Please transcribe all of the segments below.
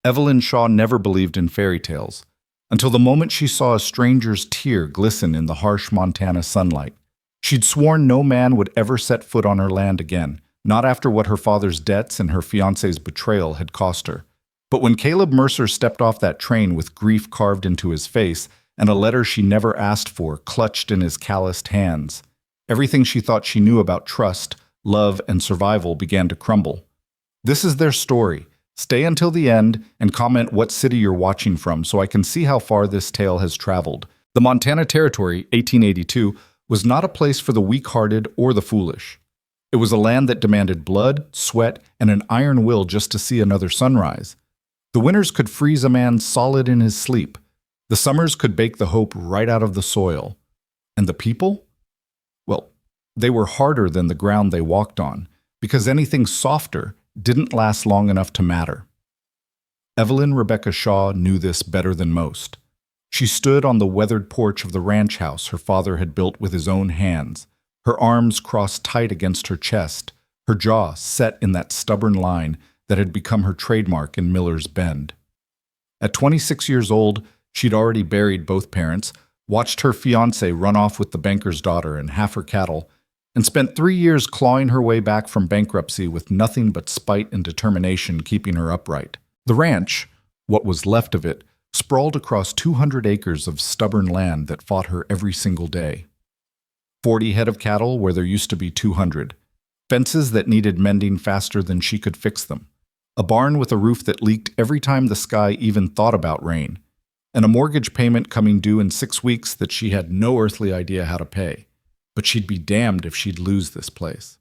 Evelyn Shaw never believed in fairy tales, until the moment she saw a stranger's tear glisten in the harsh Montana sunlight. She'd sworn no man would ever set foot on her land again, not after what her father's debts and her fiancé's betrayal had cost her. But when Caleb Mercer stepped off that train with grief carved into his face and a letter she never asked for clutched in his calloused hands, everything she thought she knew about trust, love, and survival began to crumble. This is their story. Stay until the end and comment what city you're watching from so I can see how far this tale has traveled. The Montana Territory, 1882, was not a place for the weak-hearted or the foolish. It was a land that demanded blood, sweat, and an iron will just to see another sunrise. The winters could freeze a man solid in his sleep. The summers could bake the hope right out of the soil. And the people? Well, they were harder than the ground they walked on, because anything softer didn't last long enough to matter. Evelyn Rebecca Shaw knew this better than most. She stood on the weathered porch of the ranch house her father had built with his own hands, her arms crossed tight against her chest, her jaw set in that stubborn line that had become her trademark in Miller's Bend. At 26 years old, she'd already buried both parents, watched her fiancé run off with the banker's daughter and half her cattle, and spent 3 years clawing her way back from bankruptcy with nothing but spite and determination keeping her upright. The ranch, what was left of it, sprawled across 200 acres of stubborn land that fought her every single day. 40 head of cattle where there used to be 200. Fences that needed mending faster than she could fix them. A barn with a roof that leaked every time the sky even thought about rain. And a mortgage payment coming due in 6 weeks that she had no earthly idea how to pay. But she'd be damned if she'd lose this place.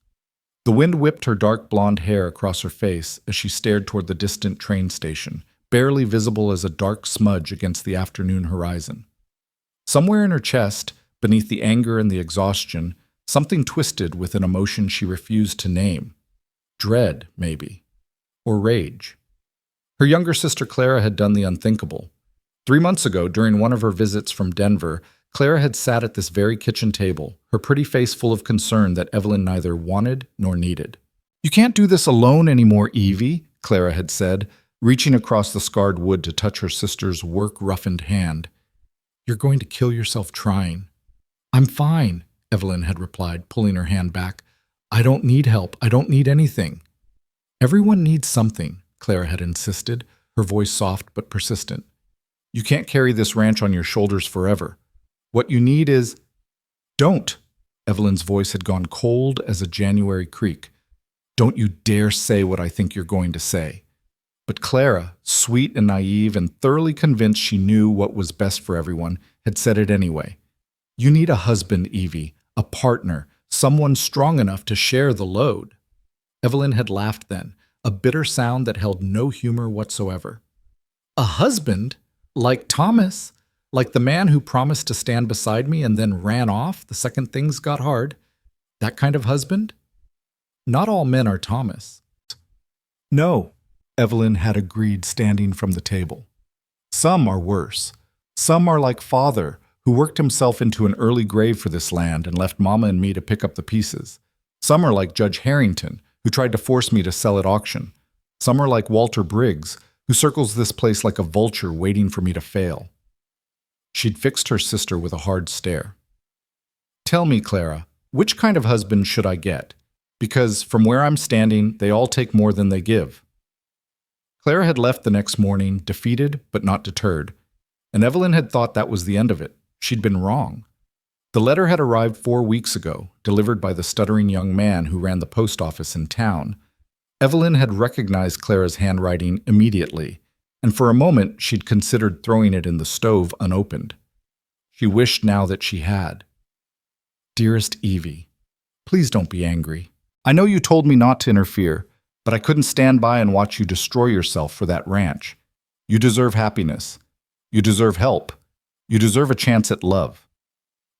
The wind whipped her dark blonde hair across her face as she stared toward the distant train station, barely visible as a dark smudge against the afternoon horizon. Somewhere in her chest, beneath the anger and the exhaustion, something twisted with an emotion she refused to name. Dread, maybe. Or rage. Her younger sister Clara had done the unthinkable. 3 months ago, during one of her visits from Denver, Clara had sat at this very kitchen table, her pretty face full of concern that Evelyn neither wanted nor needed. "You can't do this alone anymore, Evie," Clara had said, reaching across the scarred wood to touch her sister's work-roughened hand. "You're going to kill yourself trying." "I'm fine," Evelyn had replied, pulling her hand back. "I don't need help. I don't need anything." "Everyone needs something," Clara had insisted, her voice soft but persistent. "You can't carry this ranch on your shoulders forever. What you need is—" "Don't!" Evelyn's voice had gone cold as a January creek. "Don't you dare say what I think you're going to say." But Clara, sweet and naive and thoroughly convinced she knew what was best for everyone, had said it anyway. "You need a husband, Evie, a partner, someone strong enough to share the load." Evelyn had laughed then, a bitter sound that held no humor whatsoever. "A husband? Like Thomas? Like the man who promised to stand beside me and then ran off the second things got hard? That kind of husband? Not all men are Thomas." "No," Evelyn had agreed, standing from the table. "Some are worse. Some are like Father, who worked himself into an early grave for this land and left Mama and me to pick up the pieces. Some are like Judge Harrington, who tried to force me to sell at auction. Some are like Walter Briggs, who circles this place like a vulture waiting for me to fail." She'd fixed her sister with a hard stare. "Tell me, Clara, which kind of husband should I get? Because from where I'm standing, they all take more than they give." Clara had left the next morning, defeated but not deterred, and Evelyn had thought that was the end of it. She'd been wrong. The letter had arrived 4 weeks ago, delivered by the stuttering young man who ran the post office in town. Evelyn had recognized Clara's handwriting immediately, and for a moment she'd considered throwing it in the stove unopened. She wished now that she had. "Dearest Evie, please don't be angry. I know you told me not to interfere, but I couldn't stand by and watch you destroy yourself for that ranch. You deserve happiness. You deserve help. You deserve a chance at love.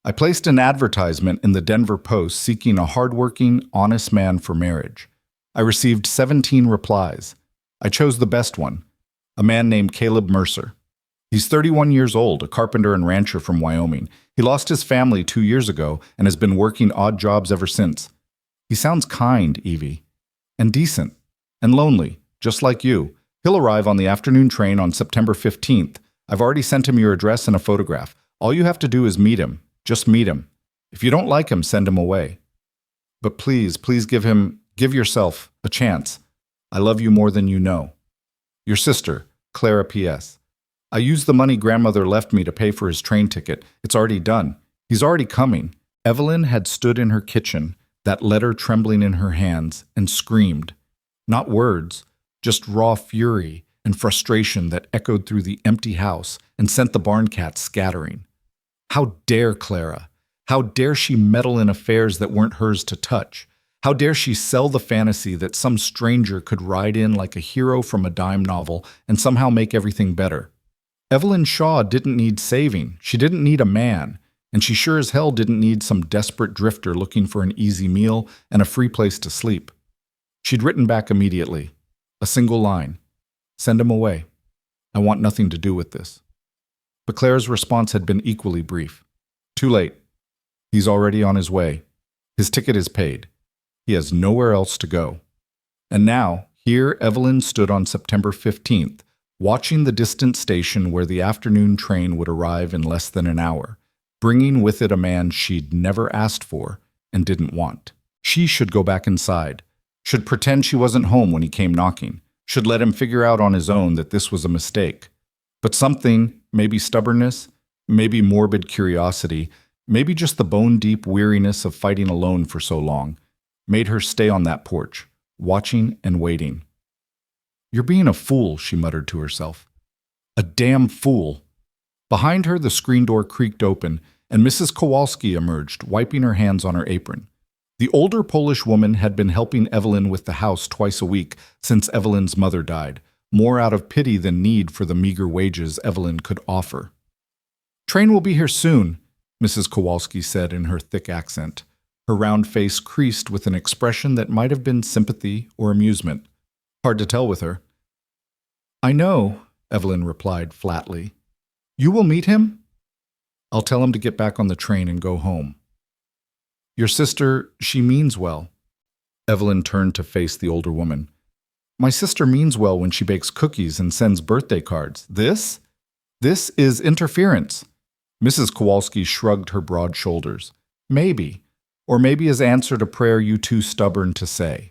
I placed an advertisement in the Denver Post seeking a hardworking, honest man for marriage. I received 17 replies. I chose the best one, a man named Caleb Mercer. He's 31 years old, a carpenter and rancher from Wyoming. He lost his family 2 years ago and has been working odd jobs ever since. He sounds kind, Evie, and decent, and lonely, just like you. He'll arrive on the afternoon train on September 15th. I've already sent him your address and a photograph. All you have to do is meet him. Just meet him. If you don't like him, send him away. But please give yourself a chance. I love you more than you know. Your sister, Clara P.S. I used the money grandmother left me to pay for his train ticket. It's already done. He's already coming. Evelyn had stood in her kitchen, that letter trembling in her hands, and screamed. Not words, just raw fury and frustration that echoed through the empty house and sent the barn cats scattering. How dare Clara? How dare she meddle in affairs that weren't hers to touch? How dare she sell the fantasy that some stranger could ride in like a hero from a dime novel and somehow make everything better? Evelyn Shaw didn't need saving. She didn't need a man. And she sure as hell didn't need some desperate drifter looking for an easy meal and a free place to sleep. She'd written back immediately. A single line. Send him away. I want nothing to do with this. But Clara's response had been equally brief. Too late. He's already on his way. His ticket is paid. He has nowhere else to go. And now, here Evelyn stood on September 15th, watching the distant station where the afternoon train would arrive in less than an hour, bringing with it a man she'd never asked for and didn't want. She should go back inside, should pretend she wasn't home when he came knocking, should let him figure out on his own that this was a mistake. But something, maybe stubbornness, maybe morbid curiosity, maybe just the bone-deep weariness of fighting alone for so long, made her stay on that porch, watching and waiting. You're being a fool, she muttered to herself. A damn fool. Behind her, the screen door creaked open, and Mrs. Kowalski emerged, wiping her hands on her apron. The older Polish woman had been helping Evelyn with the house twice a week since Evelyn's mother died, more out of pity than need for the meager wages Evelyn could offer. Train will be here soon, Mrs. Kowalski said in her thick accent. Her round face creased with an expression that might have been sympathy or amusement. Hard to tell with her. I know, Evelyn replied flatly. You will meet him? I'll tell him to get back on the train and go home. Your sister, she means well. Evelyn turned to face the older woman. My sister means well when she bakes cookies and sends birthday cards. This is interference. Mrs. Kowalski shrugged her broad shoulders. Maybe. Or maybe his answer to prayer you too stubborn to say.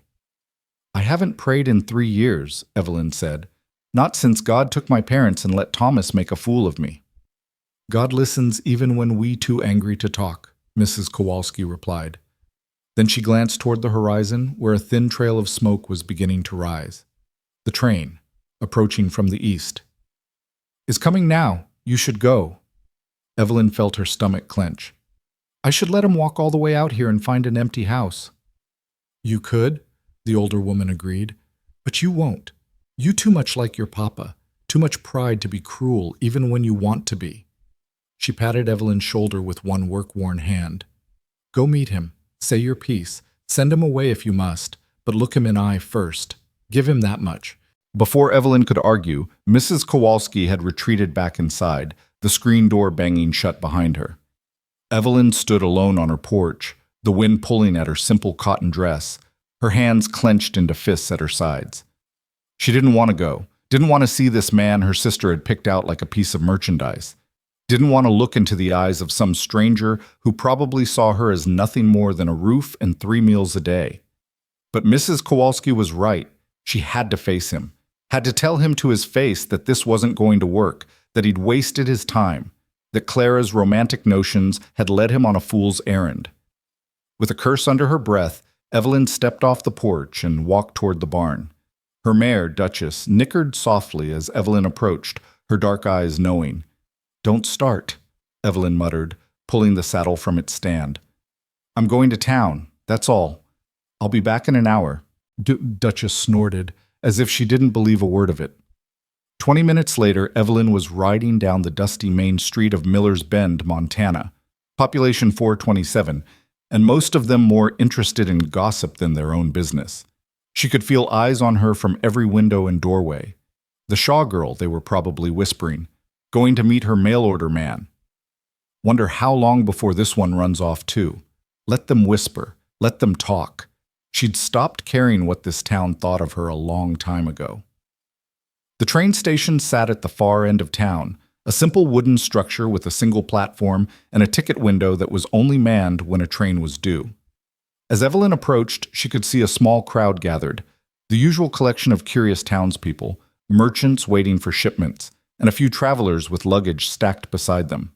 I haven't prayed in 3 years, Evelyn said. Not since God took my parents and let Thomas make a fool of me. God listens even when we too angry to talk, Mrs. Kowalski replied. Then she glanced toward the horizon where a thin trail of smoke was beginning to rise. The train, approaching from the east. Is coming now. You should go. Evelyn felt her stomach clench. I should let him walk all the way out here and find an empty house. You could, the older woman agreed, but you won't. You too much like your papa, too much pride to be cruel even when you want to be. She patted Evelyn's shoulder with one work-worn hand. Go meet him, say your piece, send him away if you must, but look him in the eye first. Give him that much. Before Evelyn could argue, Mrs. Kowalski had retreated back inside, the screen door banging shut behind her. Evelyn stood alone on her porch, the wind pulling at her simple cotton dress, her hands clenched into fists at her sides. She didn't want to go, didn't want to see this man her sister had picked out like a piece of merchandise, didn't want to look into the eyes of some stranger who probably saw her as nothing more than a roof and 3 meals a day. But Mrs. Kowalski was right. She had to face him, had to tell him to his face that this wasn't going to work, that he'd wasted his time, that Clara's romantic notions had led him on a fool's errand. With a curse under her breath, Evelyn stepped off the porch and walked toward the barn. Her mare, Duchess, nickered softly as Evelyn approached, her dark eyes knowing. Don't start, Evelyn muttered, pulling the saddle from its stand. I'm going to town, that's all. I'll be back in an hour, Duchess snorted, as if she didn't believe a word of it. 20 minutes later, Evelyn was riding down the dusty main street of Miller's Bend, Montana, population 427, and most of them more interested in gossip than their own business. She could feel eyes on her from every window and doorway. The Shaw girl, they were probably whispering, going to meet her mail-order man. Wonder how long before this one runs off too. Let them whisper, let them talk. She'd stopped caring what this town thought of her a long time ago. The train station sat at the far end of town, a simple wooden structure with a single platform and a ticket window that was only manned when a train was due. As Evelyn approached, she could see a small crowd gathered, the usual collection of curious townspeople, merchants waiting for shipments, and a few travelers with luggage stacked beside them.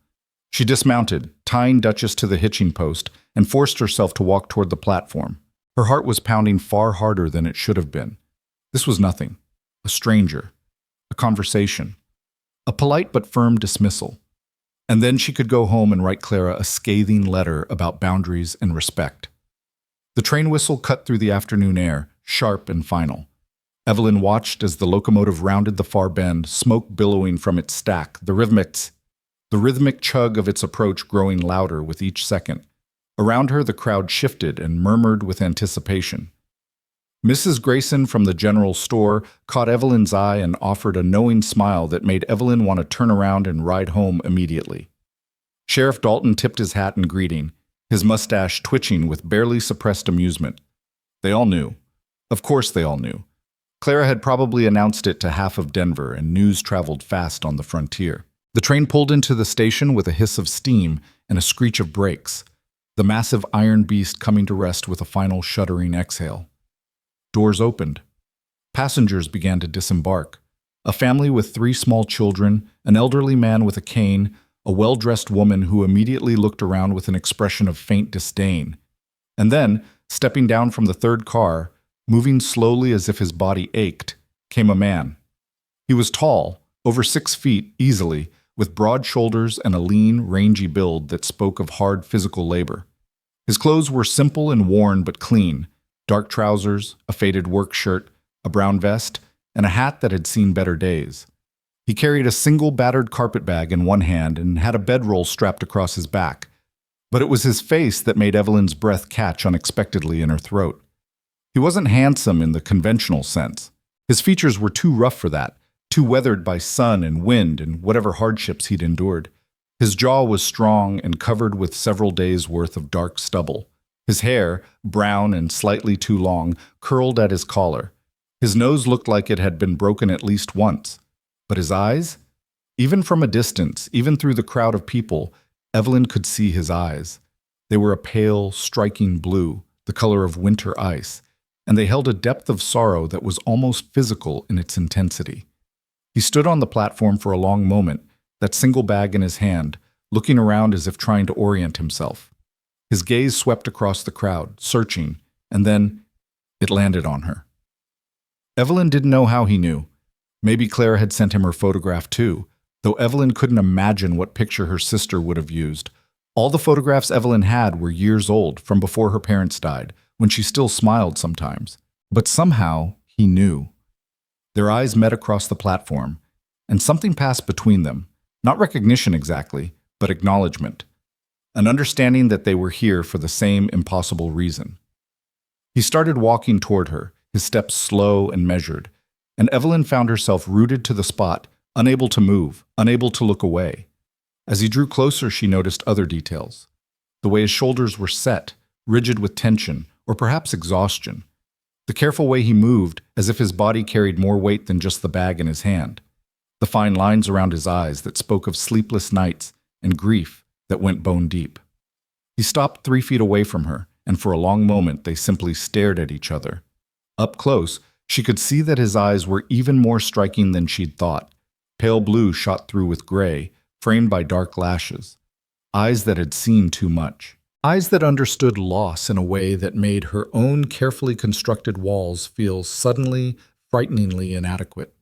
She dismounted, tying Duchess to the hitching post, and forced herself to walk toward the platform. Her heart was pounding far harder than it should have been. This was nothing. A stranger. A conversation. A polite but firm dismissal. And then she could go home and write Clara a scathing letter about boundaries and respect. The train whistle cut through the afternoon air, sharp and final. Evelyn watched as the locomotive rounded the far bend, smoke billowing from its stack, the rhythmic chug of its approach growing louder with each second. Around her, the crowd shifted and murmured with anticipation. Mrs. Grayson from the general store caught Evelyn's eye and offered a knowing smile that made Evelyn want to turn around and ride home immediately. Sheriff Dalton tipped his hat in greeting, his mustache twitching with barely suppressed amusement. They all knew. Of course they all knew. Clara had probably announced it to half of Denver, and news traveled fast on the frontier. The train pulled into the station with a hiss of steam and a screech of brakes, the massive iron beast coming to rest with a final shuddering exhale. Doors opened. Passengers began to disembark. A family with 3 small children, an elderly man with a cane, a well-dressed woman who immediately looked around with an expression of faint disdain. And then, stepping down from the third car, moving slowly as if his body ached, came a man. He was tall, over 6 feet easily, with broad shoulders and a lean, rangy build that spoke of hard physical labor. His clothes were simple and worn but clean, dark trousers, a faded work shirt, a brown vest, and a hat that had seen better days. He carried a single battered carpet bag in one hand and had a bedroll strapped across his back. But it was his face that made Evelyn's breath catch unexpectedly in her throat. He wasn't handsome in the conventional sense. His features were too rough for that, too weathered by sun and wind and whatever hardships he'd endured. His jaw was strong and covered with several days' worth of dark stubble. His hair, brown and slightly too long, curled at his collar. His nose looked like it had been broken at least once. But his eyes? Even from a distance, even through the crowd of people, Evelyn could see his eyes. They were a pale, striking blue, the color of winter ice, and they held a depth of sorrow that was almost physical in its intensity. He stood on the platform for a long moment, that single bag in his hand, looking around as if trying to orient himself. His gaze swept across the crowd, searching, and then it landed on her. Evelyn didn't know how he knew. Maybe Clara had sent him her photograph too, though Evelyn couldn't imagine what picture her sister would have used. All the photographs Evelyn had were years old, from before her parents died, when she still smiled sometimes. But somehow, he knew. Their eyes met across the platform, and something passed between them. Not recognition exactly, but acknowledgement. An understanding that they were here for the same impossible reason. He started walking toward her, his steps slow and measured, and Evelyn found herself rooted to the spot, unable to move, unable to look away. As he drew closer, she noticed other details. The way his shoulders were set, rigid with tension, or perhaps exhaustion. The careful way he moved, as if his body carried more weight than just the bag in his hand. The fine lines around his eyes that spoke of sleepless nights and grief that went bone deep. He stopped 3 feet away from her, and for a long moment they simply stared at each other. Up close, she could see that his eyes were even more striking than she'd thought. Pale blue shot through with gray, framed by dark lashes. Eyes that had seen too much. Eyes that understood loss in a way that made her own carefully constructed walls feel suddenly, frighteningly inadequate.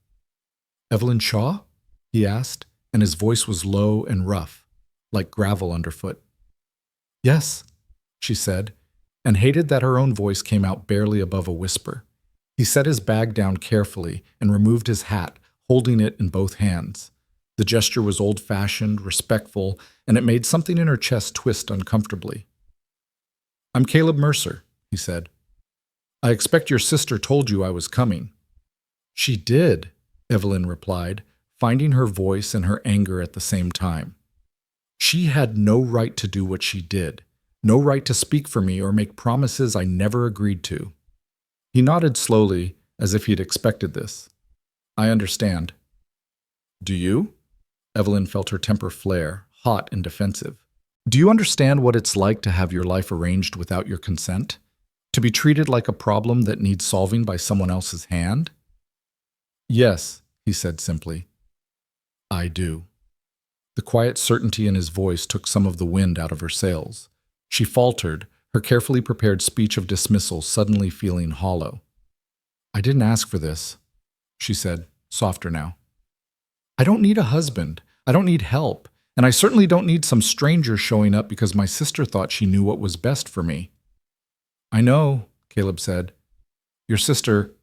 "Evelyn Shaw?" he asked, and his voice was low and rough, like gravel underfoot. "Yes," she said, and hated that her own voice came out barely above a whisper. He set his bag down carefully and removed his hat, holding it in both hands. The gesture was old-fashioned, respectful, and it made something in her chest twist uncomfortably. "I'm Caleb Mercer," he said. "I expect your sister told you I was coming." "She did," Evelyn replied, finding her voice and her anger at the same time. She had no right to do what she did, no right to speak for me or make promises I never agreed to. He nodded slowly, as if he'd expected this. I understand. Do you? Evelyn felt her temper flare, hot and defensive. Do you understand what it's like to have your life arranged without your consent? To be treated like a problem that needs solving by someone else's hand? Yes, he said simply. I do. The quiet certainty in his voice took some of the wind out of her sails. She faltered, her carefully prepared speech of dismissal suddenly feeling hollow. I didn't ask for this, she said, softer now. I don't need a husband. I don't need help. And I certainly don't need some stranger showing up because my sister thought she knew what was best for me. I know, Caleb said. Your sister,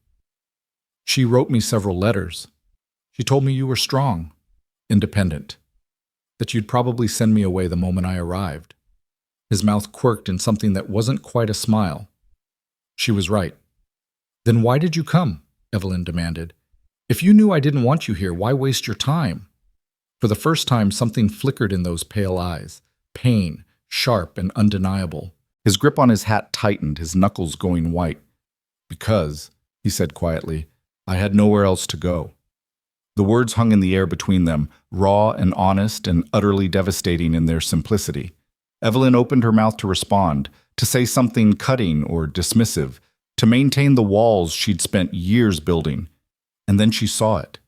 she wrote me several letters. She told me you were strong, independent, that you'd probably send me away the moment I arrived. His mouth quirked in something that wasn't quite a smile. She was right. Then why did you come? Evelyn demanded. If you knew I didn't want you here, why waste your time? For the first time, something flickered in those pale eyes. Pain, sharp and undeniable. His grip on his hat tightened, his knuckles going white. Because, he said quietly, I had nowhere else to go. The words hung in the air between them, raw and honest and utterly devastating in their simplicity. Evelyn opened her mouth to respond, to say something cutting or dismissive, to maintain the walls she'd spent years building. And then she saw it.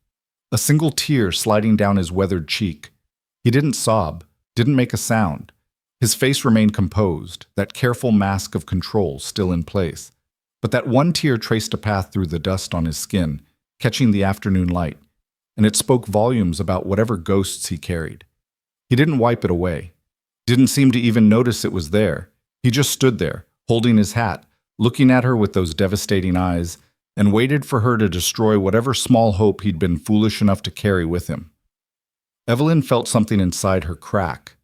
A single tear sliding down his weathered cheek. He didn't sob, didn't make a sound. His face remained composed, that careful mask of control still in place. But that one tear traced a path through the dust on his skin, catching the afternoon light, and it spoke volumes about whatever ghosts he carried. He didn't wipe it away, didn't seem to even notice it was there. He just stood there, holding his hat, looking at her with those devastating eyes, and waited for her to destroy whatever small hope he'd been foolish enough to carry with him. Evelyn felt something inside her crack.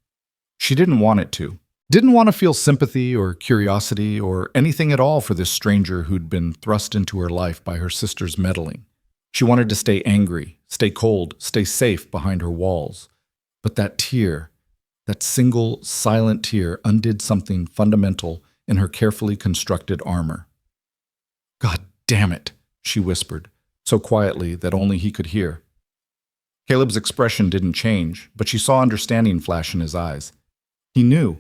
She didn't want it to. Didn't want to feel sympathy or curiosity or anything at all for this stranger who'd been thrust into her life by her sister's meddling. She wanted to stay angry, stay cold, stay safe behind her walls. But that tear, that single, silent tear undid something fundamental in her carefully constructed armor. God damn it, she whispered, so quietly that only he could hear. Caleb's expression didn't change, but she saw understanding flash in his eyes. He knew.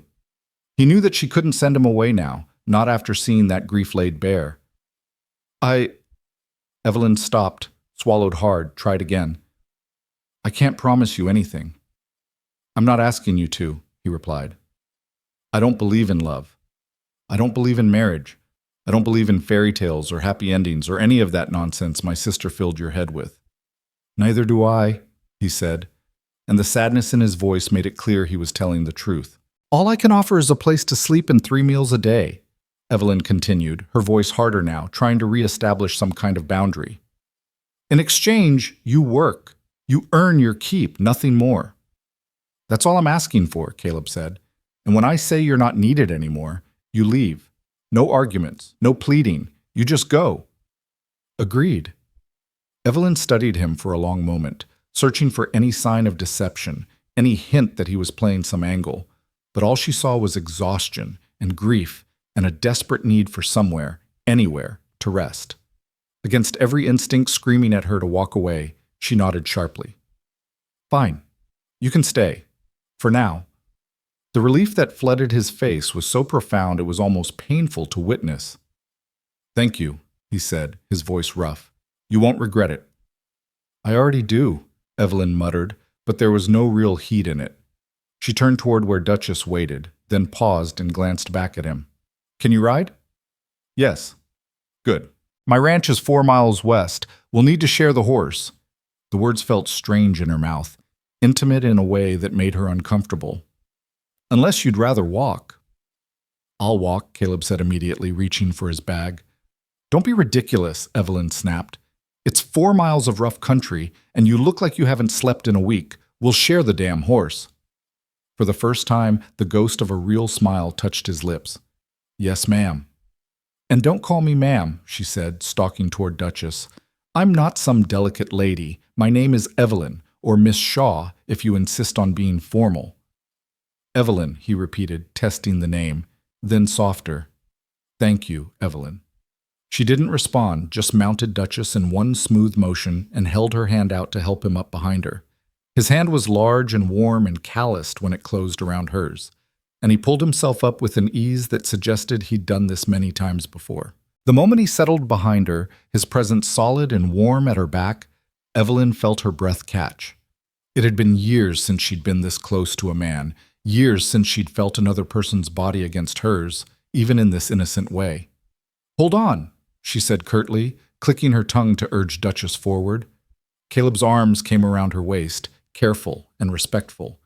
He knew that she couldn't send him away now, not after seeing that grief laid bare. Evelyn stopped, swallowed hard, tried again. I can't promise you anything. I'm not asking you to, he replied. I don't believe in love. I don't believe in marriage. I don't believe in fairy tales or happy endings or any of that nonsense my sister filled your head with. Neither do I, he said, and the sadness in his voice made it clear he was telling the truth. All I can offer is a place to sleep and 3 meals a day, Evelyn continued, her voice harder now, trying to reestablish some kind of boundary. In exchange, you work. You earn your keep, nothing more. That's all I'm asking for, Caleb said. And when I say you're not needed anymore, you leave. No arguments, no pleading. You just go. Agreed. Evelyn studied him for a long moment, searching for any sign of deception, any hint that he was playing some angle. But all she saw was exhaustion and grief and a desperate need for somewhere, anywhere, to rest. Against every instinct screaming at her to walk away, she nodded sharply. Fine. You can stay. For now. The relief that flooded his face was so profound it was almost painful to witness. Thank you, he said, his voice rough. You won't regret it. I already do, Evelyn muttered, but there was no real heat in it. She turned toward where Duchess waited, then paused and glanced back at him. Can you ride? Yes. Good. My ranch is 4 miles west. We'll need to share the horse. The words felt strange in her mouth, intimate in a way that made her uncomfortable. Unless you'd rather walk. I'll walk, Caleb said immediately, reaching for his bag. Don't be ridiculous, Evelyn snapped. It's 4 miles of rough country, and you look like you haven't slept in a week. We'll share the damn horse. For the first time, the ghost of a real smile touched his lips. Yes, ma'am. And don't call me ma'am, she said, stalking toward Duchess. I'm not some delicate lady. My name is Evelyn, or Miss Shaw, if you insist on being formal. Evelyn, he repeated, testing the name, then softer. Thank you, Evelyn. She didn't respond, just mounted Duchess in one smooth motion and held her hand out to help him up behind her. His hand was large and warm and calloused when it closed around hers, and he pulled himself up with an ease that suggested he'd done this many times before. The moment he settled behind her, his presence solid and warm at her back, Evelyn felt her breath catch. It had been years since she'd been this close to a man, years since she'd felt another person's body against hers, even in this innocent way. "Hold on," she said curtly, clicking her tongue to urge Duchess forward. Caleb's arms came around her waist, careful and respectful,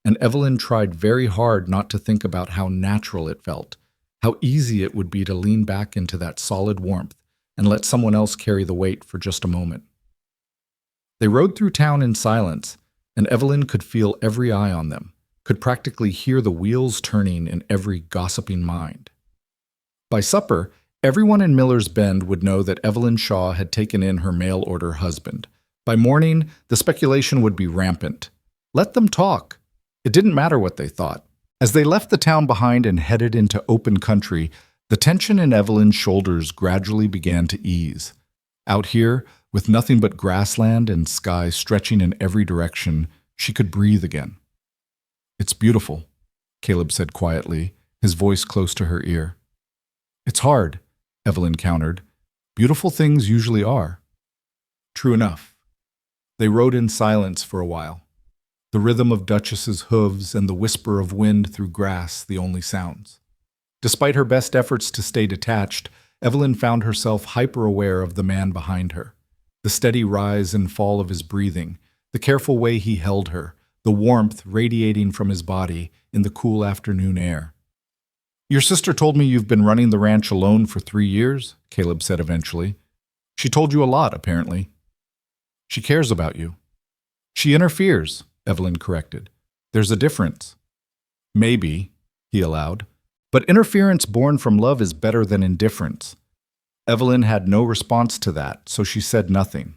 and Evelyn tried very hard not to think about how natural it felt, how easy it would be to lean back into that solid warmth and let someone else carry the weight for just a moment. They rode through town in silence, and Evelyn could feel every eye on them, could practically hear the wheels turning in every gossiping mind. By supper, everyone in Miller's Bend would know that Evelyn Shaw had taken in her mail-order husband. By morning, the speculation would be rampant. Let them talk. It didn't matter what they thought. As they left the town behind and headed into open country, the tension in Evelyn's shoulders gradually began to ease. Out here, with nothing but grassland and sky stretching in every direction, she could breathe again. "It's beautiful," Caleb said quietly, his voice close to her ear. "It's hard," Evelyn countered. "Beautiful things usually are." True enough. They rode in silence for a while, the rhythm of Duchess's hooves and the whisper of wind through grass the only sounds. Despite her best efforts to stay detached, Evelyn found herself hyper-aware of the man behind her. The steady rise and fall of his breathing, the careful way he held her, the warmth radiating from his body in the cool afternoon air. "Your sister told me you've been running the ranch alone for 3 years," Caleb said eventually. "She told you a lot, apparently." "She cares about you." "She interferes," Evelyn corrected. "There's a difference." "Maybe," he allowed. "But interference born from love is better than indifference." Evelyn had no response to that, so she said nothing.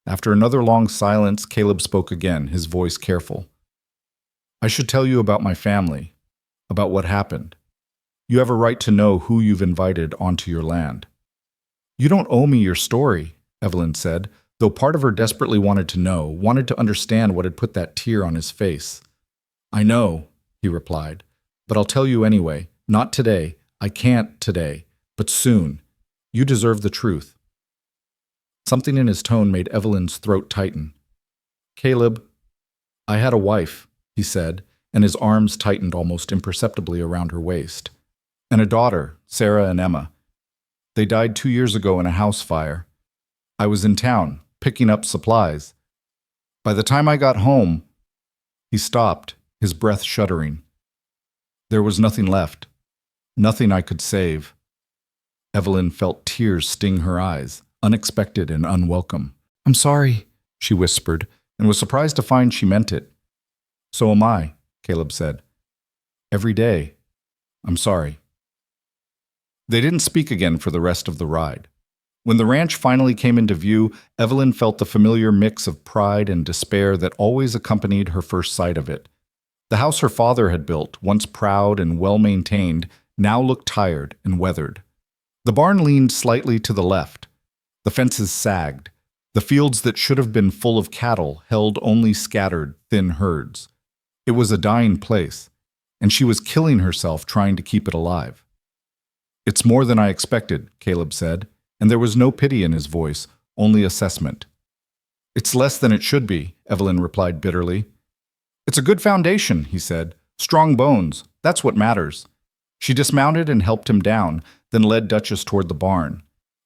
After another long silence, Caleb spoke again, his voice careful. "I should tell you about my family, about what happened. You have a right to know who you've invited onto your land." "You don't owe me your story," Evelyn said, though part of her desperately wanted to know, wanted to understand what had put that tear on his face. "I know," he replied, "but I'll tell you anyway. Not today. I can't today, but soon. You deserve the truth." Something in his tone made Evelyn's throat tighten. "Caleb, I had a wife," he said, and his arms tightened almost imperceptibly around her waist. "And a daughter, Sarah and Emma. They died 2 years ago in a house fire. I was in town, picking up supplies. By the time I got home—" He stopped, his breath shuddering. "There was nothing left. Nothing I could save." Evelyn felt tears sting her eyes, unexpected and unwelcome. "I'm sorry," she whispered, and was surprised to find she meant it. "So am I," Caleb said. "Every day. I'm sorry." They didn't speak again for the rest of the ride. When the ranch finally came into view, Evelyn felt the familiar mix of pride and despair that always accompanied her first sight of it. The house her father had built, once proud and well-maintained, now looked tired and weathered. The barn leaned slightly to the left. The fences sagged. The fields that should have been full of cattle held only scattered, thin herds. It was a dying place, and she was killing herself trying to keep it alive. "It's more than I expected," Caleb said, and there was no pity in his voice, only assessment. "It's less than it should be," Evelyn replied bitterly. "It's a good foundation," he said. "Strong bones. That's what matters." She dismounted and helped him down, then led Duchess toward the barn.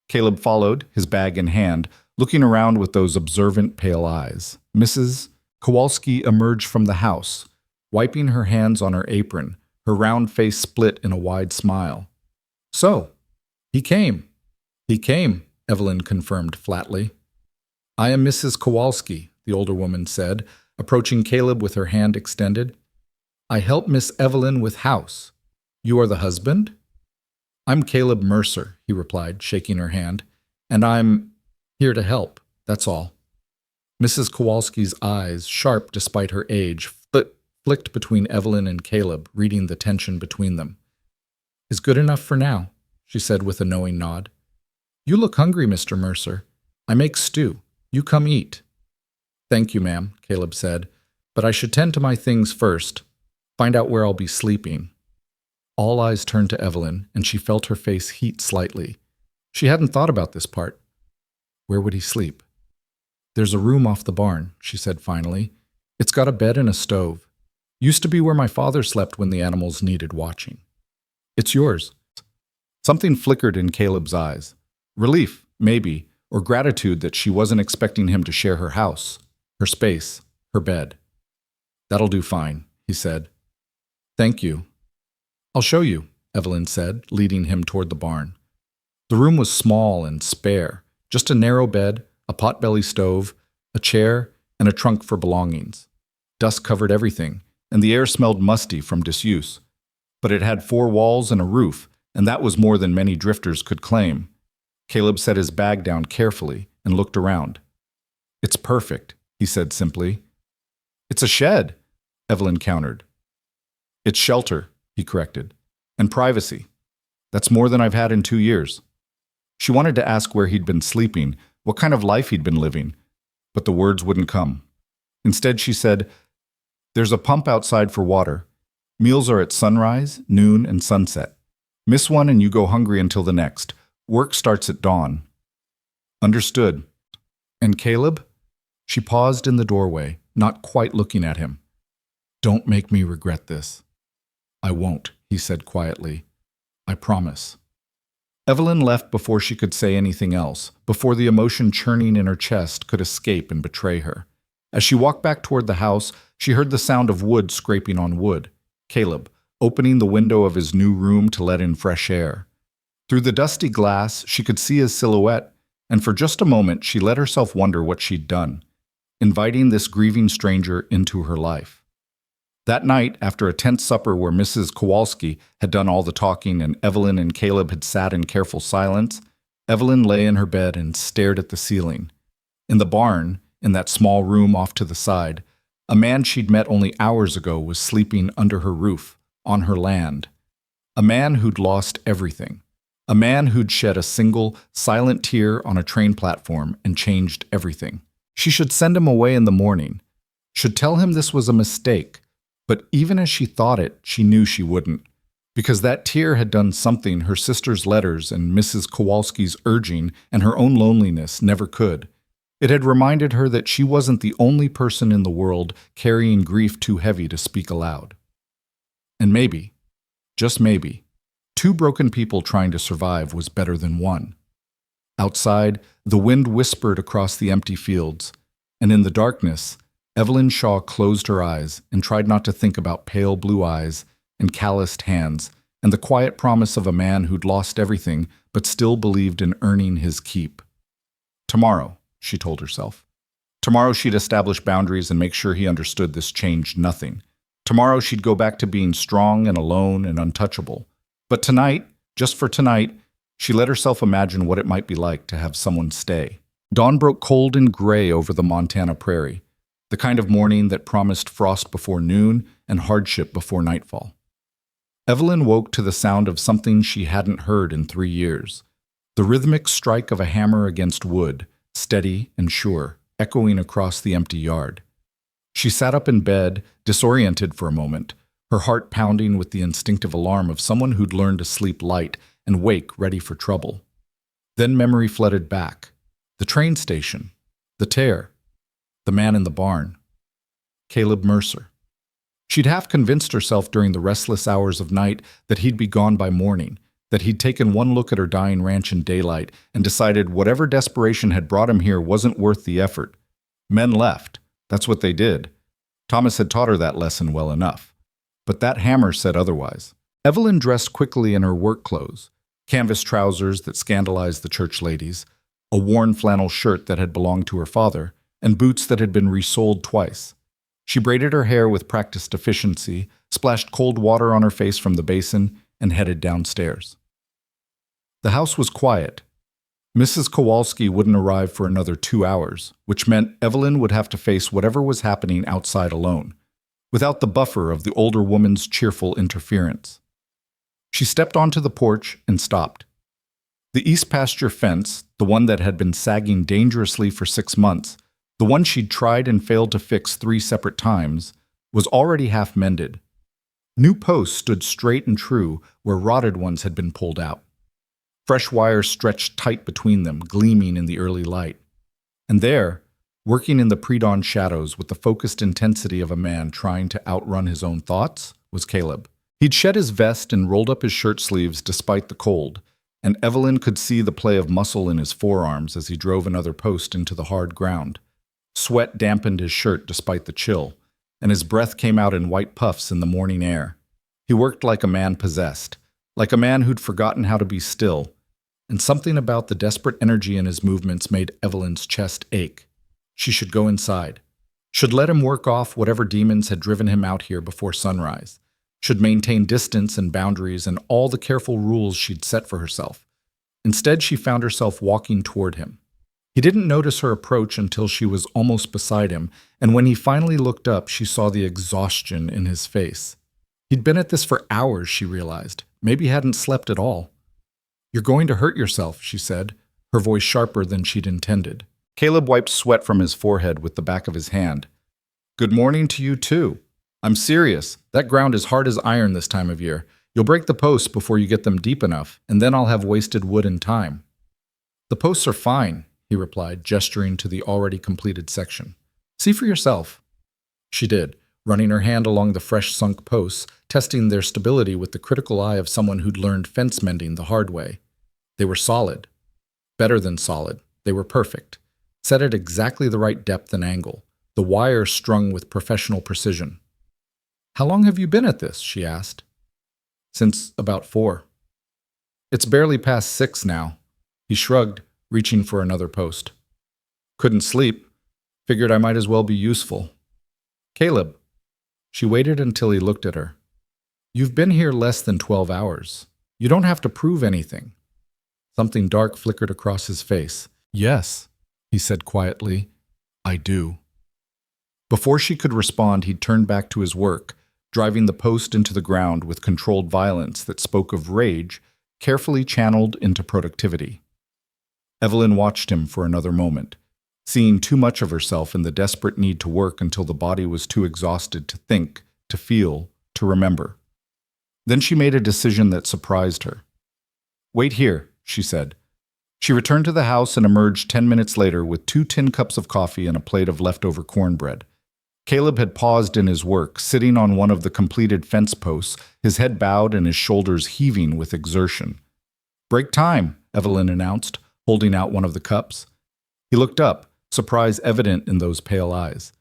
Caleb followed, his bag in hand, looking around with those observant pale eyes. Mrs. Kowalski emerged from the house, wiping her hands on her apron, her round face split in a wide smile. "So, he came." "He came," Evelyn confirmed flatly. "I am Mrs. Kowalski," the older woman said, approaching Caleb with her hand extended. "I help Miss Evelyn with house. You are the husband?" "I'm Caleb Mercer," he replied, shaking her hand, "and I'm here to help, that's all." Mrs. Kowalski's eyes, sharp despite her age, flicked between Evelyn and Caleb, reading the tension between them. "Is good enough for now," she said with a knowing nod. You look hungry, Mr. Mercer. I make stew. You come eat. Thank you, ma'am, Caleb said, but I should tend to my things first. Find out where I'll be sleeping. All eyes turned to Evelyn, and she felt her face heat slightly. She hadn't thought about this part. Where would he sleep? There's a room off the barn, she said finally. It's got a bed and a stove. Used to be where my father slept when the animals needed watching. It's yours. Something flickered in Caleb's eyes. Relief, maybe, or gratitude that she wasn't expecting him to share her house, her space, her bed. That'll do fine, he said. Thank you. I'll show you, Evelyn said, leading him toward the barn. The room was small and spare, just a narrow bed, a potbelly stove, a chair, and a trunk for belongings. Dust covered everything, and the air smelled musty from disuse. But it had 4 walls and a roof, and that was more than many drifters could claim. Caleb set his bag down carefully and looked around. It's perfect, he said simply. It's a shed, Evelyn countered. It's shelter, he corrected, and privacy. That's more than I've had in 2 years. She wanted to ask where he'd been sleeping, what kind of life he'd been living, but the words wouldn't come. Instead, she said, There's a pump outside for water. Meals are at sunrise, noon, and sunset. Miss one and you go hungry until the next. Work starts at dawn. Understood. And Caleb? She paused in the doorway, not quite looking at him. Don't make me regret this. I won't, he said quietly. I promise. Evelyn left before she could say anything else, before the emotion churning in her chest could escape and betray her. As she walked back toward the house, she heard the sound of wood scraping on wood. Caleb, opening the window of his new room to let in fresh air. Through the dusty glass, she could see his silhouette, and for just a moment she let herself wonder what she'd done, inviting this grieving stranger into her life. That night, after a tense supper where Mrs. Kowalski had done all the talking and Evelyn and Caleb had sat in careful silence, Evelyn lay in her bed and stared at the ceiling. In the barn, in that small room off to the side, a man she'd met only hours ago was sleeping under her roof, on her land. A man who'd lost everything. A man who'd shed a single, silent tear on a train platform and changed everything. She should send him away in the morning. Should tell him this was a mistake. But even as she thought it, she knew she wouldn't. Because that tear had done something her sister's letters and Mrs. Kowalski's urging and her own loneliness never could. It had reminded her that she wasn't the only person in the world carrying grief too heavy to speak aloud. And maybe, just maybe, 2 broken people trying to survive was better than 1. Outside, the wind whispered across the empty fields, and in the darkness, Evelyn Shaw closed her eyes and tried not to think about pale blue eyes and calloused hands and the quiet promise of a man who'd lost everything but still believed in earning his keep. Tomorrow, she told herself. Tomorrow she'd establish boundaries and make sure he understood this changed nothing. Tomorrow she'd go back to being strong and alone and untouchable. But tonight, just for tonight, she let herself imagine what it might be like to have someone stay. Dawn broke cold and gray over the Montana prairie, the kind of morning that promised frost before noon and hardship before nightfall. Evelyn woke to the sound of something she hadn't heard in 3 years, the rhythmic strike of a hammer against wood, steady and sure, echoing across the empty yard. She sat up in bed, disoriented for a moment, her heart pounding with the instinctive alarm of someone who'd learned to sleep light and wake ready for trouble. Then memory flooded back. The train station, the tear, the man in the barn, Caleb Mercer. She'd half convinced herself during the restless hours of night that he'd be gone by morning, that he'd taken one look at her dying ranch in daylight and decided whatever desperation had brought him here wasn't worth the effort. Men left. That's what they did. Thomas had taught her that lesson well enough. But that hammer said otherwise. Evelyn dressed quickly in her work clothes, canvas trousers that scandalized the church ladies, a worn flannel shirt that had belonged to her father, and boots that had been resoled twice. She braided her hair with practiced efficiency, splashed cold water on her face from the basin, and headed downstairs. The house was quiet. Mrs. Kowalski wouldn't arrive for another 2 hours, which meant Evelyn would have to face whatever was happening outside alone, without the buffer of the older woman's cheerful interference. She stepped onto the porch and stopped. The east pasture fence, the one that had been sagging dangerously for 6 months, the one she'd tried and failed to fix 3 separate times, was already half mended. New posts stood straight and true where rotted ones had been pulled out. Fresh wires stretched tight between them, gleaming in the early light. And there, working in the pre-dawn shadows with the focused intensity of a man trying to outrun his own thoughts, was Caleb. He'd shed his vest and rolled up his shirt sleeves despite the cold, and Evelyn could see the play of muscle in his forearms as he drove another post into the hard ground. Sweat dampened his shirt despite the chill, and his breath came out in white puffs in the morning air. He worked like a man possessed, like a man who'd forgotten how to be still, and something about the desperate energy in his movements made Evelyn's chest ache. She should go inside, should let him work off whatever demons had driven him out here before sunrise, should maintain distance and boundaries and all the careful rules she'd set for herself. Instead, she found herself walking toward him. He didn't notice her approach until she was almost beside him, and when he finally looked up, she saw the exhaustion in his face. He'd been at this for hours, she realized. Maybe hadn't slept at all. "You're going to hurt yourself," she said, her voice sharper than she'd intended. Caleb wiped sweat from his forehead with the back of his hand. "Good morning to you, too. I'm serious. That ground is hard as iron this time of year. You'll break the posts before you get them deep enough, and then I'll have wasted wood and time." "The posts are fine," he replied, gesturing to the already completed section. "See for yourself." She did, running her hand along the fresh sunk posts, testing their stability with the critical eye of someone who'd learned fence mending the hard way. They were solid. Better than solid. They were perfect. Set at exactly the right depth and angle, the wire strung with professional precision. "How long have you been at this?" she asked. "Since about 4. "It's barely past 6 now." He shrugged, reaching for another post. "Couldn't sleep. Figured I might as well be useful." "Caleb." She waited until he looked at her. "You've been here less than 12 hours. You don't have to prove anything." Something dark flickered across his face. "Yes," he said quietly, "I do." Before she could respond, he turned back to his work, driving the post into the ground with controlled violence that spoke of rage, carefully channeled into productivity. Evelyn watched him for another moment, seeing too much of herself in the desperate need to work until the body was too exhausted to think, to feel, to remember. Then she made a decision that surprised her. "Wait here," she said. She returned to the house and emerged 10 minutes later with 2 tin cups of coffee and a plate of leftover cornbread. Caleb had paused in his work, sitting on one of the completed fence posts, his head bowed and his shoulders heaving with exertion. "Break time," Evelyn announced, holding out one of the cups. He looked up, surprise evident in those pale eyes.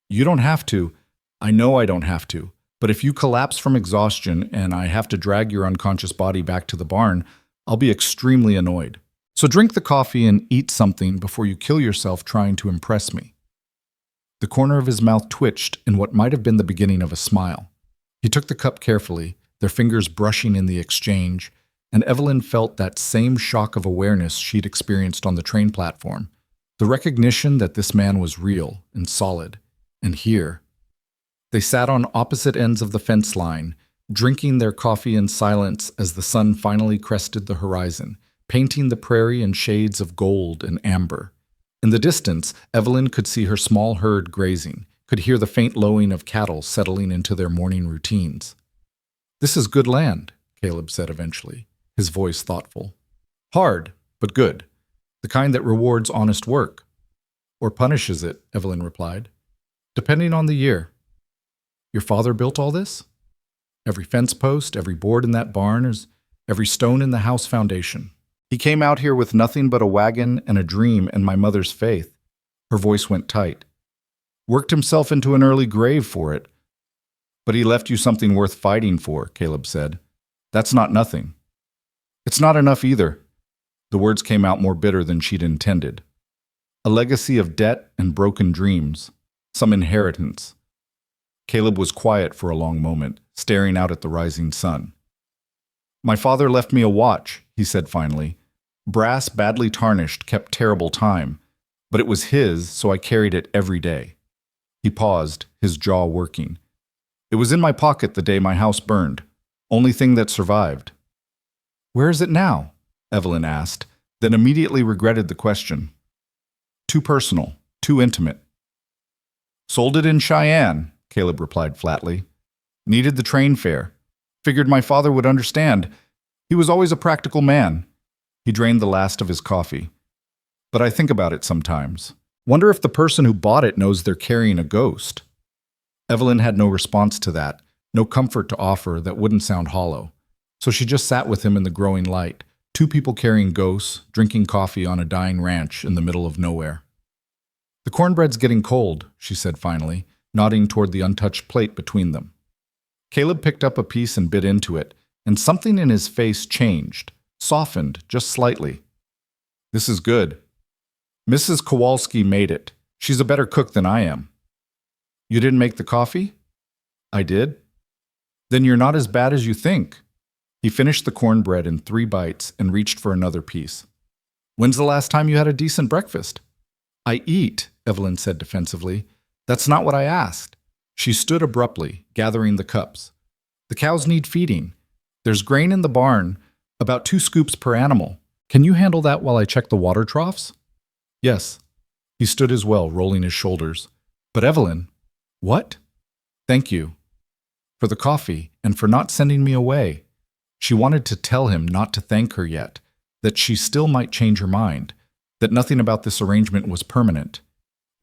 "You don't have to. I know I don't have to. But if you collapse from exhaustion and I have to drag your unconscious body back to the barn, I'll be extremely annoyed. So drink the coffee and eat something before you kill yourself trying to impress me." The corner of his mouth twitched in what might have been the beginning of a smile. He took the cup carefully, their fingers brushing in the exchange, and Evelyn felt that same shock of awareness she'd experienced on the train platform, the recognition that this man was real and solid, and here. They sat on opposite ends of the fence line, drinking their coffee in silence as the sun finally crested the horizon, painting the prairie in shades of gold and amber. In the distance, Evelyn could see her small herd grazing, could hear the faint lowing of cattle settling into their morning routines. "This is good land," Caleb said eventually, his voice thoughtful. "Hard, but good. The kind that rewards honest work." "Or punishes it," Evelyn replied. "Depending on the year." "Your father built all this?" "Every fence post, every board in that barn, is every stone in the house foundation. He came out here with nothing but a wagon and a dream and my mother's faith." Her voice went tight. "Worked himself into an early grave for it." "But he left you something worth fighting for," Caleb said. "That's not nothing." "It's not enough either." The words came out more bitter than she'd intended. "A legacy of debt and broken dreams. Some inheritance." Caleb was quiet for a long moment, staring out at the rising sun. "My father left me a watch," he said finally. "Brass badly tarnished, kept terrible time, but it was his, so I carried it every day." He paused, his jaw working. "It was in my pocket the day my house burned. Only thing that survived." "Where is it now?" Evelyn asked, then immediately regretted the question. Too personal, too intimate. Sold it in Cheyenne, Caleb replied flatly. Needed the train fare. Figured my father would understand. He was always a practical man. He drained the last of his coffee. But I think about it sometimes. Wonder if the person who bought it knows they're carrying a ghost. Evelyn had no response to that, no comfort to offer that wouldn't sound hollow. So she just sat with him in the growing light, two people carrying ghosts, drinking coffee on a dying ranch in the middle of nowhere. The cornbread's getting cold, she said finally, nodding toward the untouched plate between them. Caleb picked up a piece and bit into it, and something in his face changed, softened just slightly. This is good. Mrs. Kowalski made it. She's a better cook than I am. You didn't make the coffee? I did. Then you're not as bad as you think. He finished the cornbread in 3 bites and reached for another piece. When's the last time you had a decent breakfast? I eat, Evelyn said defensively. That's not what I asked. She stood abruptly, gathering the cups. The cows need feeding. There's grain in the barn, about 2 scoops per animal. Can you handle that while I check the water troughs? Yes. He stood as well, rolling his shoulders. But Evelyn, what? Thank you. For the coffee, and for not sending me away. She wanted to tell him not to thank her yet, that she still might change her mind, that nothing about this arrangement was permanent.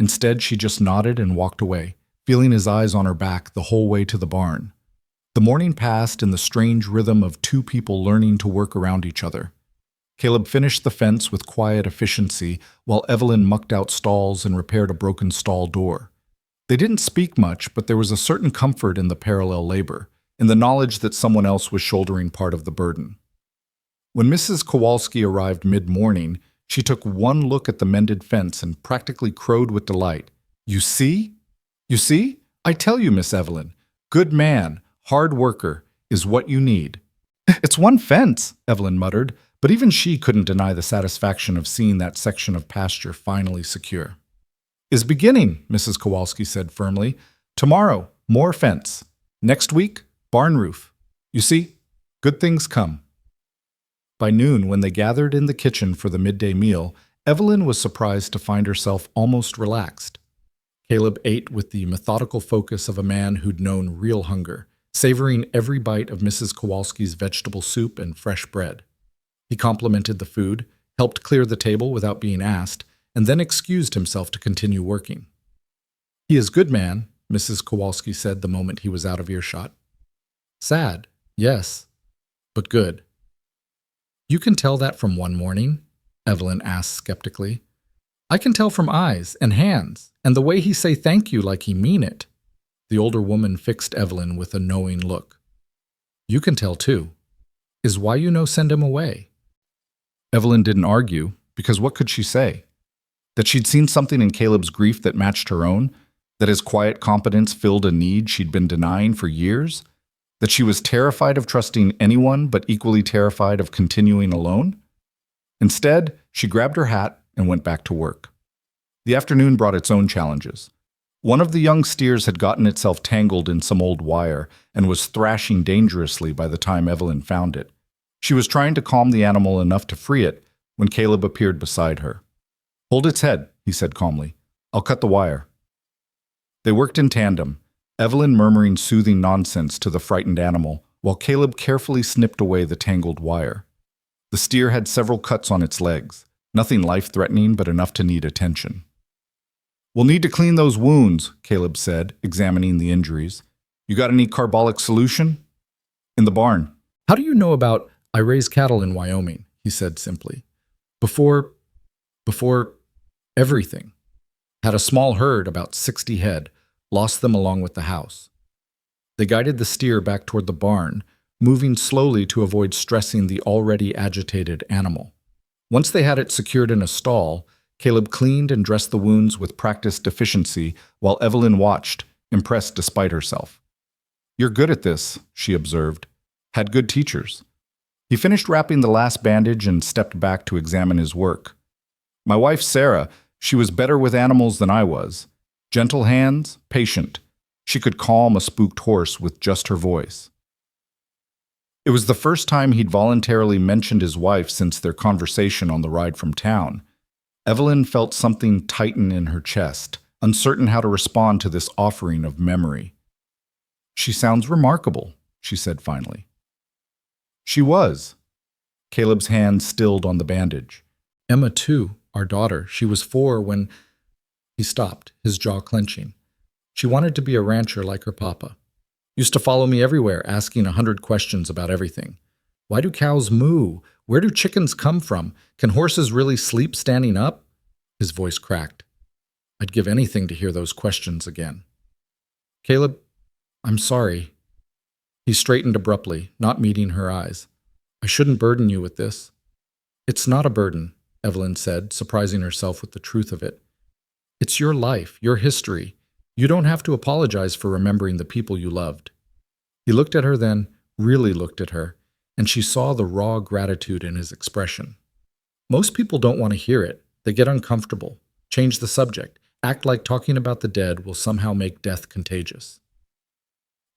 Instead, she just nodded and walked away, feeling his eyes on her back the whole way to the barn. The morning passed in the strange rhythm of 2 people learning to work around each other. Caleb finished the fence with quiet efficiency, while Evelyn mucked out stalls and repaired a broken stall door. They didn't speak much, but there was a certain comfort in the parallel labor, in the knowledge that someone else was shouldering part of the burden. When Mrs. Kowalski arrived mid-morning, she took one look at the mended fence and practically crowed with delight. You see? You see? I tell you, Miss Evelyn, good man, hard worker, is what you need. It's one fence, Evelyn muttered, but even she couldn't deny the satisfaction of seeing that section of pasture finally secure. Is beginning, Mrs. Kowalski said firmly. Tomorrow, more fence. Next week, barn roof. You see, good things come. By noon, when they gathered in the kitchen for the midday meal, Evelyn was surprised to find herself almost relaxed. Caleb ate with the methodical focus of a man who'd known real hunger, savoring every bite of Mrs. Kowalski's vegetable soup and fresh bread. He complimented the food, helped clear the table without being asked, and then excused himself to continue working. He is good man, Mrs. Kowalski said the moment he was out of earshot. Sad, yes, but good. You can tell that from one morning? Evelyn asked skeptically. I can tell from eyes and hands, and the way he say thank you like he mean it. The older woman fixed Evelyn with a knowing look. You can tell too. Is why you no send him away. Evelyn didn't argue, because what could she say? That she'd seen something in Caleb's grief that matched her own? That his quiet competence filled a need she'd been denying for years? That she was terrified of trusting anyone but equally terrified of continuing alone? Instead, she grabbed her hat and went back to work. The afternoon brought its own challenges. One of the young steers had gotten itself tangled in some old wire and was thrashing dangerously by the time Evelyn found it. She was trying to calm the animal enough to free it when Caleb appeared beside her. Hold its head, he said calmly. I'll cut the wire. They worked in tandem, Evelyn murmuring soothing nonsense to the frightened animal, while Caleb carefully snipped away the tangled wire. The steer had several cuts on its legs, nothing life-threatening but enough to need attention. We'll need to clean those wounds, Caleb said, examining the injuries. You got any carbolic solution? In the barn. How do you know about I raise cattle in Wyoming, he said simply. Before everything. Had a small herd, about 60 head, lost them along with the house. They guided the steer back toward the barn, moving slowly to avoid stressing the already agitated animal. Once they had it secured in a stall, Caleb cleaned and dressed the wounds with practiced efficiency while Evelyn watched, impressed despite herself. You're good at this, she observed. Had good teachers. He finished wrapping the last bandage and stepped back to examine his work. My wife, Sarah, she was better with animals than I was. Gentle hands, patient. She could calm a spooked horse with just her voice. It was the first time he'd voluntarily mentioned his wife since their conversation on the ride from town. Evelyn felt something tighten in her chest, uncertain how to respond to this offering of memory. "She sounds remarkable," she said finally. She was. Caleb's hand stilled on the bandage. "Emma, too, our daughter. She was 4 when—" He stopped, his jaw clenching. "She wanted to be a rancher like her papa. Used to follow me everywhere, asking 100 questions about everything. Why do cows moo? Where do chickens come from? Can horses really sleep standing up?" His voice cracked. "I'd give anything to hear those questions again." "Caleb, I'm sorry." He straightened abruptly, not meeting her eyes. "I shouldn't burden you with this." "It's not a burden," Evelyn said, surprising herself with the truth of it. "It's your life, your history. You don't have to apologize for remembering the people you loved." He looked at her then, really looked at her, and she saw the raw gratitude in his expression. Most people don't want to hear it. They get uncomfortable, change the subject, act like talking about the dead will somehow make death contagious.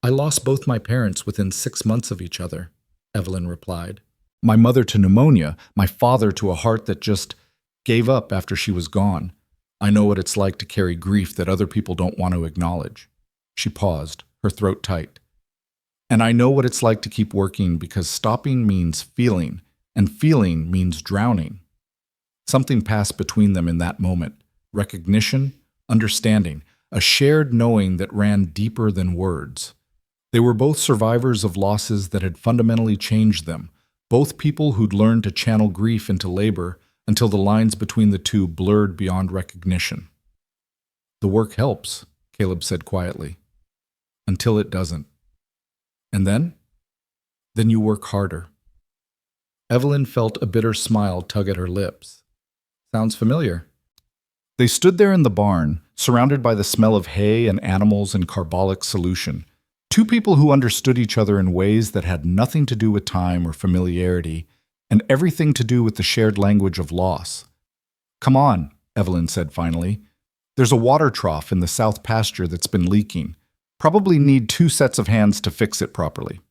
"I lost both my parents within 6 months of each other," Evelyn replied. "My mother to pneumonia, my father to a heart that just gave up after she was gone. I know what it's like to carry grief that other people don't want to acknowledge." She paused, her throat tight. "And I know what it's like to keep working because stopping means feeling, and feeling means drowning." Something passed between them in that moment. Recognition, understanding, a shared knowing that ran deeper than words. They were both survivors of losses that had fundamentally changed them, both people who'd learned to channel grief into labor until the lines between the two blurred beyond recognition. "The work helps," Caleb said quietly. "Until it doesn't." "And then?" "Then you work harder." Evelyn felt a bitter smile tug at her lips. "Sounds familiar." They stood there in the barn, surrounded by the smell of hay and animals and carbolic solution. Two people who understood each other in ways that had nothing to do with time or familiarity, and everything to do with the shared language of loss. "Come on," Evelyn said finally. "There's a water trough in the south pasture that's been leaking. Probably need 2 sets of hands to fix it properly."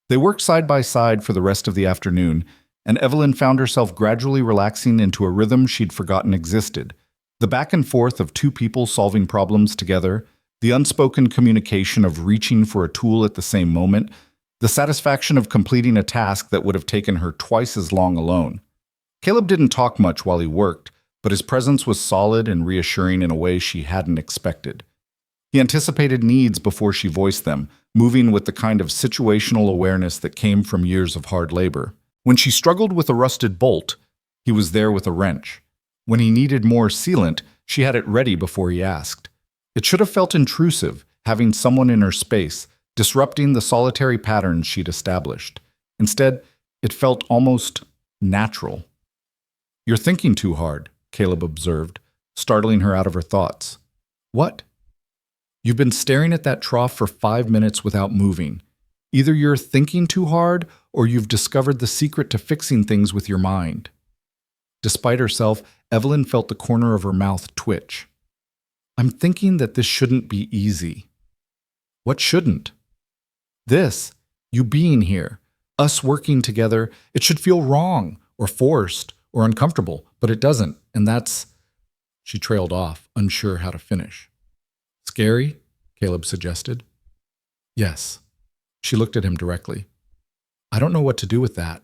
They worked side by side for the rest of the afternoon, and Evelyn found herself gradually relaxing into a rhythm she'd forgotten existed. The back and forth of 2 people solving problems together, the unspoken communication of reaching for a tool at the same moment, the satisfaction of completing a task that would have taken her twice as long alone. Caleb didn't talk much while he worked, but his presence was solid and reassuring in a way she hadn't expected. He anticipated needs before she voiced them, moving with the kind of situational awareness that came from years of hard labor. When she struggled with a rusted bolt, he was there with a wrench. When he needed more sealant, she had it ready before he asked. It should have felt intrusive, having someone in her space, disrupting the solitary patterns she'd established. Instead, it felt almost natural. "You're thinking too hard," Caleb observed, startling her out of her thoughts. "What?" "You've been staring at that trough for 5 minutes without moving. Either you're thinking too hard, or you've discovered the secret to fixing things with your mind." Despite herself, Evelyn felt the corner of her mouth twitch. "I'm thinking that this shouldn't be easy." "What shouldn't?" "This, you being here, us working together. It should feel wrong, or forced, or uncomfortable, but it doesn't, and that's—" She trailed off, unsure how to finish. "Scary?" Caleb suggested. "Yes." She looked at him directly. "I don't know what to do with that."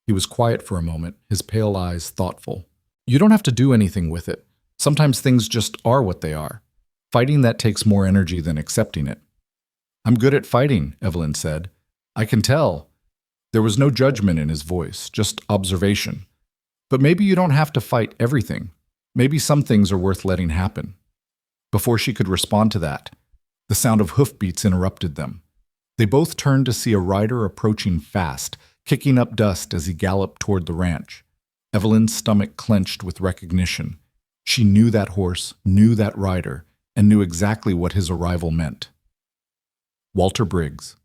He was quiet for a moment, his pale eyes thoughtful. "You don't have to do anything with it. Sometimes things just are what they are. Fighting that takes more energy than accepting it." "I'm good at fighting," Evelyn said. "I can tell." There was no judgment in his voice, just observation. "But maybe you don't have to fight everything. Maybe some things are worth letting happen." Before she could respond to that, the sound of hoofbeats interrupted them. They both turned to see a rider approaching fast, kicking up dust as he galloped toward the ranch. Evelyn's stomach clenched with recognition. She knew that horse, knew that rider, and knew exactly what his arrival meant. Walter Briggs.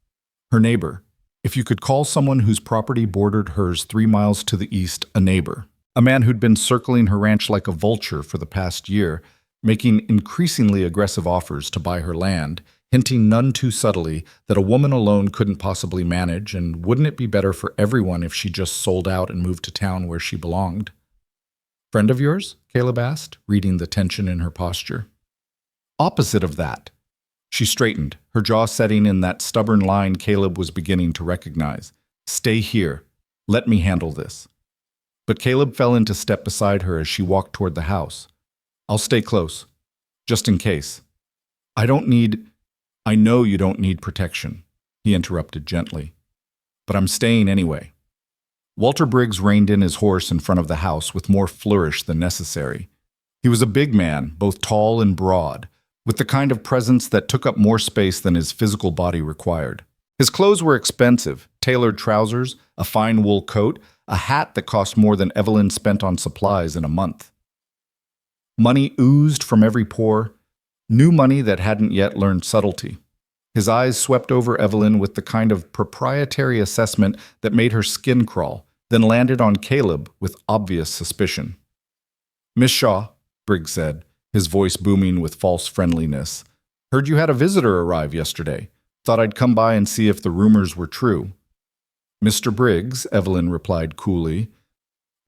Her neighbor, if you could call someone whose property bordered hers 3 miles to the east a neighbor. A man who'd been circling her ranch like a vulture for the past year, making increasingly aggressive offers to buy her land, hinting none too subtly that a woman alone couldn't possibly manage, and wouldn't it be better for everyone if she just sold out and moved to town where she belonged? Friend of yours? Caleb asked, reading the tension in her posture. Opposite of that. She straightened, her jaw setting in that stubborn line Caleb was beginning to recognize. Stay here. Let me handle this. But Caleb fell into step beside her as she walked toward the house. I'll stay close, just in case. I know you don't need protection, he interrupted gently. But I'm staying anyway. Walter Briggs reined in his horse in front of the house with more flourish than necessary. He was a big man, both tall and broad, with the kind of presence that took up more space than his physical body required. His clothes were expensive, tailored trousers, a fine wool coat, a hat that cost more than Evelyn spent on supplies in a month. Money oozed from every pore, new money that hadn't yet learned subtlety. His eyes swept over Evelyn with the kind of proprietary assessment that made her skin crawl, then landed on Caleb with obvious suspicion. Miss Shaw, Briggs said, his voice booming with false friendliness. Heard you had a visitor arrive yesterday. Thought I'd come by and see if the rumors were true. Mr. Briggs, Evelyn replied coolly,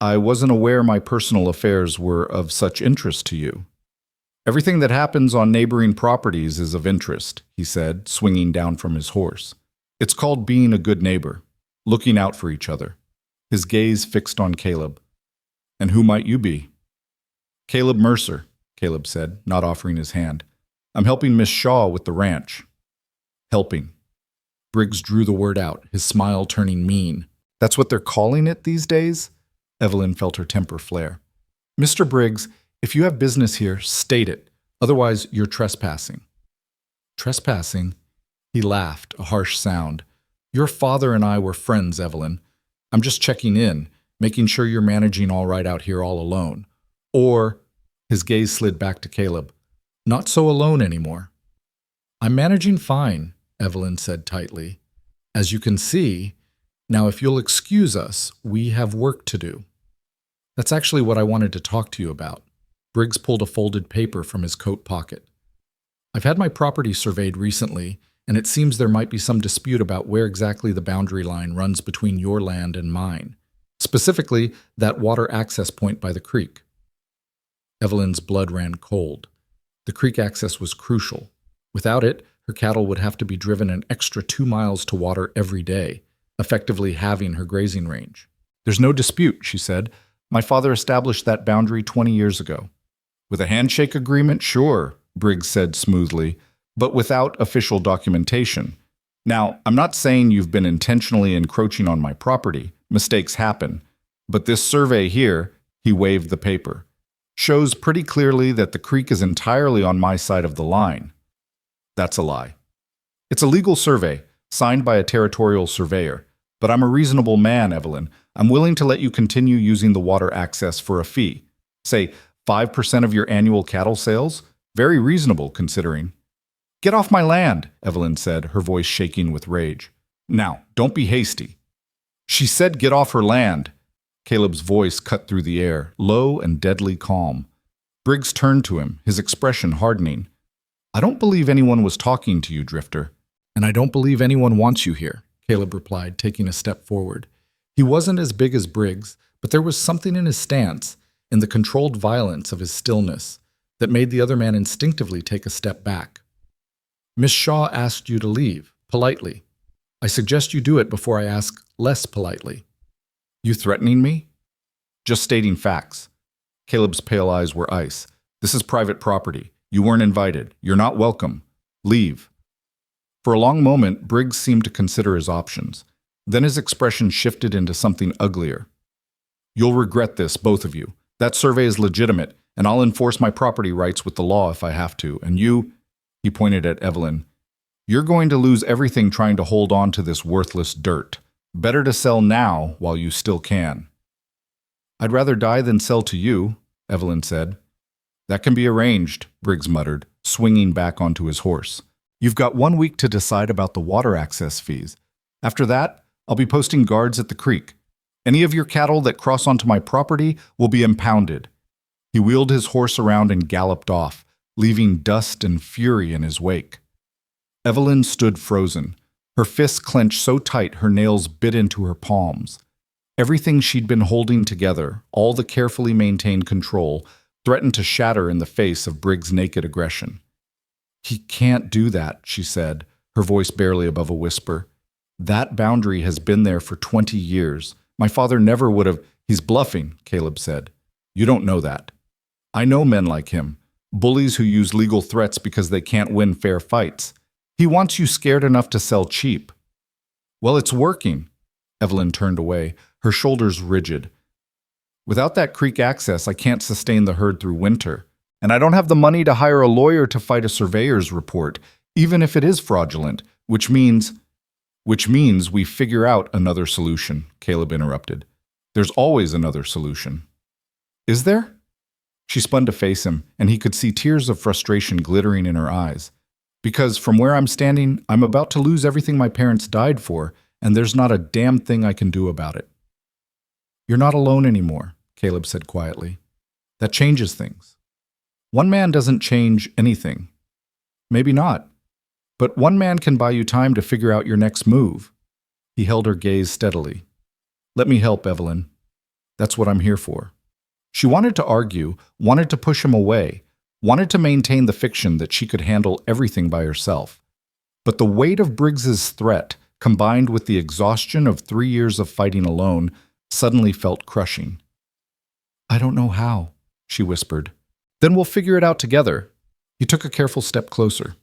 I wasn't aware my personal affairs were of such interest to you. Everything that happens on neighboring properties is of interest, he said, swinging down from his horse. It's called being a good neighbor, looking out for each other. His gaze fixed on Caleb. And who might you be? Caleb Mercer, Caleb said, not offering his hand. I'm helping Miss Shaw with the ranch. Helping. Briggs drew the word out, his smile turning mean. That's what they're calling it these days? Evelyn felt her temper flare. Mr. Briggs, if you have business here, state it. Otherwise, you're trespassing. Trespassing? He laughed, a harsh sound. Your father and I were friends, Evelyn. I'm just checking in, making sure you're managing all right out here all alone. Or, his gaze slid back to Caleb, not so alone anymore. I'm managing fine, Evelyn said tightly. As you can see, now if you'll excuse us, we have work to do. That's actually what I wanted to talk to you about. Briggs pulled a folded paper from his coat pocket. I've had my property surveyed recently, and it seems there might be some dispute about where exactly the boundary line runs between your land and mine, specifically that water access point by the creek. Evelyn's blood ran cold. The creek access was crucial. Without it, her cattle would have to be driven an extra 2 miles to water every day, effectively halving her grazing range. There's no dispute, she said. My father established that boundary 20 years ago. With a handshake agreement, sure, Briggs said smoothly, but without official documentation. Now, I'm not saying you've been intentionally encroaching on my property. Mistakes happen. But this survey here, he waved the paper, shows pretty clearly that the creek is entirely on my side of the line. That's a lie. It's a legal survey, signed by a territorial surveyor. But I'm a reasonable man, Evelyn. I'm willing to let you continue using the water access for a fee. Say, 5% of your annual cattle sales? Very reasonable, considering. Get off my land, Evelyn said, her voice shaking with rage. Now, don't be hasty. She said get off her land. Caleb's voice cut through the air, low and deadly calm. Briggs turned to him, his expression hardening. I don't believe anyone was talking to you, Drifter. And I don't believe anyone wants you here, Caleb replied, taking a step forward. He wasn't as big as Briggs, but there was something in his stance, in the controlled violence of his stillness, that made the other man instinctively take a step back. Miss Shaw asked you to leave, politely. I suggest you do it before I ask less politely. You threatening me? Just stating facts. Caleb's pale eyes were ice. This is private property. You weren't invited. You're not welcome. Leave. For a long moment, Briggs seemed to consider his options. Then his expression shifted into something uglier. You'll regret this, both of you. That survey is legitimate, and I'll enforce my property rights with the law if I have to. And you, he pointed at Evelyn, you're going to lose everything trying to hold on to this worthless dirt. Better to sell now while you still can. I'd rather die than sell to you, Evelyn said. That can be arranged, Briggs muttered, swinging back onto his horse. You've got 1 week to decide about the water access fees. After that, I'll be posting guards at the creek. Any of your cattle that cross onto my property will be impounded. He wheeled his horse around and galloped off, leaving dust and fury in his wake. Evelyn stood frozen, her fists clenched so tight her nails bit into her palms. Everything she'd been holding together, all the carefully maintained control, threatened to shatter in the face of Briggs' naked aggression. "He can't do that," she said, her voice barely above a whisper. "That boundary has been there for 20 years. My father never would have—" "He's bluffing," Caleb said. "You don't know that. I know men like him, bullies who use legal threats because they can't win fair fights. He wants you scared enough to sell cheap." "Well, it's working." Evelyn turned away, her shoulders rigid. "Without that creek access, I can't sustain the herd through winter. And I don't have the money to hire a lawyer to fight a surveyor's report, even if it is fraudulent, which means we figure out another solution," Caleb interrupted. "There's always another solution." "Is there?" She spun to face him, and he could see tears of frustration glittering in her eyes. "Because from where I'm standing, I'm about to lose everything my parents died for, and there's not a damn thing I can do about it." "You're not alone anymore," Caleb said quietly. "That changes things. One man doesn't change anything. Maybe not. But one man can buy you time to figure out your next move." He held her gaze steadily. "Let me help, Evelyn. That's what I'm here for." She wanted to argue, wanted to push him away, wanted to maintain the fiction that she could handle everything by herself. But the weight of Briggs's threat, combined with the exhaustion of 3 years of fighting alone, suddenly felt crushing. "I don't know how," she whispered. "Then we'll figure it out together." He took a careful step closer.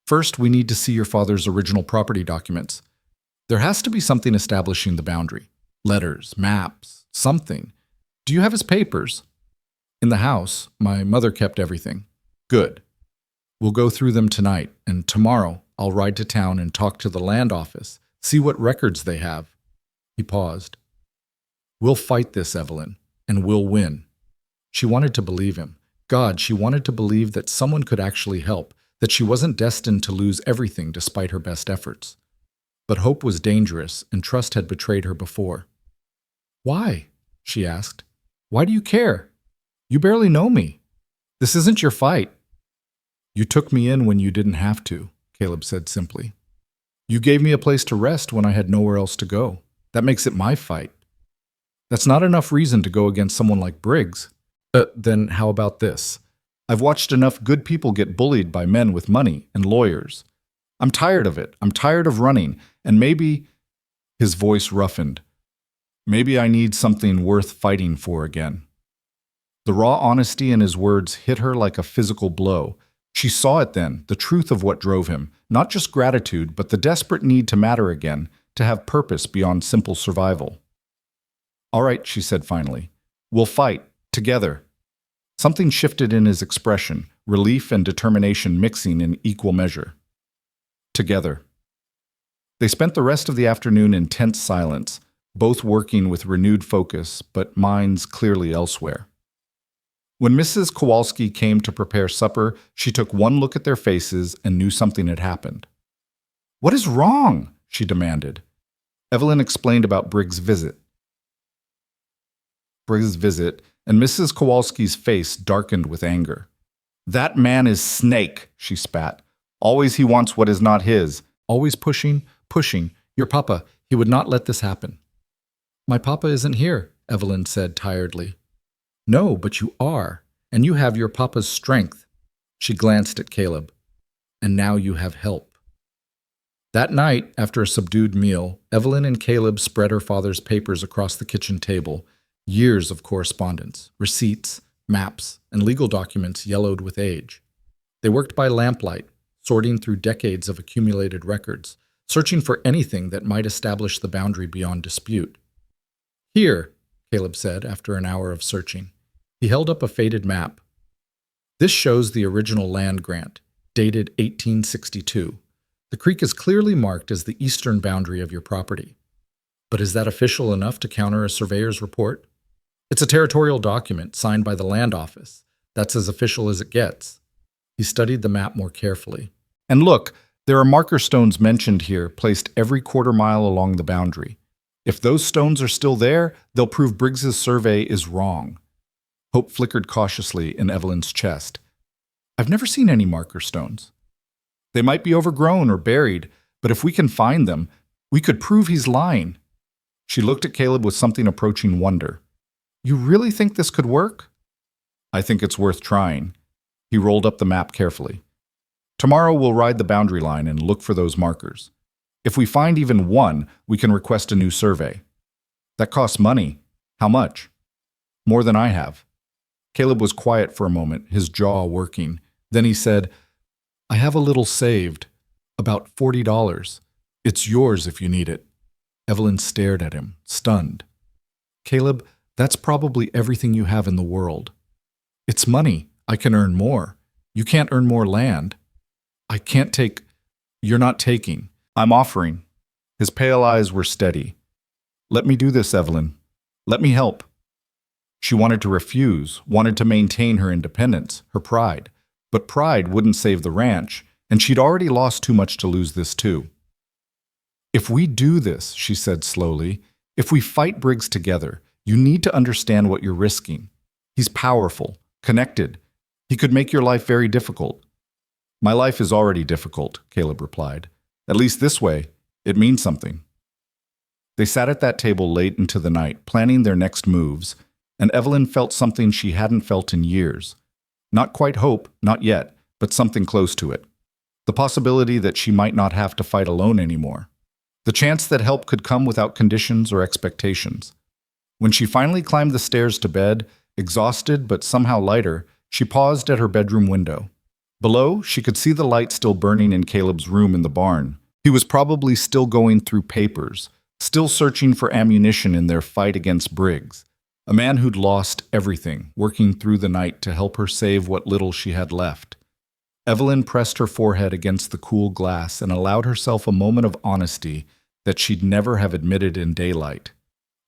"First, we need to see your father's original property documents. There has to be something establishing the boundary. Letters, maps, something. Do you have his papers?" "In the house. My mother kept everything." "Good. We'll go through them tonight, and tomorrow I'll ride to town and talk to the land office, see what records they have." He paused. "We'll fight this, Evelyn, and we'll win." She wanted to believe him. God, she wanted to believe that someone could actually help, that she wasn't destined to lose everything despite her best efforts. But hope was dangerous, and trust had betrayed her before. "Why?" she asked. "Why do you care? You barely know me. This isn't your fight." "You took me in when you didn't have to," Caleb said simply. "You gave me a place to rest when I had nowhere else to go. That makes it my fight. That's not enough reason to go against someone like Briggs." Then how about this? I've watched enough good people get bullied by men with money and lawyers. I'm tired of it. I'm tired of running. And maybe," his voice roughened, "maybe I need something worth fighting for again." The raw honesty in his words hit her like a physical blow. She saw it then, the truth of what drove him, not just gratitude, but the desperate need to matter again, to have purpose beyond simple survival. "All right," she said finally. "We'll fight. Together." Something shifted in his expression, relief and determination mixing in equal measure. Together. They spent the rest of the afternoon in tense silence, both working with renewed focus, but minds clearly elsewhere. When Mrs. Kowalski came to prepare supper, she took one look at their faces and knew something had happened. "What is wrong?" she demanded. Evelyn explained about Briggs' visit, and Mrs. Kowalski's face darkened with anger. "That man is Snake," she spat. "Always he wants what is not his. Always pushing. Your papa, he would not let this happen." "My papa isn't here," Evelyn said tiredly. "No, but you are, and you have your papa's strength." She glanced at Caleb. "And now you have help." That night, after a subdued meal, Evelyn and Caleb spread her father's papers across the kitchen table. Years of correspondence, receipts, maps, and legal documents yellowed with age. They worked by lamplight, sorting through decades of accumulated records, searching for anything that might establish the boundary beyond dispute. "Here," Caleb said after an hour of searching. He held up a faded map. "This shows the original land grant, dated 1862. The creek is clearly marked as the eastern boundary of your property. But is that official enough to counter a surveyor's report? It's a territorial document signed by the land office. That's as official as it gets." He studied the map more carefully. "And look, there are marker stones mentioned here, placed every quarter-mile along the boundary. If those stones are still there, they'll prove Briggs's survey is wrong." Hope flickered cautiously in Evelyn's chest. "I've never seen any marker stones." They might be overgrown or buried, but if we can find them, we could prove he's lying. She looked at Caleb with something approaching wonder. You really think this could work? I think it's worth trying. He rolled up the map carefully. Tomorrow we'll ride the boundary line and look for those markers. If we find even one, we can request a new survey. That costs money. How much? More than I have. Caleb was quiet for a moment, his jaw working. Then he said, I have a little saved, about $40. It's yours if you need it. Evelyn stared at him, stunned. Caleb, that's probably everything you have in the world. It's money. I can earn more. You can't earn more land. I can't take. You're not taking. I'm offering. His pale eyes were steady. Let me do this, Evelyn. Let me help. She wanted to refuse, wanted to maintain her independence, her pride. But pride wouldn't save the ranch, and she'd already lost too much to lose this too. If we do this, she said slowly, if we fight Briggs together, you need to understand what you're risking. He's powerful, connected. He could make your life very difficult. My life is already difficult, Caleb replied. At least this way, it means something. They sat at that table late into the night, planning their next moves, and Evelyn felt something she hadn't felt in years. Not quite hope, not yet, but something close to it. The possibility that she might not have to fight alone anymore. The chance that help could come without conditions or expectations. When she finally climbed the stairs to bed, exhausted but somehow lighter, she paused at her bedroom window. Below, she could see the light still burning in Caleb's room in the barn. He was probably still going through papers, still searching for ammunition in their fight against Briggs. A man who'd lost everything, working through the night to help her save what little she had left. Evelyn pressed her forehead against the cool glass and allowed herself a moment of honesty that she'd never have admitted in daylight.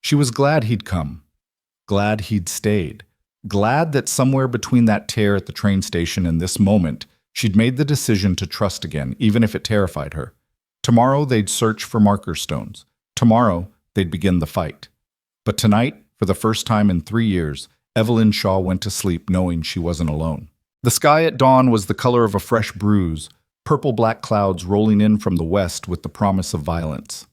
She was glad he'd come. Glad he'd stayed. Glad that somewhere between that tear at the train station and this moment, she'd made the decision to trust again, even if it terrified her. Tomorrow they'd search for marker stones. Tomorrow they'd begin the fight. But tonight, for the first time in 3 years, Evelyn Shaw went to sleep knowing she wasn't alone. The sky at dawn was the color of a fresh bruise, purple-black clouds rolling in from the west with the promise of violence.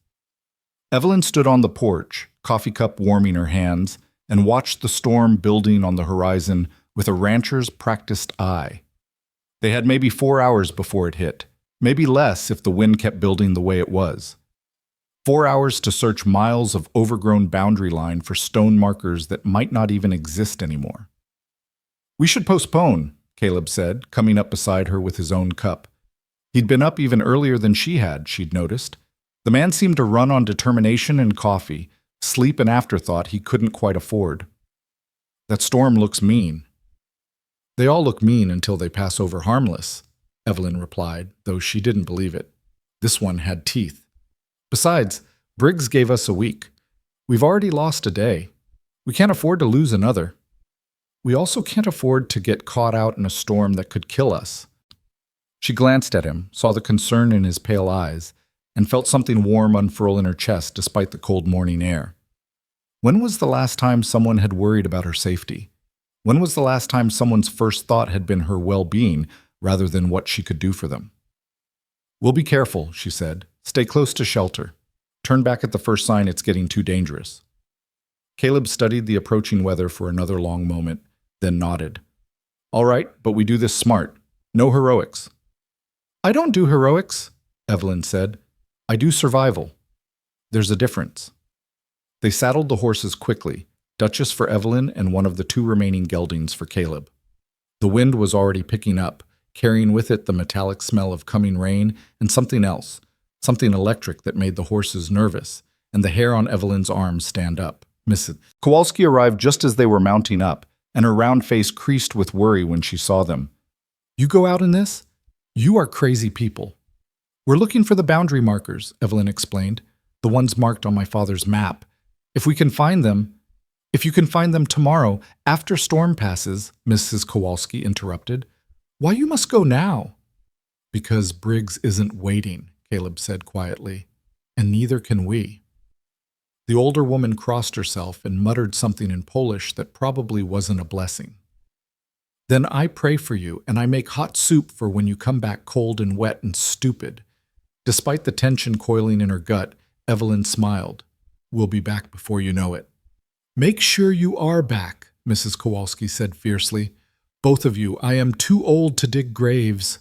Evelyn stood on the porch, coffee cup warming her hands, and watched the storm building on the horizon with a rancher's practiced eye. They had maybe 4 hours before it hit, maybe less if the wind kept building the way it was. 4 hours to search miles of overgrown boundary line for stone markers that might not even exist anymore. We should postpone, Caleb said, coming up beside her with his own cup. He'd been up even earlier than she had, she'd noticed. The man seemed to run on determination and coffee, sleep an afterthought he couldn't quite afford. That storm looks mean. They all look mean until they pass over harmless, Evelyn replied, though she didn't believe it. This one had teeth. Besides, Briggs gave us a week. We've already lost a day. We can't afford to lose another. We also can't afford to get caught out in a storm that could kill us. She glanced at him, saw the concern in his pale eyes, and felt something warm unfurl in her chest despite the cold morning air. When was the last time someone had worried about her safety? When was the last time someone's first thought had been her well-being rather than what she could do for them? We'll be careful, she said. Stay close to shelter. Turn back at the first sign it's getting too dangerous. Caleb studied the approaching weather for another long moment, then nodded. All right, but we do this smart. No heroics. I don't do heroics, Evelyn said. I do survival. There's a difference. They saddled the horses quickly, Duchess for Evelyn and one of the 2 remaining geldings for Caleb. The wind was already picking up, carrying with it the metallic smell of coming rain and something else, something electric that made the horses nervous, and the hair on Evelyn's arms stand up. Kowalski arrived just as they were mounting up, and her round face creased with worry when she saw them. You go out in this? You are crazy people. We're looking for the boundary markers, Evelyn explained, the ones marked on my father's map. If you can find them tomorrow, after storm passes, Mrs. Kowalski interrupted. Why you must go now? Because Briggs isn't waiting, Caleb said quietly, and neither can we. The older woman crossed herself and muttered something in Polish that probably wasn't a blessing. Then I pray for you, and I make hot soup for when you come back cold and wet and stupid." Despite the tension coiling in her gut, Evelyn smiled. "We'll be back before you know it." "Make sure you are back," Mrs. Kowalski said fiercely. "Both of you, I am too old to dig graves."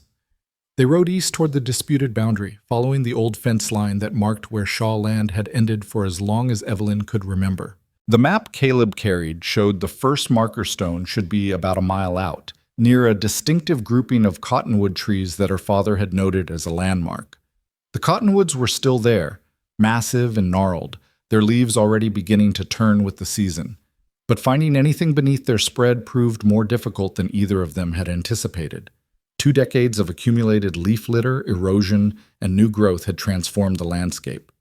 They rode east toward the disputed boundary, following the old fence line that marked where Shaw land had ended for as long as Evelyn could remember. The map Caleb carried showed the first marker stone should be about a mile out, near a distinctive grouping of cottonwood trees that her father had noted as a landmark. The cottonwoods were still there, massive and gnarled, their leaves already beginning to turn with the season. But finding anything beneath their spread proved more difficult than either of them had anticipated. 2 decades of accumulated leaf litter, erosion, and new growth had transformed the landscape.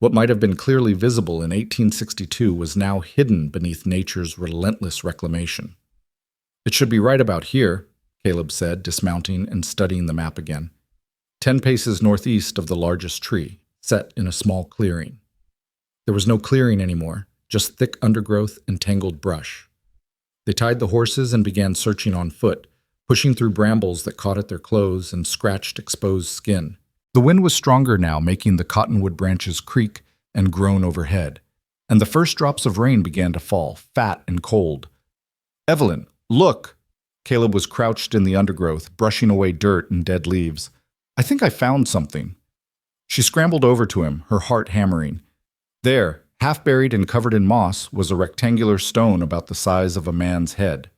What might have been clearly visible in 1862 was now hidden beneath nature's relentless reclamation. "It should be right about here," Caleb said, dismounting and studying the map again. 10 paces northeast of the largest tree, set in a small clearing. There was no clearing anymore, just thick undergrowth and tangled brush. They tied the horses and began searching on foot, pushing through brambles that caught at their clothes and scratched exposed skin. The wind was stronger now, making the cottonwood branches creak and groan overhead, and the first drops of rain began to fall, fat and cold. "Evelyn, look!" Caleb was crouched in the undergrowth, brushing away dirt and dead leaves. "I think I found something." She scrambled over to him, her heart hammering. There, half buried and covered in moss, was a rectangular stone about the size of a man's head.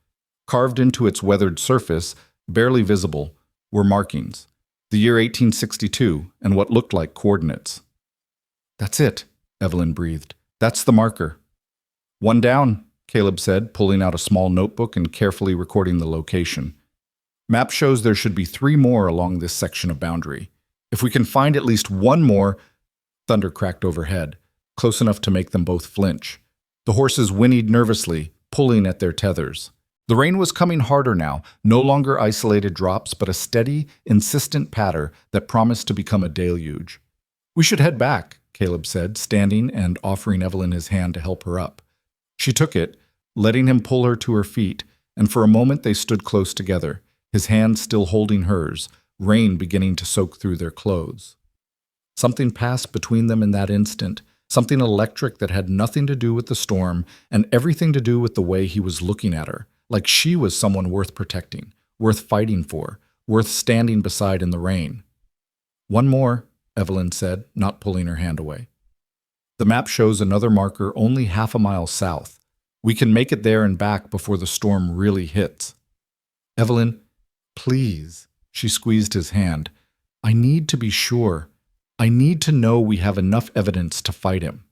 Carved into its weathered surface, barely visible, were markings. The year 1862, and what looked like coordinates. "That's it," Evelyn breathed. "That's the marker." "One down," Caleb said, pulling out a small notebook and carefully recording the location. "Map shows there should be 3 more along this section of boundary. If we can find at least one more—" Thunder cracked overhead, close enough to make them both flinch. The horses whinnied nervously, pulling at their tethers. The rain was coming harder now, no longer isolated drops, but a steady, insistent patter that promised to become a deluge. "We should head back," Caleb said, standing and offering Evelyn his hand to help her up. She took it, letting him pull her to her feet, and for a moment they stood close together, his hand still holding hers, rain beginning to soak through their clothes. Something passed between them in that instant, something electric that had nothing to do with the storm and everything to do with the way he was looking at her. Like she was someone worth protecting, worth fighting for, worth standing beside in the rain. "One more," Evelyn said, not pulling her hand away. "The map shows another marker only half a mile south. We can make it there and back before the storm really hits." "Evelyn, please," she squeezed his hand. "I need to be sure. I need to know we have enough evidence to fight him."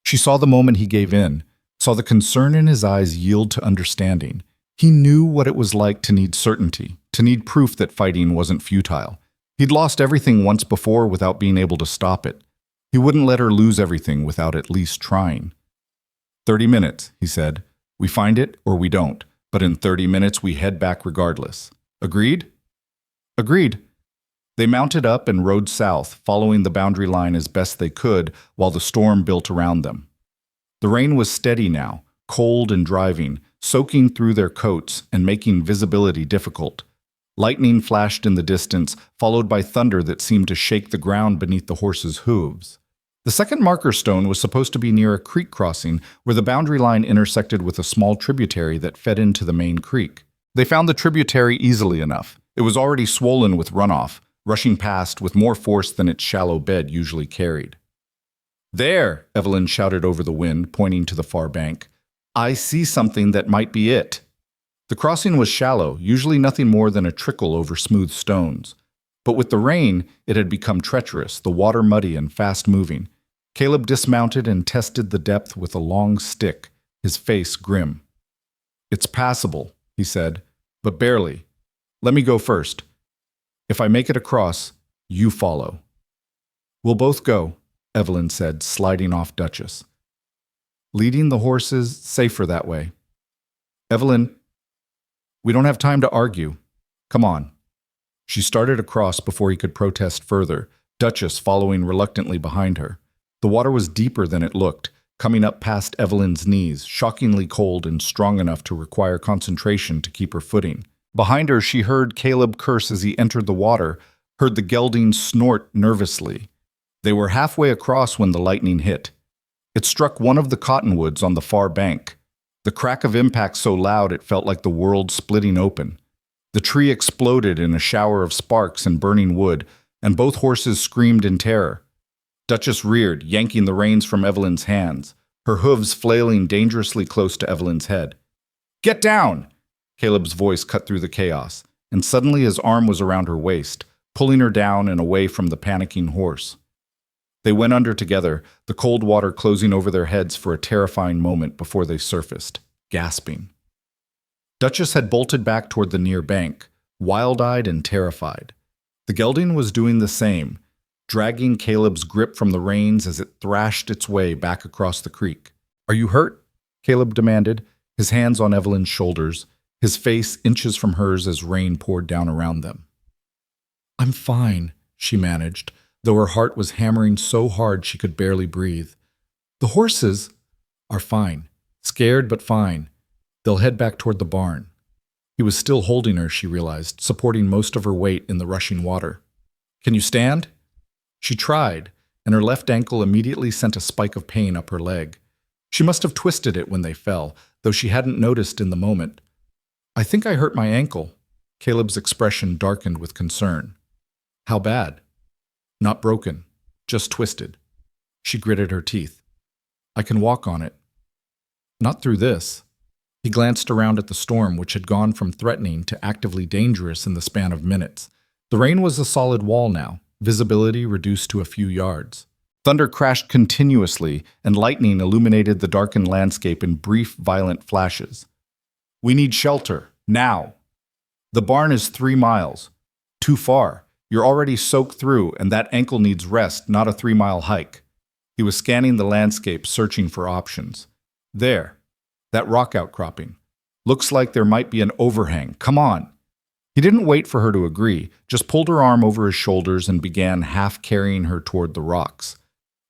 She saw the moment he gave in, saw the concern in his eyes yield to understanding. He knew what it was like to need certainty, to need proof that fighting wasn't futile. He'd lost everything once before without being able to stop it. He wouldn't let her lose everything without at least trying. 30 minutes, he said. "We find it or we don't, but in 30 minutes we head back regardless. Agreed?" "Agreed." They mounted up and rode south, following the boundary line as best they could while the storm built around them. The rain was steady now, cold and driving, soaking through their coats and making visibility difficult. Lightning flashed in the distance, followed by thunder that seemed to shake the ground beneath the horses' hooves. The second marker stone was supposed to be near a creek crossing where the boundary line intersected with a small tributary that fed into the main creek. They found the tributary easily enough. It was already swollen with runoff, rushing past with more force than its shallow bed usually carried. "There!" Evelyn shouted over the wind, pointing to the far bank. "I see something that might be it." The crossing was shallow, usually nothing more than a trickle over smooth stones. But with the rain, it had become treacherous, the water muddy and fast-moving. Caleb dismounted and tested the depth with a long stick, his face grim. "It's passable," he said, "but barely. Let me go first. If I make it across, you follow." "We'll both go," Evelyn said, sliding off Duchess. "Leading the horses, safer that way." "Evelyn, we don't have time to argue. Come on." She started across before he could protest further, Duchess following reluctantly behind her. The water was deeper than it looked, coming up past Evelyn's knees, shockingly cold and strong enough to require concentration to keep her footing. Behind her, she heard Caleb curse as he entered the water, heard the gelding snort nervously. They were halfway across when the lightning hit. It struck one of the cottonwoods on the far bank. The crack of impact so loud it felt like the world splitting open. The tree exploded in a shower of sparks and burning wood, and both horses screamed in terror. Duchess reared, yanking the reins from Evelyn's hands, her hooves flailing dangerously close to Evelyn's head. "Get down!" Caleb's voice cut through the chaos, and suddenly his arm was around her waist, pulling her down and away from the panicking horse. They went under together, the cold water closing over their heads for a terrifying moment before they surfaced, gasping. Duchess had bolted back toward the near bank, wild-eyed and terrified. The gelding was doing the same, dragging Caleb's grip from the reins as it thrashed its way back across the creek. "Are you hurt?" Caleb demanded, his hands on Evelyn's shoulders, his face inches from hers as rain poured down around them. "I'm fine," she managed, though her heart was hammering so hard she could barely breathe. "The horses are fine, scared but fine. They'll head back toward the barn." He was still holding her, she realized, supporting most of her weight in the rushing water. "Can you stand?" She tried, and her left ankle immediately sent a spike of pain up her leg. She must have twisted it when they fell, though she hadn't noticed in the moment. "I think I hurt my ankle." Caleb's expression darkened with concern. "How bad?" "Not broken, just twisted." She gritted her teeth. "I can walk on it." "Not through this." He glanced around at the storm, which had gone from threatening to actively dangerous in the span of minutes. The rain was a solid wall now, visibility reduced to a few yards. Thunder crashed continuously, and lightning illuminated the darkened landscape in brief, violent flashes. "We need shelter, now." "The barn is 3 miles. Too far. You're already soaked through, and that ankle needs rest, not a 3-mile hike." He was scanning the landscape, searching for options. "There. That rock outcropping. Looks like there might be an overhang. Come on." He didn't wait for her to agree, just pulled her arm over his shoulders and began half carrying her toward the rocks.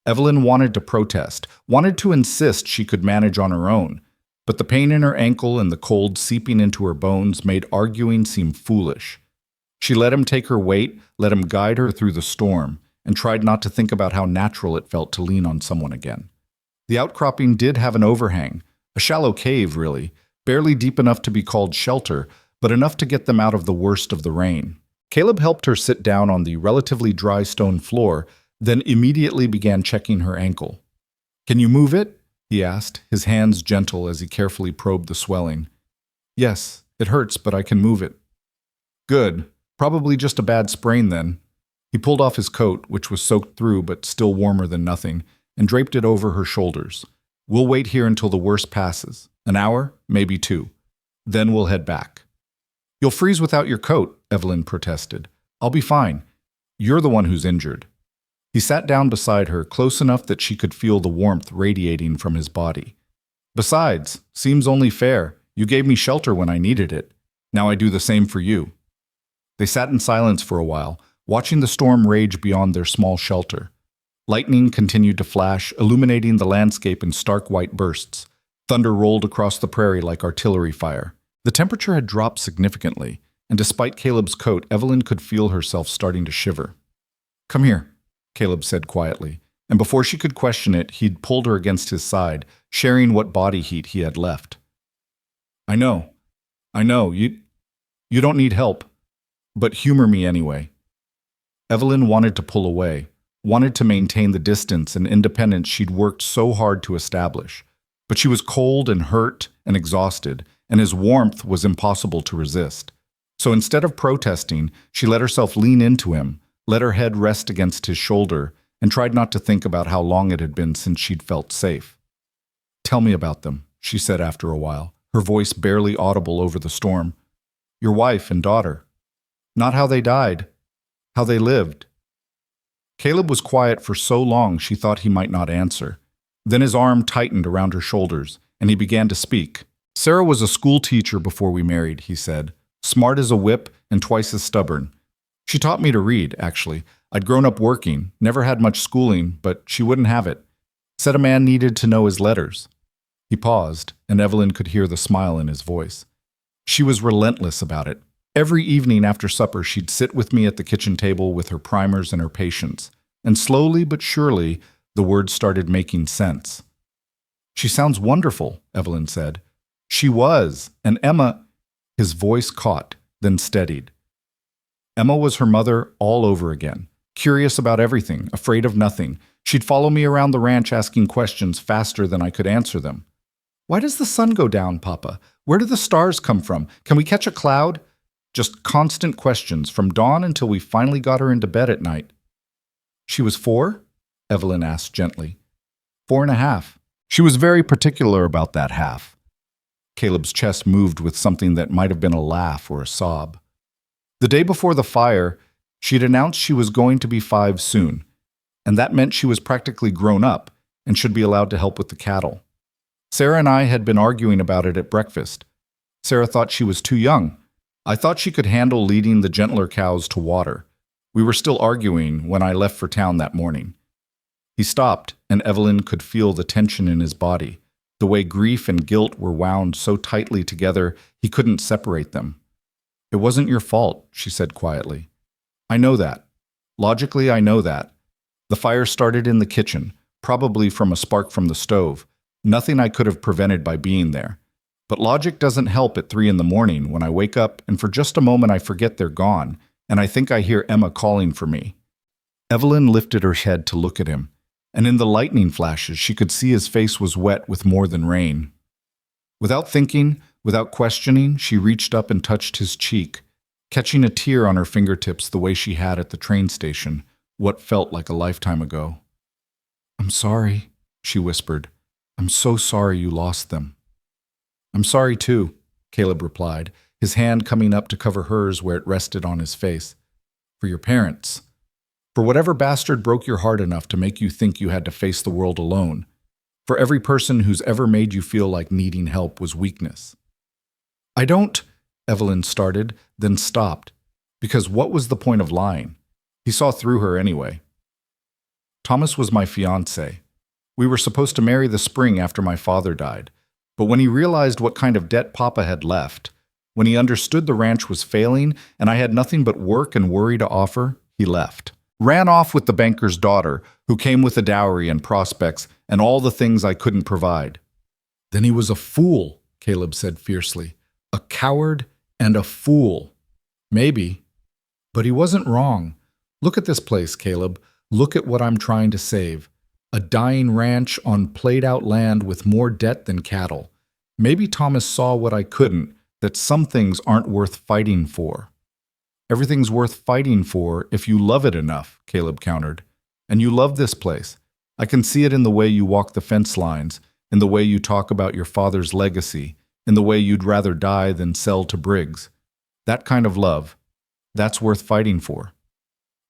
Evelyn wanted to protest, wanted to insist she could manage on her own, but the pain in her ankle and the cold seeping into her bones made arguing seem foolish. She let him take her weight, let him guide her through the storm, and tried not to think about how natural it felt to lean on someone again. The outcropping did have an overhang, a shallow cave, really, barely deep enough to be called shelter, but enough to get them out of the worst of the rain. Caleb helped her sit down on the relatively dry stone floor, then immediately began checking her ankle. "Can you move it?" he asked, his hands gentle as he carefully probed the swelling. "Yes, it hurts, but I can move it." "Good. Probably just a bad sprain then." He pulled off his coat, which was soaked through but still warmer than nothing, and draped it over her shoulders. "We'll wait here until the worst passes. An hour, maybe 2. Then we'll head back." "You'll freeze without your coat," Evelyn protested. "I'll be fine. You're the one who's injured." He sat down beside her, close enough that she could feel the warmth radiating from his body. "Besides, seems only fair. You gave me shelter when I needed it. Now I do the same for you." They sat in silence for a while, watching the storm rage beyond their small shelter. Lightning continued to flash, illuminating the landscape in stark white bursts. Thunder rolled across the prairie like artillery fire. The temperature had dropped significantly, and despite Caleb's coat, Evelyn could feel herself starting to shiver. "Come here," Caleb said quietly, and before she could question it, he'd pulled her against his side, sharing what body heat he had left. I know, you don't need help, but humor me anyway." Evelyn wanted to pull away, wanted to maintain the distance and independence she'd worked so hard to establish, but she was cold and hurt and exhausted, and his warmth was impossible to resist. So instead of protesting, she let herself lean into him, let her head rest against his shoulder, and tried not to think about how long it had been since she'd felt safe. "Tell me about them," she said after a while, her voice barely audible over the storm. "Your wife and daughter. Not how they died, how they lived." Caleb was quiet for so long she thought he might not answer. Then his arm tightened around her shoulders, and he began to speak. "Sarah was a school teacher before we married," he said. "Smart as a whip and twice as stubborn. She taught me to read, actually. I'd grown up working, never had much schooling, but she wouldn't have it. Said a man needed to know his letters. He paused, and Evelyn could hear the smile in his voice. She was relentless about it. Every evening after supper, she'd sit with me at the kitchen table with her primers and her patience, and slowly but surely, the words started making sense. She sounds wonderful, Evelyn said. She was, and Emma... His voice caught, then steadied. Emma was her mother all over again, curious about everything, afraid of nothing. She'd follow me around the ranch asking questions faster than I could answer them. Why does the sun go down, Papa? Where do the stars come from? Can we catch a cloud? Just constant questions from dawn until we finally got her into bed at night. She was 4? Evelyn asked gently. 4.5. She was very particular about that half. Caleb's chest moved with something that might have been a laugh or a sob. The day before the fire, she'd announced she was going to be 5 soon, and that meant she was practically grown up and should be allowed to help with the cattle. Sarah and I had been arguing about it at breakfast. Sarah thought she was too young. I thought she could handle leading the gentler cows to water. We were still arguing when I left for town that morning. He stopped, and Evelyn could feel the tension in his body, the way grief and guilt were wound so tightly together he couldn't separate them. It wasn't your fault, she said quietly. I know that. Logically, I know that. The fire started in the kitchen, probably from a spark from the stove. Nothing I could have prevented by being there. But logic doesn't help at 3 a.m. when I wake up and for just a moment I forget they're gone, and I think I hear Emma calling for me. Evelyn lifted her head to look at him, and in the lightning flashes she could see his face was wet with more than rain. Without thinking, without questioning, she reached up and touched his cheek, catching a tear on her fingertips the way she had at the train station, what felt like a lifetime ago. I'm sorry, she whispered. I'm so sorry you lost them. I'm sorry too, Caleb replied, his hand coming up to cover hers where it rested on his face. For your parents. For whatever bastard broke your heart enough to make you think you had to face the world alone. For every person who's ever made you feel like needing help was weakness. I don't, Evelyn started, then stopped, because what was the point of lying? He saw through her anyway. Thomas was my fiancé. We were supposed to marry the spring after my father died, but when he realized what kind of debt Papa had left, when he understood the ranch was failing and I had nothing but work and worry to offer, he left. Ran off with the banker's daughter, who came with a dowry and prospects and all the things I couldn't provide. Then he was a fool, Caleb said fiercely. A coward and a fool. Maybe. But he wasn't wrong. Look at this place, Caleb. Look at what I'm trying to save. A dying ranch on played-out land with more debt than cattle. Maybe Thomas saw what I couldn't, that some things aren't worth fighting for. Everything's worth fighting for if you love it enough, Caleb countered. And you love this place. I can see it in the way you walk the fence lines, in the way you talk about your father's legacy, in the way you'd rather die than sell to Briggs. That kind of love, that's worth fighting for.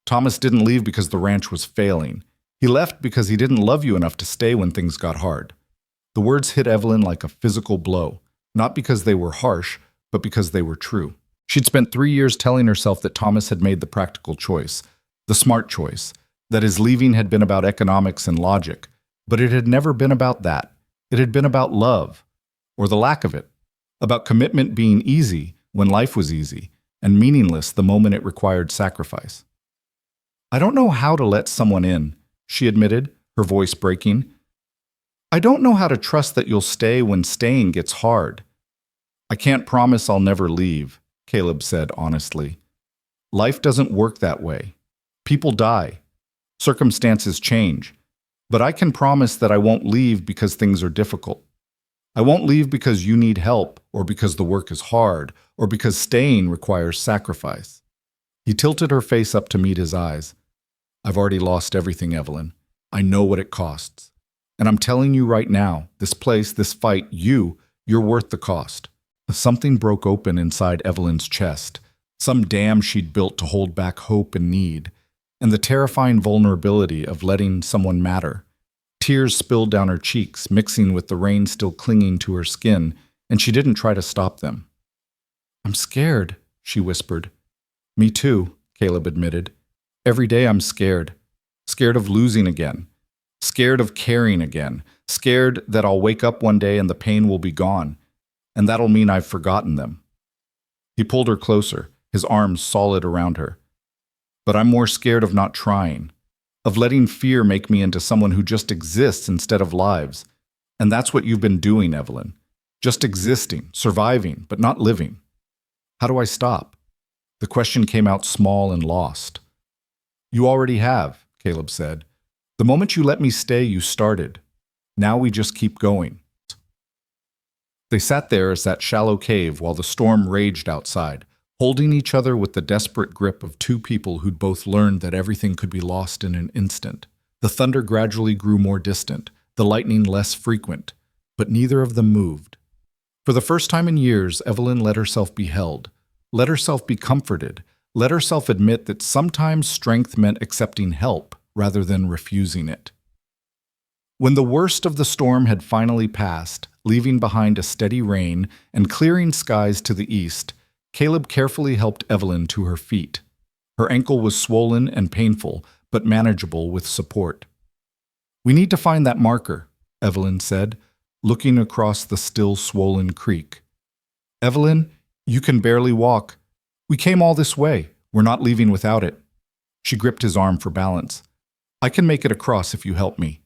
Thomas didn't leave because the ranch was failing. He left because he didn't love you enough to stay when things got hard. The words hit Evelyn like a physical blow, not because they were harsh, but because they were true. She'd spent 3 years telling herself that Thomas had made the practical choice, the smart choice, that his leaving had been about economics and logic, but it had never been about that. It had been about love, or the lack of it, about commitment being easy when life was easy, and meaningless the moment it required sacrifice. I don't know how to let someone in, she admitted, her voice breaking. I don't know how to trust that you'll stay when staying gets hard. I can't promise I'll never leave, Caleb said honestly. Life doesn't work that way. People die. Circumstances change. But I can promise that I won't leave because things are difficult. I won't leave because you need help, or because the work is hard, or because staying requires sacrifice. He tilted her face up to meet his eyes. I've already lost everything, Evelyn. I know what it costs. And I'm telling you right now, this place, this fight, you're worth the cost. Something broke open inside Evelyn's chest, some dam she'd built to hold back hope and need, and the terrifying vulnerability of letting someone matter. Tears spilled down her cheeks, mixing with the rain still clinging to her skin, and she didn't try to stop them. I'm scared, she whispered. Me too, Caleb admitted. Every day I'm scared. Scared of losing again. scared of caring again, scared that I'll wake up one day and the pain will be gone, and that'll mean I've forgotten them. He pulled her closer, his arms solid around her. But I'm more scared of not trying, of letting fear make me into someone who just exists instead of lives. And that's what you've been doing, Evelyn. Just existing, surviving, but not living. How do I stop? The question came out small and lost. You already have, Caleb said. The moment you let me stay, you started. Now we just keep going. They sat there as that shallow cave while the storm raged outside, holding each other with the desperate grip of two people who'd both learned that everything could be lost in an instant. The thunder gradually grew more distant, the lightning less frequent, but neither of them moved. For the first time in years, Evelyn let herself be held, let herself be comforted, let herself admit that sometimes strength meant accepting help rather than refusing it. When the worst of the storm had finally passed, leaving behind a steady rain and clearing skies to the east, Caleb carefully helped Evelyn to her feet. Her ankle was swollen and painful, but manageable with support. We need to find that marker, Evelyn said, looking across the still swollen creek. Evelyn, you can barely walk. We came all this way. We're not leaving without it. She gripped his arm for balance. I can make it across if you help me.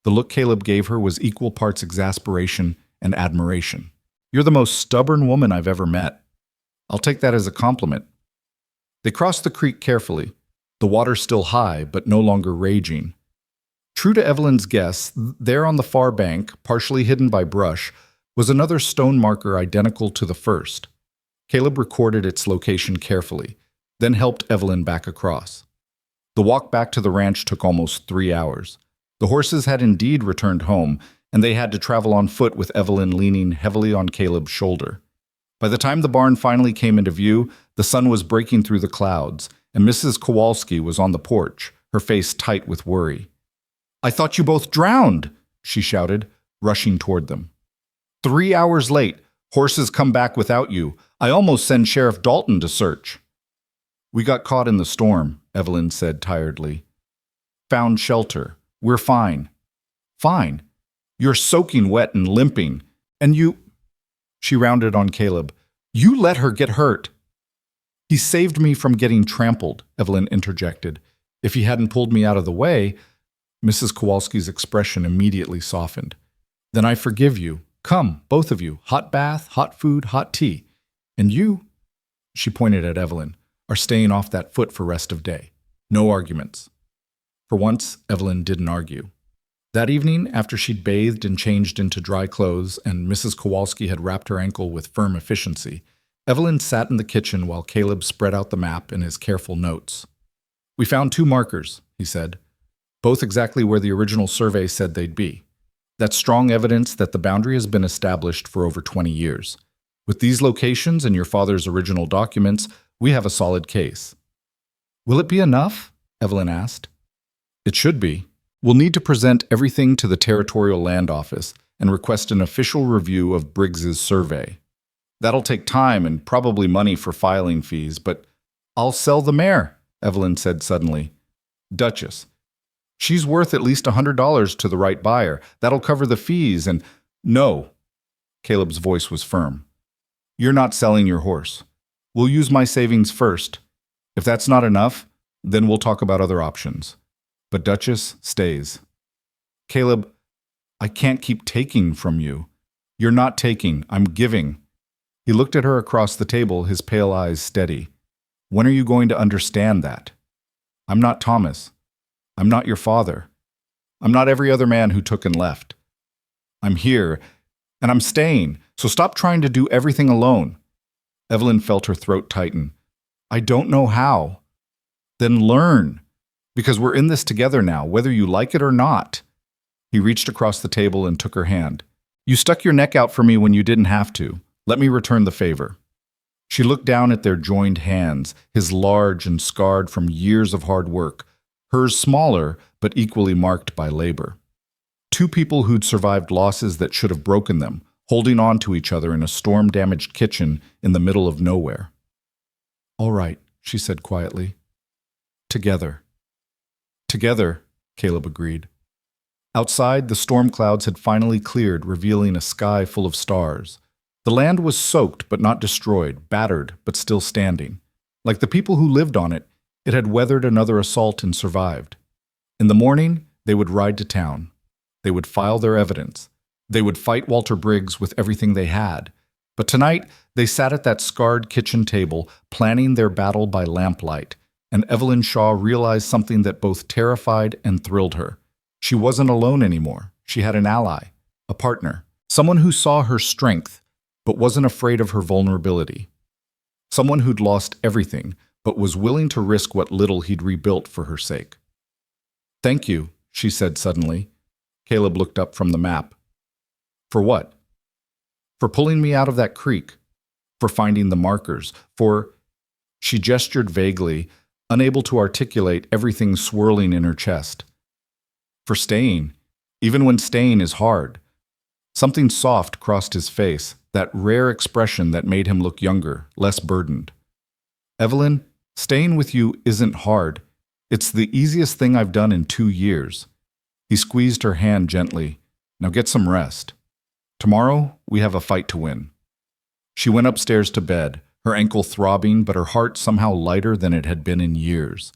The look Caleb gave her was equal parts exasperation and admiration. You're the most stubborn woman I've ever met. I'll take that as a compliment. They crossed the creek carefully, the water still high but no longer raging. True to Evelyn's guess, there on the far bank, partially hidden by brush, was another stone marker identical to the first. Caleb recorded its location carefully, then helped Evelyn back across. The walk back to the ranch took almost 3 hours. The horses had indeed returned home, and they had to travel on foot with Evelyn leaning heavily on Caleb's shoulder. By the time the barn finally came into view, the sun was breaking through the clouds, and Mrs. Kowalski was on the porch, her face tight with worry. I thought you both drowned, she shouted, rushing toward them. 3 hours late. Horses come back without you. I almost send Sheriff Dalton to search. We got caught in the storm, Evelyn said tiredly. Found shelter. We're fine. Fine. You're soaking wet and limping. And you... She rounded on Caleb. You let her get hurt. He saved me from getting trampled, Evelyn interjected. If he hadn't pulled me out of the way... Mrs. Kowalski's expression immediately softened. Then I forgive you. Come, both of you. Hot bath, hot food, hot tea. And you, she pointed at Evelyn, are staying off that foot for rest of day. No arguments. For once, Evelyn didn't argue. That evening, after she'd bathed and changed into dry clothes and Mrs. Kowalski had wrapped her ankle with firm efficiency, Evelyn sat in the kitchen while Caleb spread out the map in his careful notes. We found 2 markers, he said, both exactly where the original survey said they'd be. That's strong evidence that the boundary has been established for over 20 years. With these locations and your father's original documents, we have a solid case. Will it be enough? Evelyn asked. It should be. We'll need to present everything to the Territorial Land Office and request an official review of Briggs's survey. That'll take time and probably money for filing fees, but I'll sell the mare, Evelyn said suddenly. Duchess. She's worth at least $100 to the right buyer. That'll cover the fees and... No. Caleb's voice was firm. You're not selling your horse. We'll use my savings first. If that's not enough, then we'll talk about other options. But Duchess stays. Caleb, I can't keep taking from you. You're not taking, I'm giving. He looked at her across the table, his pale eyes steady. When are you going to understand that? I'm not Thomas. I'm not your father. I'm not every other man who took and left. I'm here, and I'm staying, so stop trying to do everything alone. Evelyn felt her throat tighten. I don't know how. Then learn, because we're in this together now, whether you like it or not. He reached across the table and took her hand. You stuck your neck out for me when you didn't have to. Let me return the favor. She looked down at their joined hands, his large and scarred from years of hard work, hers smaller but equally marked by labor. 2 people who'd survived losses that should have broken them, holding on to each other in a storm-damaged kitchen in the middle of nowhere. All right, she said quietly. Together. Together, Caleb agreed. Outside, the storm clouds had finally cleared, revealing a sky full of stars. The land was soaked but not destroyed, battered but still standing. Like the people who lived on it, it had weathered another assault and survived. In the morning, they would ride to town. They would file their evidence. They would fight Walter Briggs with everything they had. But tonight, they sat at that scarred kitchen table, planning their battle by lamplight, and Evelyn Shaw realized something that both terrified and thrilled her. She wasn't alone anymore. She had an ally, a partner, someone who saw her strength, but wasn't afraid of her vulnerability. Someone who'd lost everything, but was willing to risk what little he'd rebuilt for her sake. "Thank you," she said suddenly. Caleb looked up from the map. "For what?" "For pulling me out of that creek. For finding the markers. For—" She gestured vaguely, unable to articulate everything swirling in her chest. "For staying, even when staying is hard." Something soft crossed his face, that rare expression that made him look younger, less burdened. "Evelyn, staying with you isn't hard. It's the easiest thing I've done in 2 years." He squeezed her hand gently. "Now get some rest. Tomorrow, we have a fight to win." She went upstairs to bed, her ankle throbbing, but her heart somehow lighter than it had been in years.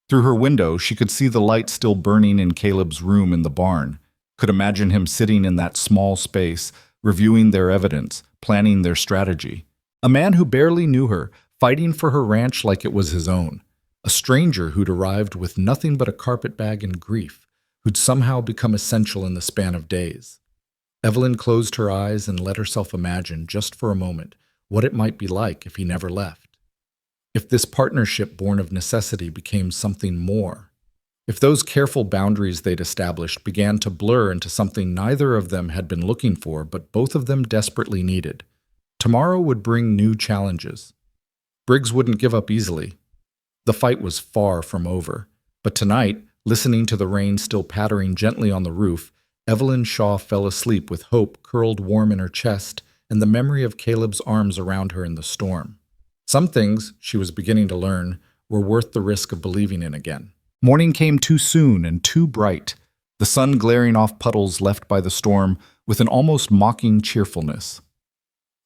Through her window, she could see the light still burning in Caleb's room in the barn, could imagine him sitting in that small space, reviewing their evidence, planning their strategy. A man who barely knew her, fighting for her ranch like it was his own. A stranger who'd arrived with nothing but a carpetbag and grief, who'd somehow become essential in the span of days. Evelyn closed her eyes and let herself imagine, just for a moment, what it might be like if he never left. If this partnership born of necessity became something more. If those careful boundaries they'd established began to blur into something neither of them had been looking for, but both of them desperately needed. Tomorrow would bring new challenges. Briggs wouldn't give up easily. The fight was far from over. But tonight, listening to the rain still pattering gently on the roof, Evelyn Shaw fell asleep with hope curled warm in her chest and the memory of Caleb's arms around her in the storm. Some things, she was beginning to learn, were worth the risk of believing in again. Morning came too soon and too bright, the sun glaring off puddles left by the storm with an almost mocking cheerfulness.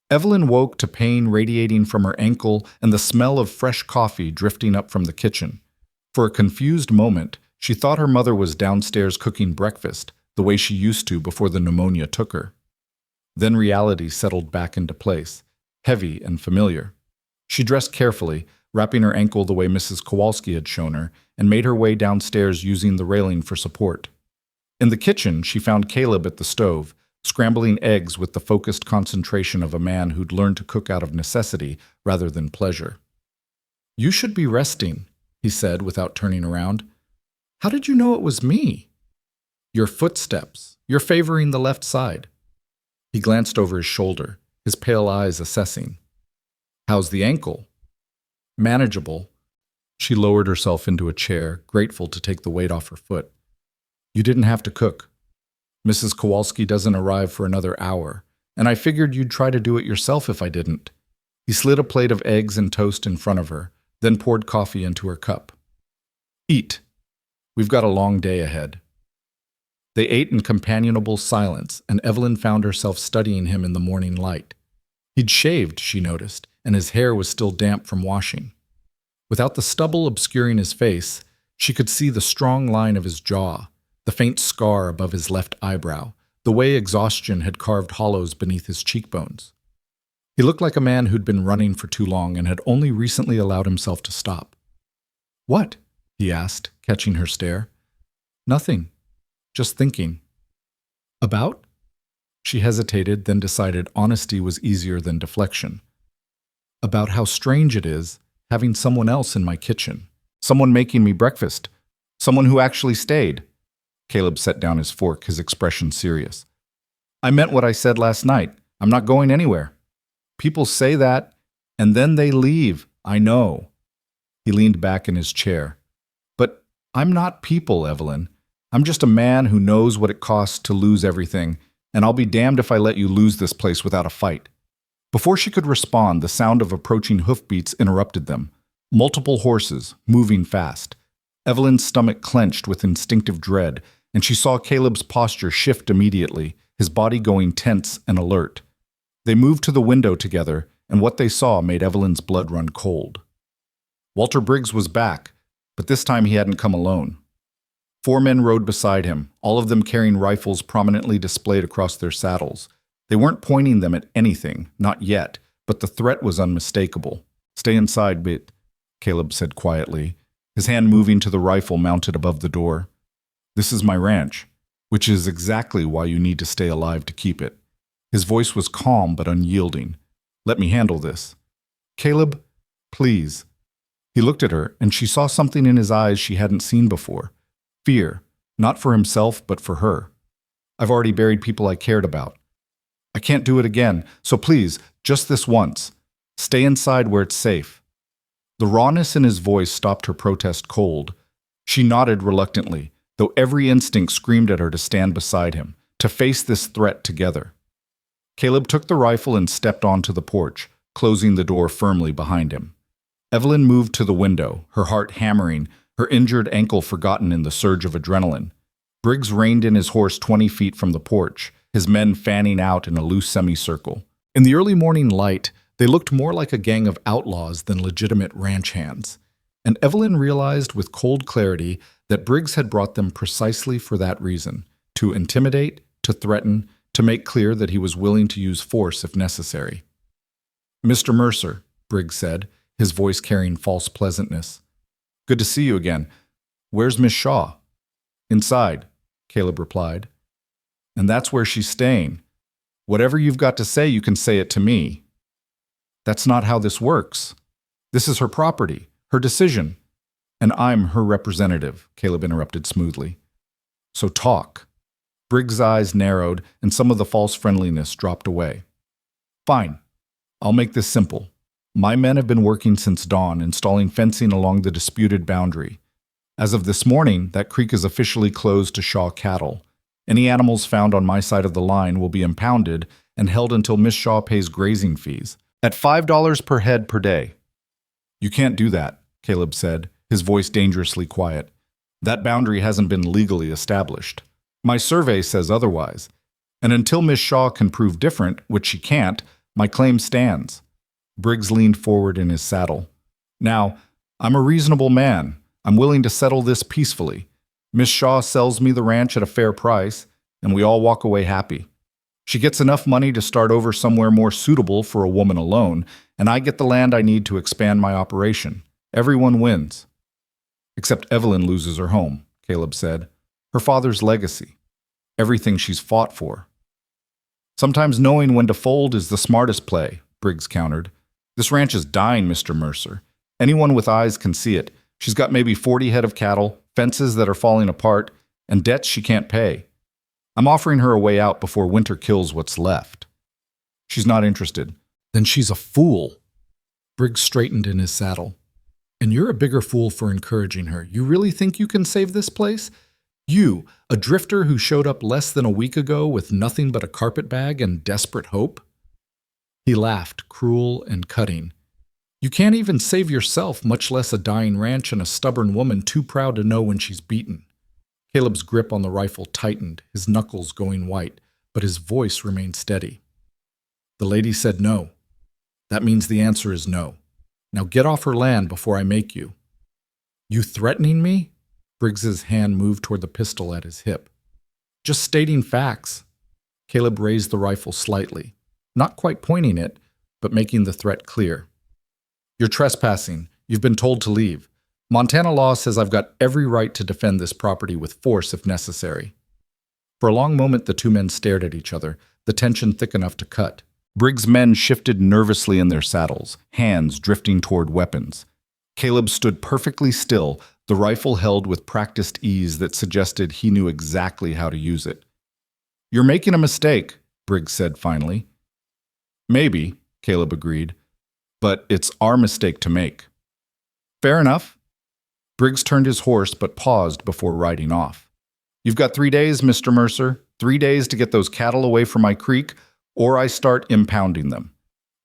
Evelyn woke to pain radiating from her ankle and the smell of fresh coffee drifting up from the kitchen. For a confused moment, she thought her mother was downstairs cooking breakfast, the way she used to before the pneumonia took her. Then reality settled back into place, heavy and familiar. She dressed carefully, wrapping her ankle the way Mrs. Kowalski had shown her, and made her way downstairs using the railing for support. In the kitchen, she found Caleb at the stove, scrambling eggs with the focused concentration of a man who'd learned to cook out of necessity rather than pleasure. "You should be resting," he said without turning around. "How did you know it was me?" "Your footsteps. You're favoring the left side." He glanced over his shoulder, his pale eyes assessing. "How's the ankle?" "Manageable." She lowered herself into a chair, grateful to take the weight off her foot. "You didn't have to cook. Mrs. Kowalski doesn't arrive for another hour, and I figured you'd try to do it yourself if I didn't." He slid a plate of eggs and toast in front of her, then poured coffee into her cup. "Eat. We've got a long day ahead." They ate in companionable silence, and Evelyn found herself studying him in the morning light. He'd shaved, she noticed, and his hair was still damp from washing. Without the stubble obscuring his face, she could see the strong line of his jaw, the faint scar above his left eyebrow, the way exhaustion had carved hollows beneath his cheekbones. He looked like a man who'd been running for too long and had only recently allowed himself to stop. "What?" he asked, catching her stare. "Nothing. Just thinking." "About?" She hesitated, then decided honesty was easier than deflection. "About how strange it is having someone else in my kitchen. Someone making me breakfast. Someone who actually stayed." Caleb set down his fork, his expression serious. "I meant what I said last night. I'm not going anywhere. People say that, and then they leave. I know." He leaned back in his chair. "But I'm not people, Evelyn. I'm just a man who knows what it costs to lose everything, and I'll be damned if I let you lose this place without a fight." Before she could respond, the sound of approaching hoofbeats interrupted them. Multiple horses, moving fast. Evelyn's stomach clenched with instinctive dread, and she saw Caleb's posture shift immediately, his body going tense and alert. They moved to the window together, and what they saw made Evelyn's blood run cold. Walter Briggs was back, but this time he hadn't come alone. 4 men rode beside him, all of them carrying rifles prominently displayed across their saddles. They weren't pointing them at anything, not yet, but the threat was unmistakable. "Stay inside, bit," Caleb said quietly, his hand moving to the rifle mounted above the door. "This is my ranch, which is exactly why you need to stay alive to keep it." His voice was calm but unyielding. "Let me handle this." "Caleb, please." He looked at her, and she saw something in his eyes she hadn't seen before. Fear, not for himself, but for her. "I've already buried people I cared about. I can't do it again, so please, just this once. Stay inside where it's safe." The rawness in his voice stopped her protest cold. She nodded reluctantly, though every instinct screamed at her to stand beside him, to face this threat together. Caleb took the rifle and stepped onto the porch, closing the door firmly behind him. Evelyn moved to the window, her heart hammering, her injured ankle forgotten in the surge of adrenaline. Briggs reined in his horse 20 feet from the porch, his men fanning out in a loose semicircle. In the early morning light, they looked more like a gang of outlaws than legitimate ranch hands, and Evelyn realized with cold clarity that Briggs had brought them precisely for that reason, to intimidate, to threaten, to make clear that he was willing to use force if necessary. "Mr. Mercer," Briggs said, his voice carrying false pleasantness. "Good to see you again. Where's Miss Shaw?" "Inside," Caleb replied. "And that's where she's staying. Whatever you've got to say, you can say it to me." "That's not how this works. This is her property, her decision. And I'm her representative," Caleb interrupted smoothly. "So talk." Briggs' eyes narrowed, and some of the false friendliness dropped away. "Fine. I'll make this simple. My men have been working since dawn, installing fencing along the disputed boundary. As of this morning, that creek is officially closed to Shaw cattle. Any animals found on my side of the line will be impounded and held until Miss Shaw pays grazing fees, at $5 per head per day." "You can't do that," Caleb said, his voice dangerously quiet. "That boundary hasn't been legally established. My survey says otherwise. And until Miss Shaw can prove different, which she can't, my claim stands." Briggs leaned forward in his saddle. "Now, I'm a reasonable man. I'm willing to settle this peacefully. Miss Shaw sells me the ranch at a fair price, and we all walk away happy. She gets enough money to start over somewhere more suitable for a woman alone, and I get the land I need to expand my operation. Everyone wins." "Except Evelyn loses her home," Caleb said. "Her father's legacy. Everything she's fought for." "Sometimes knowing when to fold is the smartest play," Briggs countered. "This ranch is dying, Mr. Mercer. Anyone with eyes can see it. She's got maybe 40 head of cattle, fences that are falling apart, and debts she can't pay. I'm offering her a way out before winter kills what's left." "She's not interested." "Then she's a fool." Briggs straightened in his saddle. "And you're a bigger fool for encouraging her. You really think you can save this place? You, a drifter who showed up less than a week ago with nothing but a carpetbag and desperate hope?" He laughed, cruel and cutting. "You can't even save yourself, much less a dying ranch and a stubborn woman too proud to know when she's beaten." Caleb's grip on the rifle tightened, his knuckles going white, but his voice remained steady. "The lady said no. That means the answer is no. Now get off her land before I make you." "You threatening me?" Briggs's hand moved toward the pistol at his hip. "Just stating facts." Caleb raised the rifle slightly, not quite pointing it, but making the threat clear. "You're trespassing. You've been told to leave. Montana law says I've got every right to defend this property with force if necessary." For a long moment the two men stared at each other, the tension thick enough to cut. Briggs' men shifted nervously in their saddles, hands drifting toward weapons. Caleb stood perfectly still, the rifle held with practiced ease that suggested he knew exactly how to use it. "You're making a mistake," Briggs said finally. "Maybe," Caleb agreed, "but it's our mistake to make." "Fair enough." Briggs turned his horse but paused before riding off. "You've got 3 days, Mr. Mercer, 3 days to get those cattle away from my creek, or I start impounding them.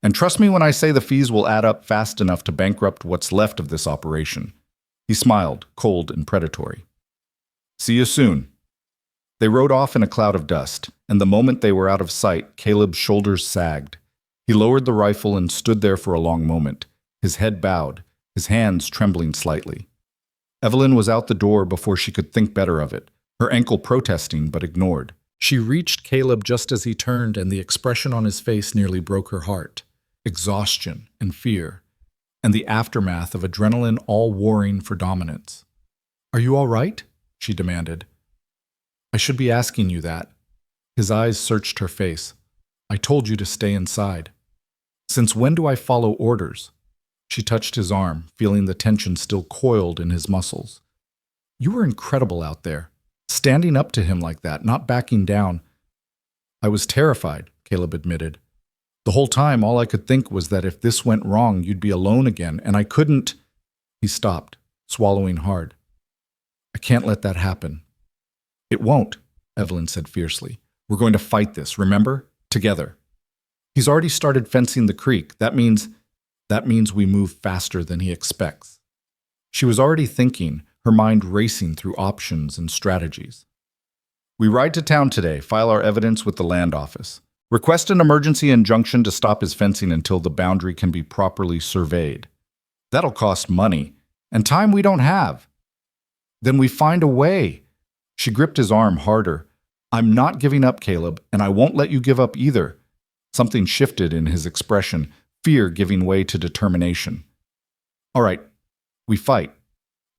And trust me when I say the fees will add up fast enough to bankrupt what's left of this operation." He smiled, cold and predatory. "See you soon." They rode off in a cloud of dust, and the moment they were out of sight, Caleb's shoulders sagged. He lowered the rifle and stood there for a long moment, his head bowed, his hands trembling slightly. Evelyn was out the door before she could think better of it, her ankle protesting but ignored. She reached Caleb just as he turned, and the expression on his face nearly broke her heart. Exhaustion and fear, and the aftermath of adrenaline all warring for dominance. "Are you all right?" she demanded. "I should be asking you that." His eyes searched her face. "I told you to stay inside." "Since when do I follow orders?" She touched his arm, feeling the tension still coiled in his muscles. "You were incredible out there, standing up to him like that, not backing down." "I was terrified," Caleb admitted. "The whole time, all I could think was that if this went wrong, you'd be alone again, and I couldn't—" He stopped, swallowing hard. "I can't let that happen." "It won't," Evelyn said fiercely. "We're going to fight this, remember? Together." "He's already started fencing the creek. That means we move faster than he expects." She was already thinking, her mind racing through options and strategies. "We ride to town today, file our evidence with the land office. Request an emergency injunction to stop his fencing until the boundary can be properly surveyed. That'll cost money, and time we don't have." "Then we find a way." She gripped his arm harder. "I'm not giving up, Caleb, and I won't let you give up either." Something shifted in his expression, fear giving way to determination. "All right, we fight.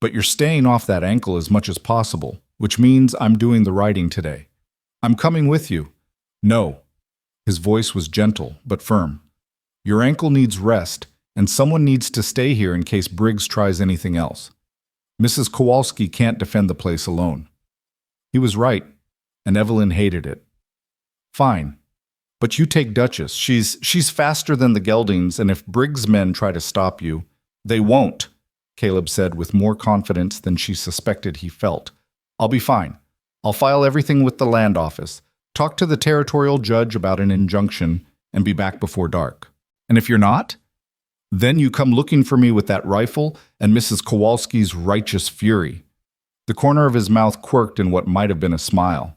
But you're staying off that ankle as much as possible, which means I'm doing the riding today. I'm coming with you." "No." His voice was gentle but firm. "Your ankle needs rest, and someone needs to stay here in case Briggs tries anything else. Mrs. Kowalski can't defend the place alone." He was right, and Evelyn hated it. "Fine. But you take Duchess. She's faster than the geldings, and if Briggs' men try to stop you—" "They won't," Caleb said with more confidence than she suspected he felt. "I'll be fine. I'll file everything with the land office, talk to the territorial judge about an injunction, and be back before dark. And if you're not, then you come looking for me with that rifle and Mrs. Kowalski's righteous fury." The corner of his mouth quirked in what might have been a smile.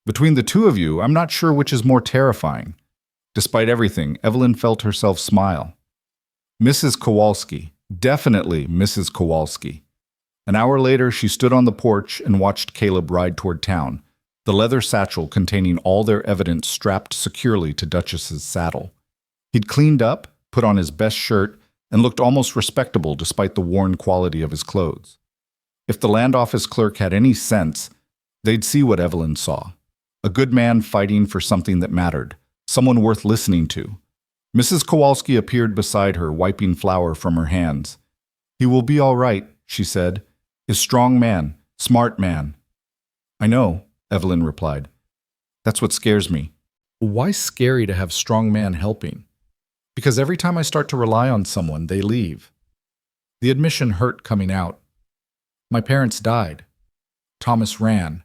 "Between the two of you, I'm not sure which is more terrifying." Despite everything, Evelyn felt herself smile. Mrs. Kowalski. Definitely Mrs. Kowalski. An hour later, she stood on the porch and watched Caleb ride toward town, the leather satchel containing all their evidence strapped securely to Duchess's saddle. He'd cleaned up, put on his best shirt, and looked almost respectable despite the worn quality of his clothes. If the land office clerk had any sense, they'd see what Evelyn saw. A good man fighting for something that mattered, someone worth listening to. Mrs. Kowalski appeared beside her, wiping flour from her hands. "He will be all right," she said. "A strong man, smart man." "I know," Evelyn replied. "That's what scares me." "Why scary to have strong man helping?" "Because every time I start to rely on someone, they leave." The admission hurt coming out. "My parents died. Thomas ran.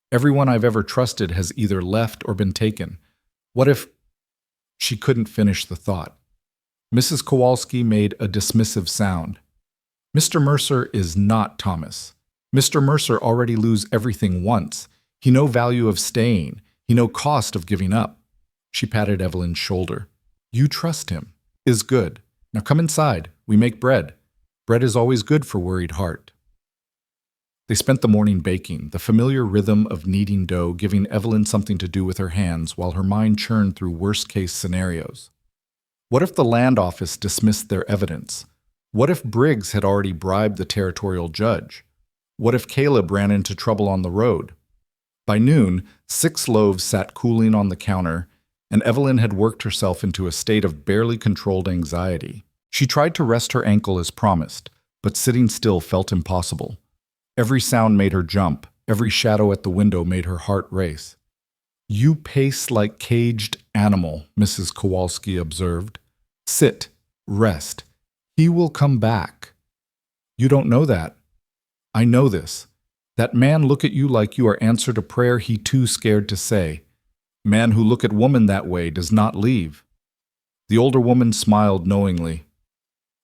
Everyone I've ever trusted has either left or been taken. What if—" She couldn't finish the thought. Mrs. Kowalski made a dismissive sound. "Mr. Mercer is not Thomas. Mr. Mercer already lose everything once. He know value of staying. He know cost of giving up." She patted Evelyn's shoulder. "You trust him. Is good. Now come inside. We make bread. Bread is always good for worried heart." They spent the morning baking, the familiar rhythm of kneading dough giving Evelyn something to do with her hands while her mind churned through worst-case scenarios. What if the land office dismissed their evidence? What if Briggs had already bribed the territorial judge? What if Caleb ran into trouble on the road? By noon, 6 loaves sat cooling on the counter, and Evelyn had worked herself into a state of barely controlled anxiety. She tried to rest her ankle as promised, but sitting still felt impossible. Every sound made her jump. Every shadow at the window made her heart race. "You pace like caged animal," Mrs. Kowalski observed. "Sit. Rest. He will come back." "You don't know that." "I know this. That man look at you like you are answer to prayer he too scared to say. Man who look at woman that way does not leave." The older woman smiled knowingly.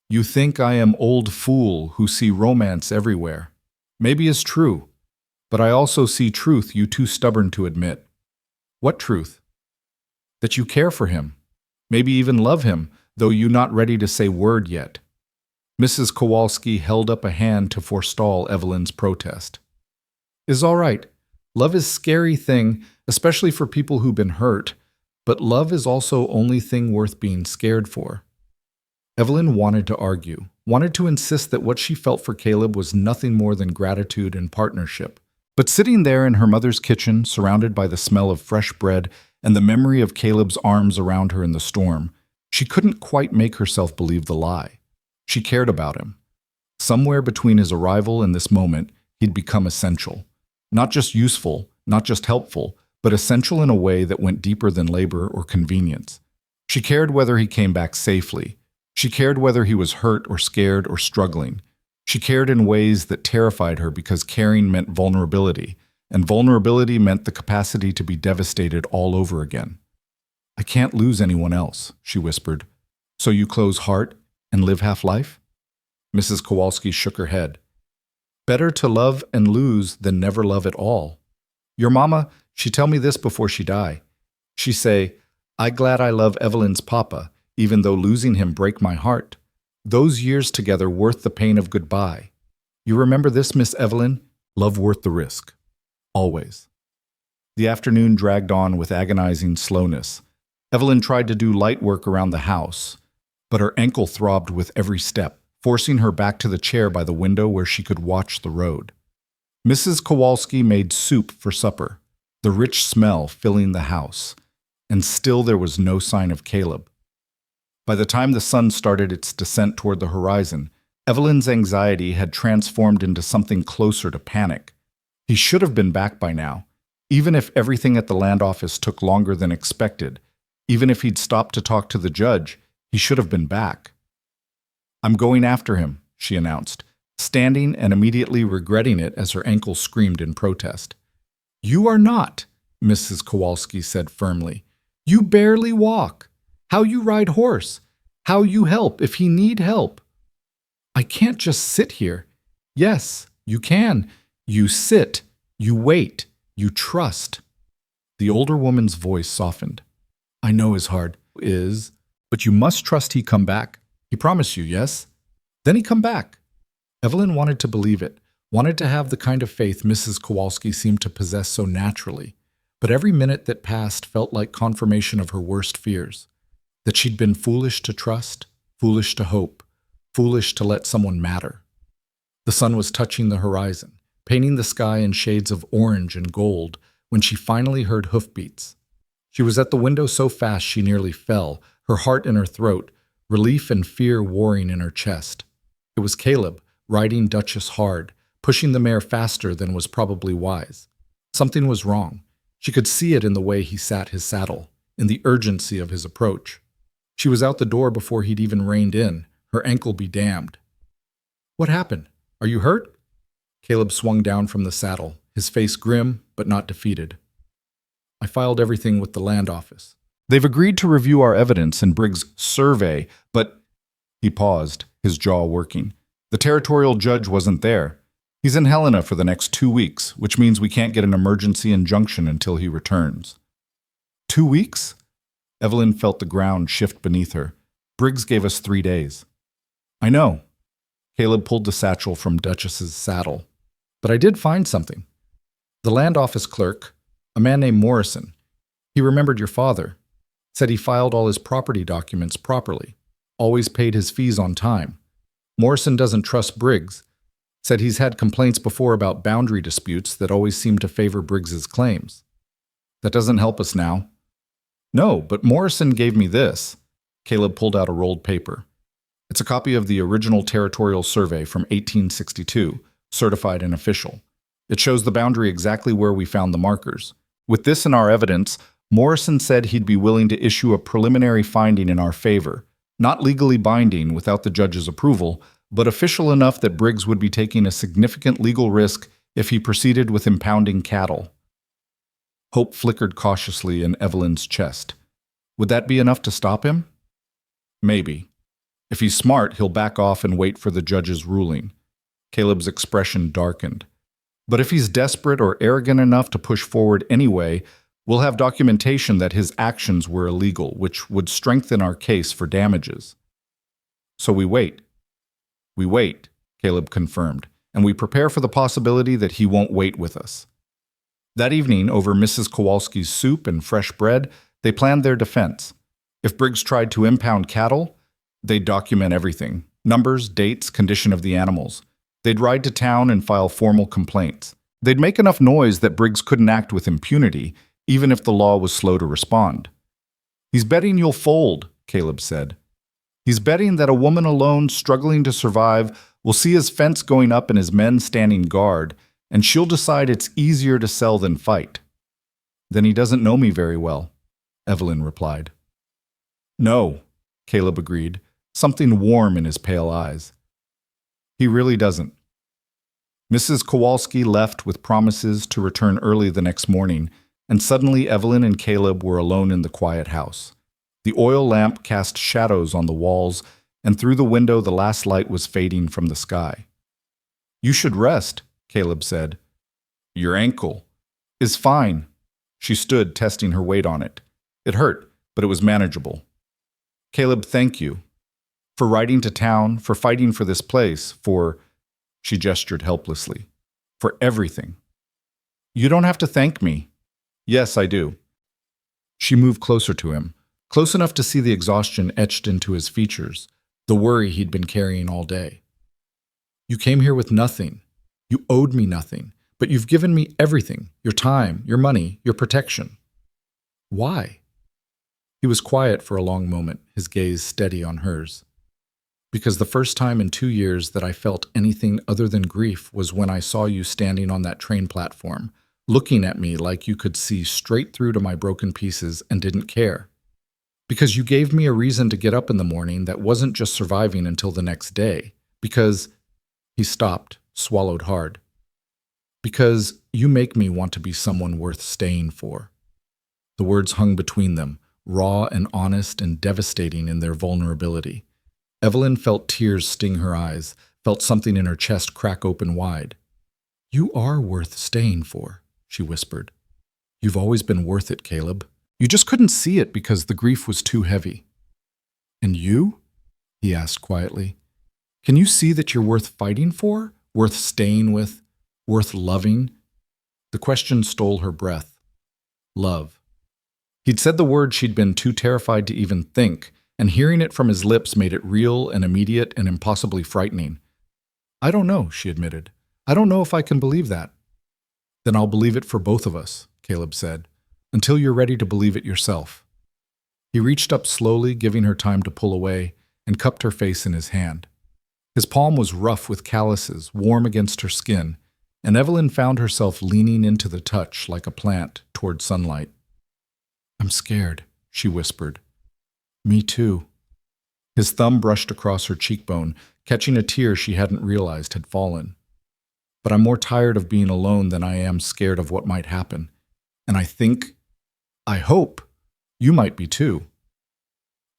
"You think I am old fool who see romance everywhere. Maybe it's true. But I also see truth you too stubborn to admit. What truth? That you care for him, maybe even love him, though you not ready to say word yet. Mrs. Kowalski held up a hand to forestall Evelyn's protest. Is all right. Love is scary thing, especially for people who've been hurt, but love is also only thing worth being scared for. Evelyn wanted to argue, wanted to insist that what she felt for Caleb was nothing more than gratitude and partnership. But sitting there in her mother's kitchen, surrounded by the smell of fresh bread and the memory of Caleb's arms around her in the storm, she couldn't quite make herself believe the lie. She cared about him. Somewhere between his arrival and this moment, he'd become essential. Not just useful, not just helpful, but essential in a way that went deeper than labor or convenience. She cared whether he came back safely. She cared whether he was hurt or scared or struggling. She cared in ways that terrified her because caring meant vulnerability, and vulnerability meant the capacity to be devastated all over again. I can't lose anyone else, she whispered. So you close heart and live half-life? Mrs. Kowalski shook her head. Better to love and lose than never love at all. Your mama, she tell me this before she die. She say, I glad I love Evelyn's papa, even though losing him break my heart. Those years together worth the pain of goodbye. You remember this, Miss Evelyn? Love worth the risk. Always. The afternoon dragged on with agonizing slowness. Evelyn tried to do light work around the house, but her ankle throbbed with every step, forcing her back to the chair by the window where she could watch the road. Mrs. Kowalski made soup for supper, the rich smell filling the house, and still there was no sign of Caleb. By the time the sun started its descent toward the horizon, Evelyn's anxiety had transformed into something closer to panic. He should have been back by now, even if everything at the land office took longer than expected. Even if he'd stopped to talk to the judge, he should have been back. I'm going after him, she announced, standing and immediately regretting it as her ankle screamed in protest. You are not, Mrs. Kowalski said firmly. You barely walk. How you ride horse? How you help if he need help? I can't just sit here. Yes, you can. You sit, you wait, you trust. The older woman's voice softened. I know his heart is, but you must trust he come back. He promised you, yes? Then he come back. Evelyn wanted to believe it, wanted to have the kind of faith Mrs. Kowalski seemed to possess so naturally, but every minute that passed felt like confirmation of her worst fears. That she'd been foolish to trust, foolish to hope, foolish to let someone matter. The sun was touching the horizon, painting the sky in shades of orange and gold when she finally heard hoofbeats. She was at the window so fast she nearly fell, her heart in her throat, relief and fear warring in her chest. It was Caleb, riding Duchess hard, pushing the mare faster than was probably wise. Something was wrong. She could see it in the way he sat his saddle, in the urgency of his approach. She was out the door before he'd even reined in, her ankle be damned. What happened? Are you hurt? Caleb swung down from the saddle, his face grim but not defeated. I filed everything with the land office. They've agreed to review our evidence and Briggs' survey, but... He paused, his jaw working. The territorial judge wasn't there. He's in Helena for the next 2 weeks, which means we can't get an emergency injunction until he returns. 2 weeks? Evelyn felt the ground shift beneath her. Briggs gave us 3 days. I know. Caleb pulled the satchel from Duchess's saddle. But I did find something. The land office clerk, a man named Morrison, he remembered your father, said he filed all his property documents properly, always paid his fees on time. Morrison doesn't trust Briggs, said he's had complaints before about boundary disputes that always seem to favor Briggs's claims. That doesn't help us now. No, but Morrison gave me this. Caleb pulled out a rolled paper. It's a copy of the original territorial survey from 1862, certified and official. It shows the boundary exactly where we found the markers. With this in our evidence, Morrison said he'd be willing to issue a preliminary finding in our favor, not legally binding without the judge's approval, but official enough that Briggs would be taking a significant legal risk if he proceeded with impounding cattle. Hope flickered cautiously in Evelyn's chest. Would that be enough to stop him? Maybe. If he's smart, he'll back off and wait for the judge's ruling. Caleb's expression darkened. But if he's desperate or arrogant enough to push forward anyway, we'll have documentation that his actions were illegal, which would strengthen our case for damages. So we wait. We wait, Caleb confirmed, and we prepare for the possibility that he won't wait with us. That evening, over Mrs. Kowalski's soup and fresh bread, they planned their defense. If Briggs tried to impound cattle, they'd document everything: numbers, dates, condition of the animals. They'd ride to town and file formal complaints. They'd make enough noise that Briggs couldn't act with impunity, even if the law was slow to respond. "He's betting you'll fold," Caleb said. "He's betting that a woman alone, struggling to survive, will see his fence going up and his men standing guard, and she'll decide it's easier to sell than fight." "Then he doesn't know me very well," Evelyn replied. "No," Caleb agreed, something warm in his pale eyes. "He really doesn't." Mrs. Kowalski left with promises to return early the next morning, and suddenly Evelyn and Caleb were alone in the quiet house. The oil lamp cast shadows on the walls, and through the window the last light was fading from the sky. "You should rest," Caleb said. "Your ankle is fine." She stood, testing her weight on it. It hurt, but it was manageable. "Caleb, thank you. For riding to town, for fighting for this place, for—" she gestured helplessly. "For everything." "You don't have to thank me." "Yes, I do." She moved closer to him, close enough to see the exhaustion etched into his features, the worry he'd been carrying all day. "You came here with nothing. You owed me nothing, but you've given me everything: your time, your money, your protection." "Why?" He was quiet for a long moment, his gaze steady on hers. "Because the first time in 2 years that I felt anything other than grief was when I saw you standing on that train platform, looking at me like you could see straight through to my broken pieces and didn't care. Because you gave me a reason to get up in the morning that wasn't just surviving until the next day. Because—" he stopped, swallowed hard. "Because you make me want to be someone worth staying for." The words hung between them, raw and honest and devastating in their vulnerability. Evelyn felt tears sting her eyes, felt something in her chest crack open wide. "You are worth staying for," she whispered. "You've always been worth it, Caleb. You just couldn't see it because the grief was too heavy." "And you?" he asked quietly. "Can you see that you're worth fighting for? Worth staying with? Worth loving?" The question stole her breath. Love. He'd said the word she'd been too terrified to even think, and hearing it from his lips made it real and immediate and impossibly frightening. "I don't know," she admitted. "I don't know if I can believe that." "Then I'll believe it for both of us," Caleb said, "until you're ready to believe it yourself." He reached up slowly, giving her time to pull away, and cupped her face in his hand. His palm was rough with calluses, warm against her skin, and Evelyn found herself leaning into the touch like a plant toward sunlight. "I'm scared," she whispered. "Me too." His thumb brushed across her cheekbone, catching a tear she hadn't realized had fallen. "But I'm more tired of being alone than I am scared of what might happen. And I hope, you might be too."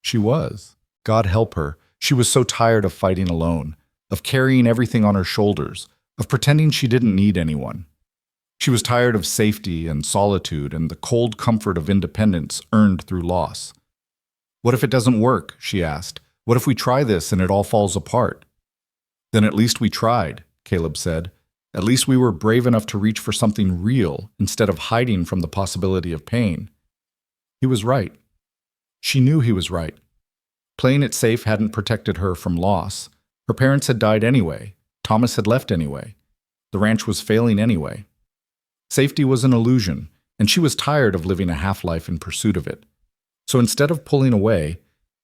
She was. God help her. She was so tired of fighting alone, of carrying everything on her shoulders, of pretending she didn't need anyone. She was tired of safety and solitude and the cold comfort of independence earned through loss. "What if it doesn't work?" she asked. "What if we try this and it all falls apart?" "Then at least we tried," Caleb said. "At least we were brave enough to reach for something real instead of hiding from the possibility of pain." He was right. She knew he was right. Playing it safe hadn't protected her from loss. Her parents had died anyway. Thomas had left anyway. The ranch was failing anyway. Safety was an illusion, and she was tired of living a half-life in pursuit of it. So instead of pulling away,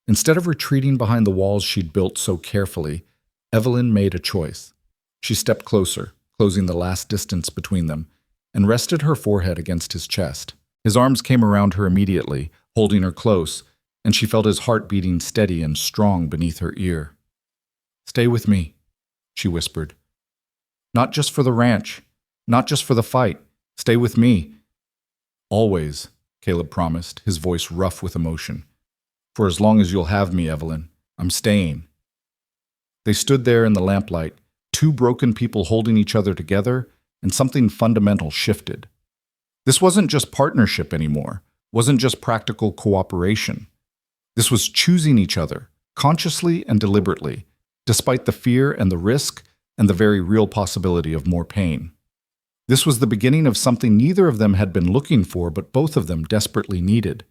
instead of retreating behind the walls she'd built so carefully, Evelyn made a choice. She stepped closer, closing the last distance between them, and rested her forehead against his chest. His arms came around her immediately, holding her close, and she felt his heart beating steady and strong beneath her ear. "Stay with me," she whispered. "Not just for the ranch, not just for the fight. Stay with me." "Always," Caleb promised, his voice rough with emotion. "For as long as you'll have me, Evelyn, I'm staying." They stood there in the lamplight, two broken people holding each other together, and something fundamental shifted. This wasn't just partnership anymore, wasn't just practical cooperation. This was choosing each other, consciously and deliberately, despite the fear and the risk and the very real possibility of more pain. This was the beginning of something neither of them had been looking for, but both of them desperately needed.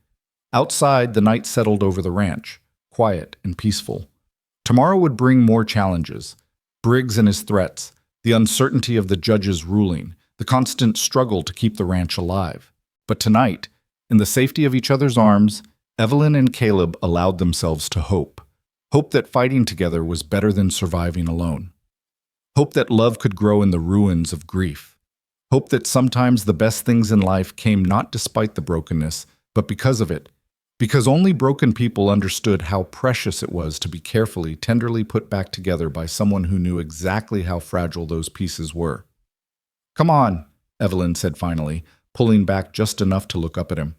Outside, the night settled over the ranch, quiet and peaceful. Tomorrow would bring more challenges. Briggs and his threats, the uncertainty of the judge's ruling, the constant struggle to keep the ranch alive. But tonight, in the safety of each other's arms, Evelyn and Caleb allowed themselves to hope. Hope that fighting together was better than surviving alone. Hope that love could grow in the ruins of grief. Hope that sometimes the best things in life came not despite the brokenness, but because of it. Because only broken people understood how precious it was to be carefully, tenderly put back together by someone who knew exactly how fragile those pieces were. "Come on," Evelyn said finally, pulling back just enough to look up at him.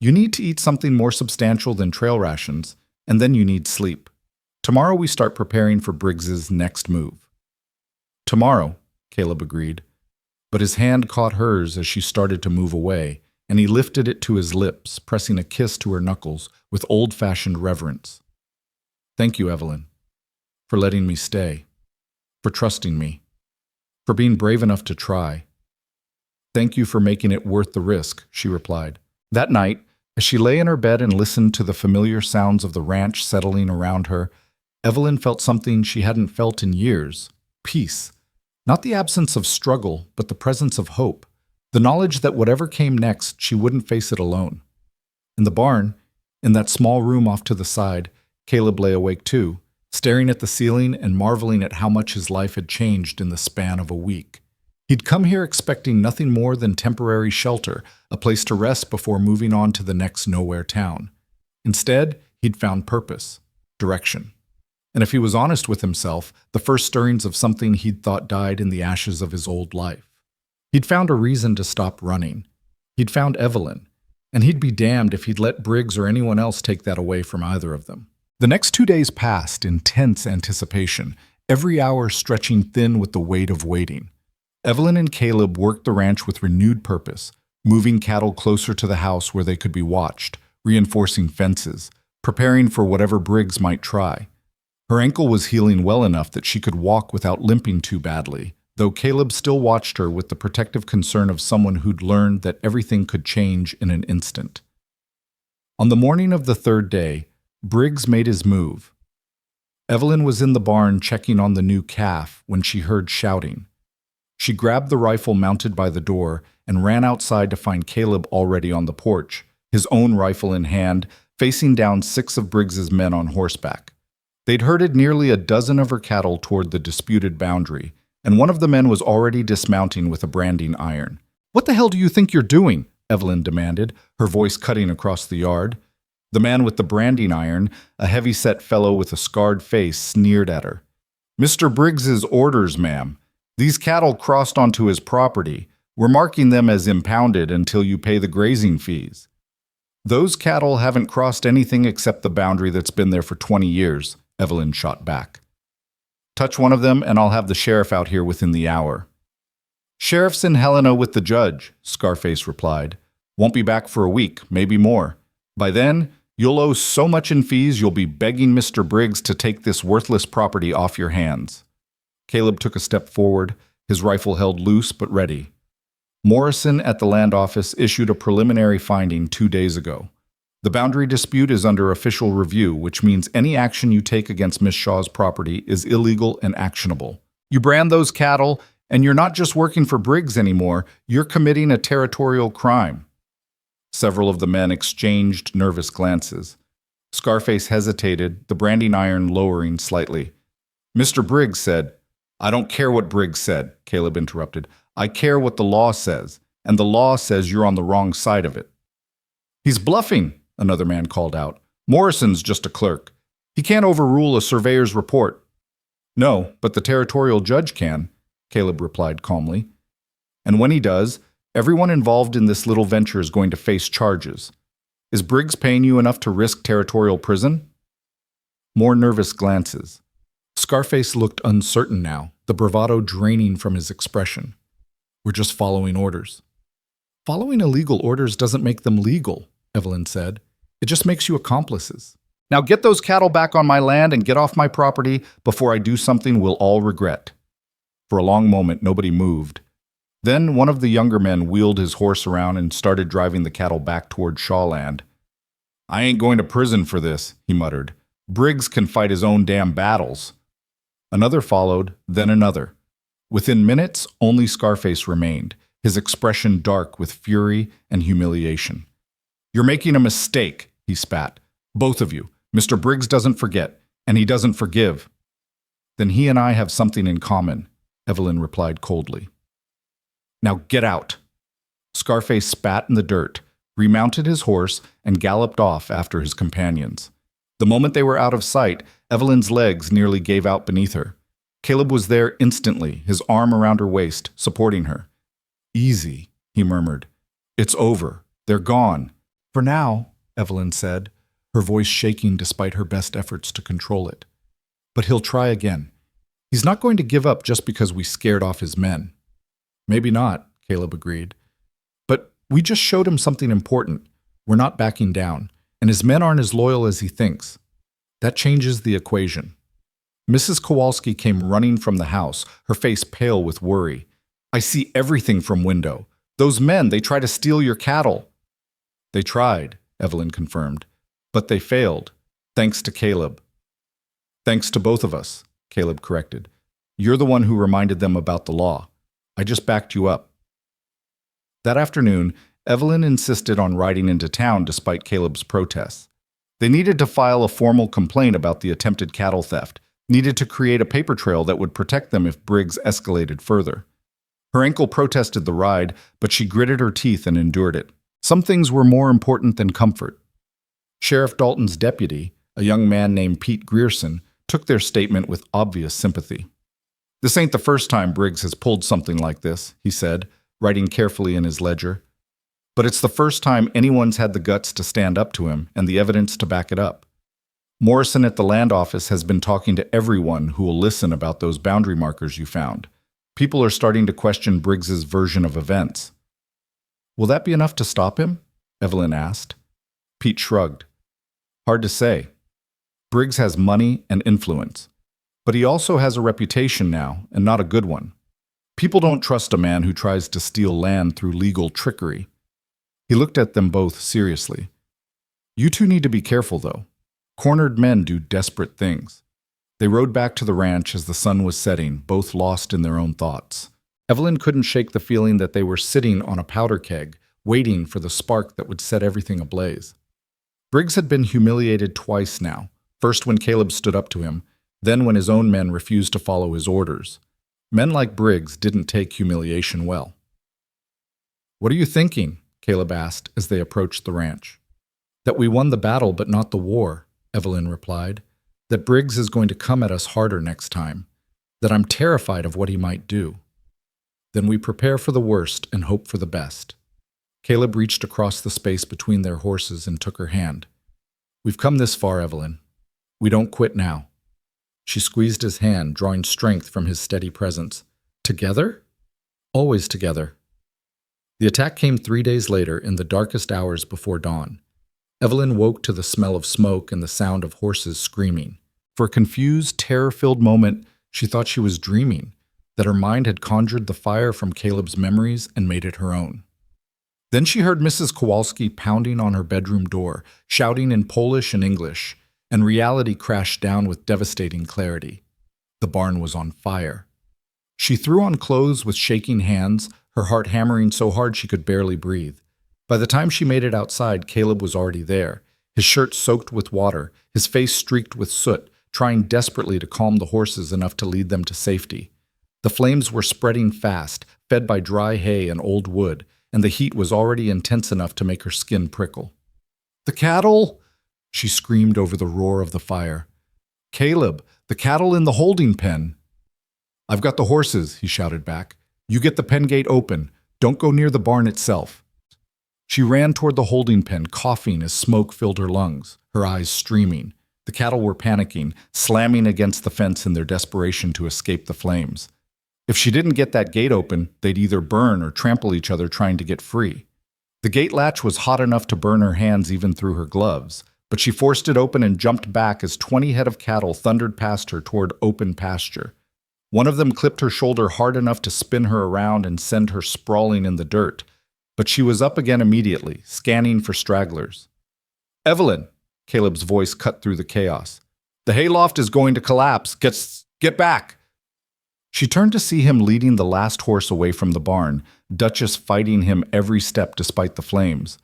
"You need to eat something more substantial than trail rations, and then you need sleep. Tomorrow we start preparing for Briggs's next move." "Tomorrow," Caleb agreed, but his hand caught hers as she started to move away, and he lifted it to his lips, pressing a kiss to her knuckles with old-fashioned reverence. "Thank you, Evelyn, for letting me stay, for trusting me, for being brave enough to try." "Thank you for making it worth the risk," she replied. That night, as she lay in her bed and listened to the familiar sounds of the ranch settling around her, Evelyn felt something she hadn't felt in years: peace. Not the absence of struggle, but the presence of hope. The knowledge that whatever came next, she wouldn't face it alone. In the barn, in that small room off to the side, Caleb lay awake too, staring at the ceiling and marveling at how much his life had changed in the span of a week. He'd come here expecting nothing more than temporary shelter, a place to rest before moving on to the next nowhere town. Instead, he'd found purpose, direction. And if he was honest with himself, the first stirrings of something he'd thought died in the ashes of his old life. He'd found a reason to stop running. He'd found Evelyn, and he'd be damned if he'd let Briggs or anyone else take that away from either of them. The next 2 days passed in tense anticipation, every hour stretching thin with the weight of waiting. Evelyn and Caleb worked the ranch with renewed purpose, moving cattle closer to the house where they could be watched, reinforcing fences, preparing for whatever Briggs might try. Her ankle was healing well enough that she could walk without limping too badly, though Caleb still watched her with the protective concern of someone who'd learned that everything could change in an instant. On the morning of the third day, Briggs made his move. Evelyn was in the barn checking on the new calf when she heard shouting. She grabbed the rifle mounted by the door and ran outside to find Caleb already on the porch, his own rifle in hand, facing down 6 of Briggs's men on horseback. They'd herded nearly a dozen of her cattle toward the disputed boundary, and one of the men was already dismounting with a branding iron. "What the hell do you think you're doing?" Evelyn demanded, her voice cutting across the yard. The man with the branding iron, a heavy-set fellow with a scarred face, sneered at her. "Mr. Briggs's orders, ma'am. These cattle crossed onto his property. We're marking them as impounded until you pay the grazing fees." "Those cattle haven't crossed anything except the boundary that's been there for 20 years, Evelyn shot back. "Touch one of them and I'll have the sheriff out here within the hour." "Sheriff's in Helena with the judge," Scarface replied. "Won't be back for a week, maybe more. By then, you'll owe so much in fees you'll be begging Mr. Briggs to take this worthless property off your hands." Caleb took a step forward, his rifle held loose but ready. "Morrison at the land office issued a preliminary finding 2 days ago. The boundary dispute is under official review, which means any action you take against Miss Shaw's property is illegal and actionable. You brand those cattle, and you're not just working for Briggs anymore, you're committing a territorial crime." Several of the men exchanged nervous glances. Scarface hesitated, the branding iron lowering slightly. "Mr. Briggs said—" "I don't care what Briggs said," Caleb interrupted. "I care what the law says, and the law says you're on the wrong side of it." "He's bluffing," another man called out. "Morrison's just a clerk. He can't overrule a surveyor's report." "No, but the territorial judge can," Caleb replied calmly. "And when he does, everyone involved in this little venture is going to face charges. Is Briggs paying you enough to risk territorial prison?" More nervous glances. Scarface looked uncertain now, the bravado draining from his expression. We're just following orders. Following illegal orders doesn't make them legal, Evelyn said. It just makes you accomplices. Now get those cattle back on my land and get off my property before I do something we'll all regret. For a long moment, nobody moved. Then one of the younger men wheeled his horse around and started driving the cattle back toward Shawland. I ain't going to prison for this, he muttered. Briggs can fight his own damn battles. Another followed, then another. Within minutes, only Scarface remained, his expression dark with fury and humiliation. You're making a mistake, he spat. Both of you. Mr. Briggs doesn't forget, and he doesn't forgive. Then he and I have something in common, Evelyn replied coldly. Now get out. Scarface spat in the dirt, remounted his horse, and galloped off after his companions. The moment they were out of sight, Evelyn's legs nearly gave out beneath her. Caleb was there instantly, his arm around her waist, supporting her. Easy, he murmured. It's over. They're gone. For now, Evelyn said, her voice shaking despite her best efforts to control it. But he'll try again. He's not going to give up just because we scared off his men. Maybe not, Caleb agreed. But we just showed him something important. We're not backing down, and his men aren't as loyal as he thinks. That changes the equation. Mrs. Kowalski came running from the house, her face pale with worry. I see everything from window. Those men, they try to steal your cattle. They tried, Evelyn confirmed. But they failed, thanks to Caleb. Thanks to both of us, Caleb corrected. You're the one who reminded them about the law. I just backed you up. That afternoon, Evelyn insisted on riding into town despite Caleb's protests. They needed to file a formal complaint about the attempted cattle theft, needed to create a paper trail that would protect them if Briggs escalated further. Her ankle protested the ride, but she gritted her teeth and endured it. Some things were more important than comfort. Sheriff Dalton's deputy, a young man named Pete Grierson, took their statement with obvious sympathy. This ain't the first time Briggs has pulled something like this, he said, writing carefully in his ledger. But it's the first time anyone's had the guts to stand up to him and the evidence to back it up. Morrison at the land office has been talking to everyone who will listen about those boundary markers you found. People are starting to question Briggs's version of events. Will that be enough to stop him? Evelyn asked. Pete shrugged. Hard to say. Briggs has money and influence. But he also has a reputation now, and not a good one. People don't trust a man who tries to steal land through legal trickery. He looked at them both seriously. You two need to be careful, though. Cornered men do desperate things. They rode back to the ranch as the sun was setting, both lost in their own thoughts. Evelyn couldn't shake the feeling that they were sitting on a powder keg, waiting for the spark that would set everything ablaze. Briggs had been humiliated twice now, first when Caleb stood up to him, then when his own men refused to follow his orders. Men like Briggs didn't take humiliation well. What are you thinking? Caleb asked as they approached the ranch. That we won the battle but not the war, Evelyn replied. That Briggs is going to come at us harder next time. That I'm terrified of what he might do. Then we prepare for the worst and hope for the best. Caleb reached across the space between their horses and took her hand. We've come this far, Evelyn. We don't quit now. She squeezed his hand, drawing strength from his steady presence. Together? Always together. The attack came 3 days later, in the darkest hours before dawn. Evelyn woke to the smell of smoke and the sound of horses screaming. For a confused, terror-filled moment, she thought she was dreaming, that her mind had conjured the fire from Caleb's memories and made it her own. Then she heard Mrs. Kowalski pounding on her bedroom door, shouting in Polish and English, and reality crashed down with devastating clarity. The barn was on fire. She threw on clothes with shaking hands, her heart hammering so hard she could barely breathe. By the time she made it outside, Caleb was already there, his shirt soaked with water, his face streaked with soot, trying desperately to calm the horses enough to lead them to safety. The flames were spreading fast, fed by dry hay and old wood, and the heat was already intense enough to make her skin prickle. "The cattle!" she screamed over the roar of the fire. "Caleb, the cattle in the holding pen!" "I've got the horses," he shouted back. "You get the pen gate open. Don't go near the barn itself." She ran toward the holding pen, coughing as smoke filled her lungs, her eyes streaming. The cattle were panicking, slamming against the fence in their desperation to escape the flames. If she didn't get that gate open, they'd either burn or trample each other trying to get free. The gate latch was hot enough to burn her hands even through her gloves, but she forced it open and jumped back as 20 head of cattle thundered past her toward open pasture. One of them clipped her shoulder hard enough to spin her around and send her sprawling in the dirt, but she was up again immediately, scanning for stragglers. "Evelyn," Caleb's voice cut through the chaos. "The hayloft is going to collapse. Get back!" She turned to see him leading the last horse away from the barn, Duchess fighting him every step despite the flames.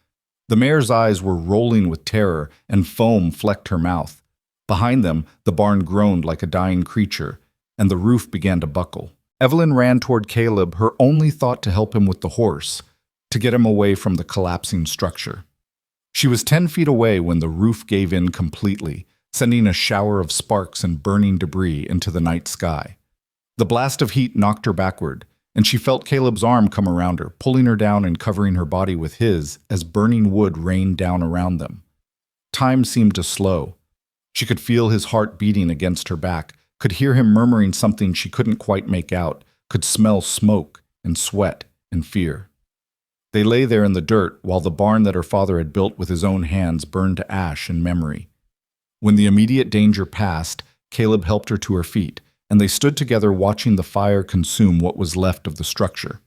The mare's eyes were rolling with terror, and foam flecked her mouth. Behind them, the barn groaned like a dying creature, and the roof began to buckle. Evelyn ran toward Caleb, her only thought to help him with the horse, to get him away from the collapsing structure. She was 10 feet away when the roof gave in completely, sending a shower of sparks and burning debris into the night sky. The blast of heat knocked her backward, and she felt Caleb's arm come around her, pulling her down and covering her body with his as burning wood rained down around them. Time seemed to slow. She could feel his heart beating against her back, could hear him murmuring something she couldn't quite make out, could smell smoke and sweat and fear. They lay there in the dirt while the barn that her father had built with his own hands burned to ash in memory. When the immediate danger passed, Caleb helped her to her feet, and they stood together watching the fire consume what was left of the structure.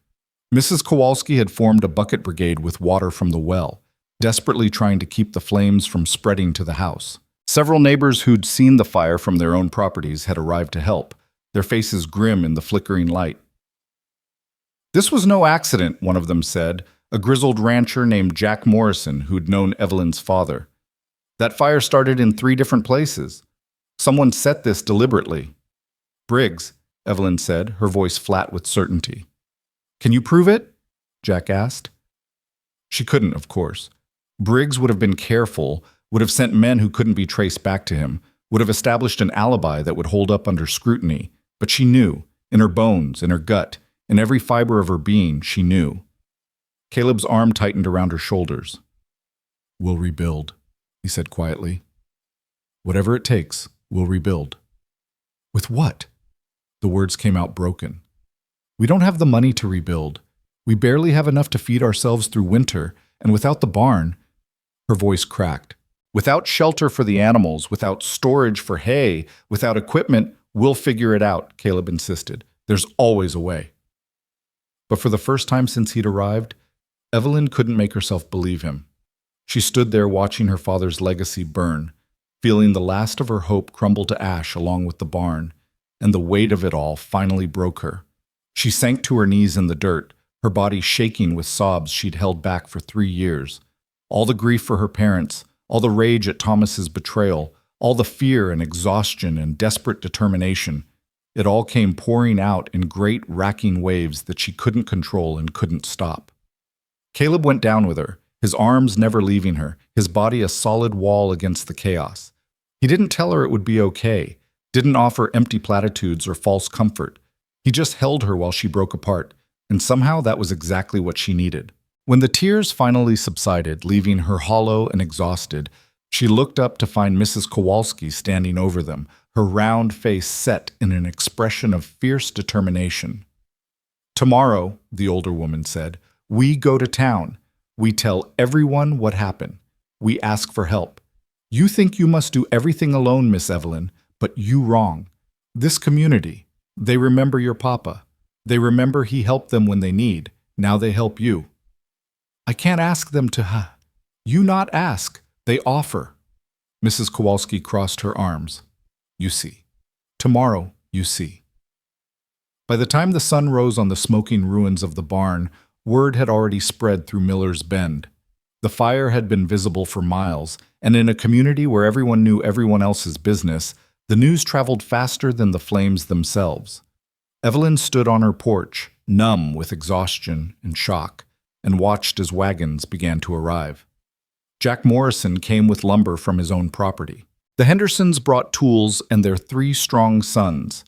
Mrs. Kowalski had formed a bucket brigade with water from the well, desperately trying to keep the flames from spreading to the house. Several neighbors who'd seen the fire from their own properties had arrived to help, their faces grim in the flickering light. "This was no accident," one of them said, a grizzled rancher named Jack Morrison who'd known Evelyn's father. "That fire started in 3 different places. Someone set this deliberately." "Briggs," Evelyn said, her voice flat with certainty. "Can you prove it?" Jack asked. She couldn't, of course. Briggs would have been careful, would have sent men who couldn't be traced back to him, would have established an alibi that would hold up under scrutiny. But she knew, in her bones, in her gut, in every fiber of her being, she knew. Caleb's arm tightened around her shoulders. "We'll rebuild," he said quietly. "Whatever it takes, we'll rebuild." "With what?" The words came out broken. "We don't have the money to rebuild. We barely have enough to feed ourselves through winter, and without the barn—" Her voice cracked. "Without shelter for the animals, without storage for hay, without equipment, we'll figure it out," Caleb insisted. "There's always a way." But for the first time since he'd arrived, Evelyn couldn't make herself believe him. She stood there watching her father's legacy burn, feeling the last of her hope crumble to ash along with the barn, and the weight of it all finally broke her. She sank to her knees in the dirt, her body shaking with sobs she'd held back for 3 years. All the grief for her parents, all the rage at Thomas's betrayal, all the fear and exhaustion and desperate determination, it all came pouring out in great racking waves that she couldn't control and couldn't stop. Caleb went down with her, his arms never leaving her, his body a solid wall against the chaos. He didn't tell her it would be okay, didn't offer empty platitudes or false comfort. He just held her while she broke apart, and somehow that was exactly what she needed. When the tears finally subsided, leaving her hollow and exhausted, she looked up to find Mrs. Kowalski standing over them, her round face set in an expression of fierce determination. "Tomorrow," the older woman said, "we go to town. We tell everyone what happened. We ask for help. You think you must do everything alone, Miss Evelyn, but you wrong. This community, they remember your papa. They remember he helped them when they need. Now they help you." "I can't ask them to, You not ask. They offer." Mrs. Kowalski crossed her arms. "You see. Tomorrow, you see." By the time the sun rose on the smoking ruins of the barn, word had already spread through Miller's Bend. The fire had been visible for miles, and in a community where everyone knew everyone else's business, the news traveled faster than the flames themselves. Evelyn stood on her porch, numb with exhaustion and shock, and watched as wagons began to arrive. Jack Morrison came with lumber from his own property. The Hendersons brought tools and their 3 strong sons.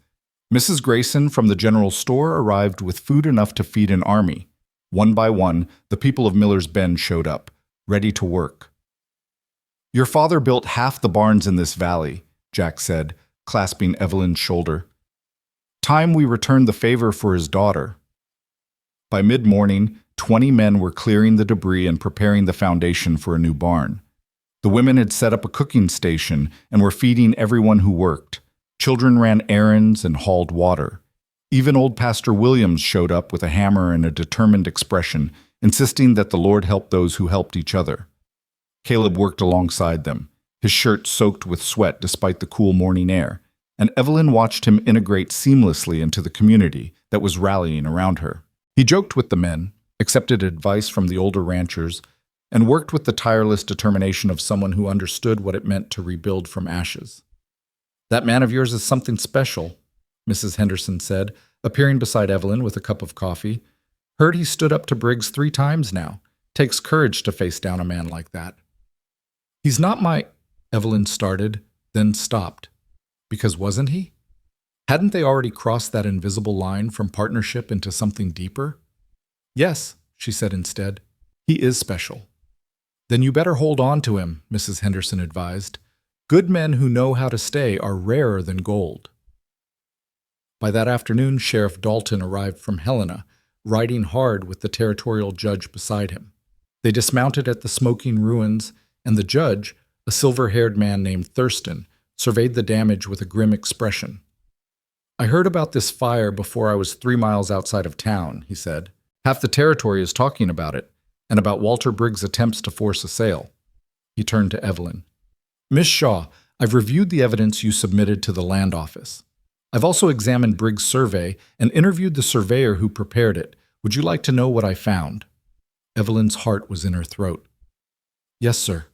Mrs. Grayson from the general store arrived with food enough to feed an army. One by one, the people of Miller's Bend showed up, ready to work. "Your father built half the barns in this valley," Jack said, clasping Evelyn's shoulder. Time we returned the favor for his daughter. By mid-morning, 20 men were clearing the debris and preparing the foundation for a new barn. The women had set up a cooking station and were feeding everyone who worked. Children ran errands and hauled water. Even old Pastor Williams showed up with a hammer and a determined expression, insisting that the Lord help those who helped each other. Caleb worked alongside them, his shirt soaked with sweat despite the cool morning air, and Evelyn watched him integrate seamlessly into the community that was rallying around her. He joked with the men, accepted advice from the older ranchers, and worked with the tireless determination of someone who understood what it meant to rebuild from ashes. "That man of yours is something special," Mrs. Henderson said, appearing beside Evelyn with a cup of coffee. "Heard he stood up to Briggs 3 times now. Takes courage to face down a man like that." "He's not my—" Evelyn started, then stopped. Because wasn't he? Hadn't they already crossed that invisible line from partnership into something deeper? "Yes," she said instead. "He is special." "Then you better hold on to him," Mrs. Henderson advised. "Good men who know how to stay are rarer than gold." By that afternoon, Sheriff Dalton arrived from Helena, riding hard with the territorial judge beside him. They dismounted at the smoking ruins, and the judge, a silver-haired man named Thurston, surveyed the damage with a grim expression. "I heard about this fire before I was 3 miles outside of town," he said. "Half the territory is talking about it, and about Walter Briggs' attempts to force a sale." He turned to Evelyn. "Miss Shaw, I've reviewed the evidence you submitted to the land office. I've also examined Briggs' survey and interviewed the surveyor who prepared it. Would you like to know what I found?" Evelyn's heart was in her throat. "Yes, sir."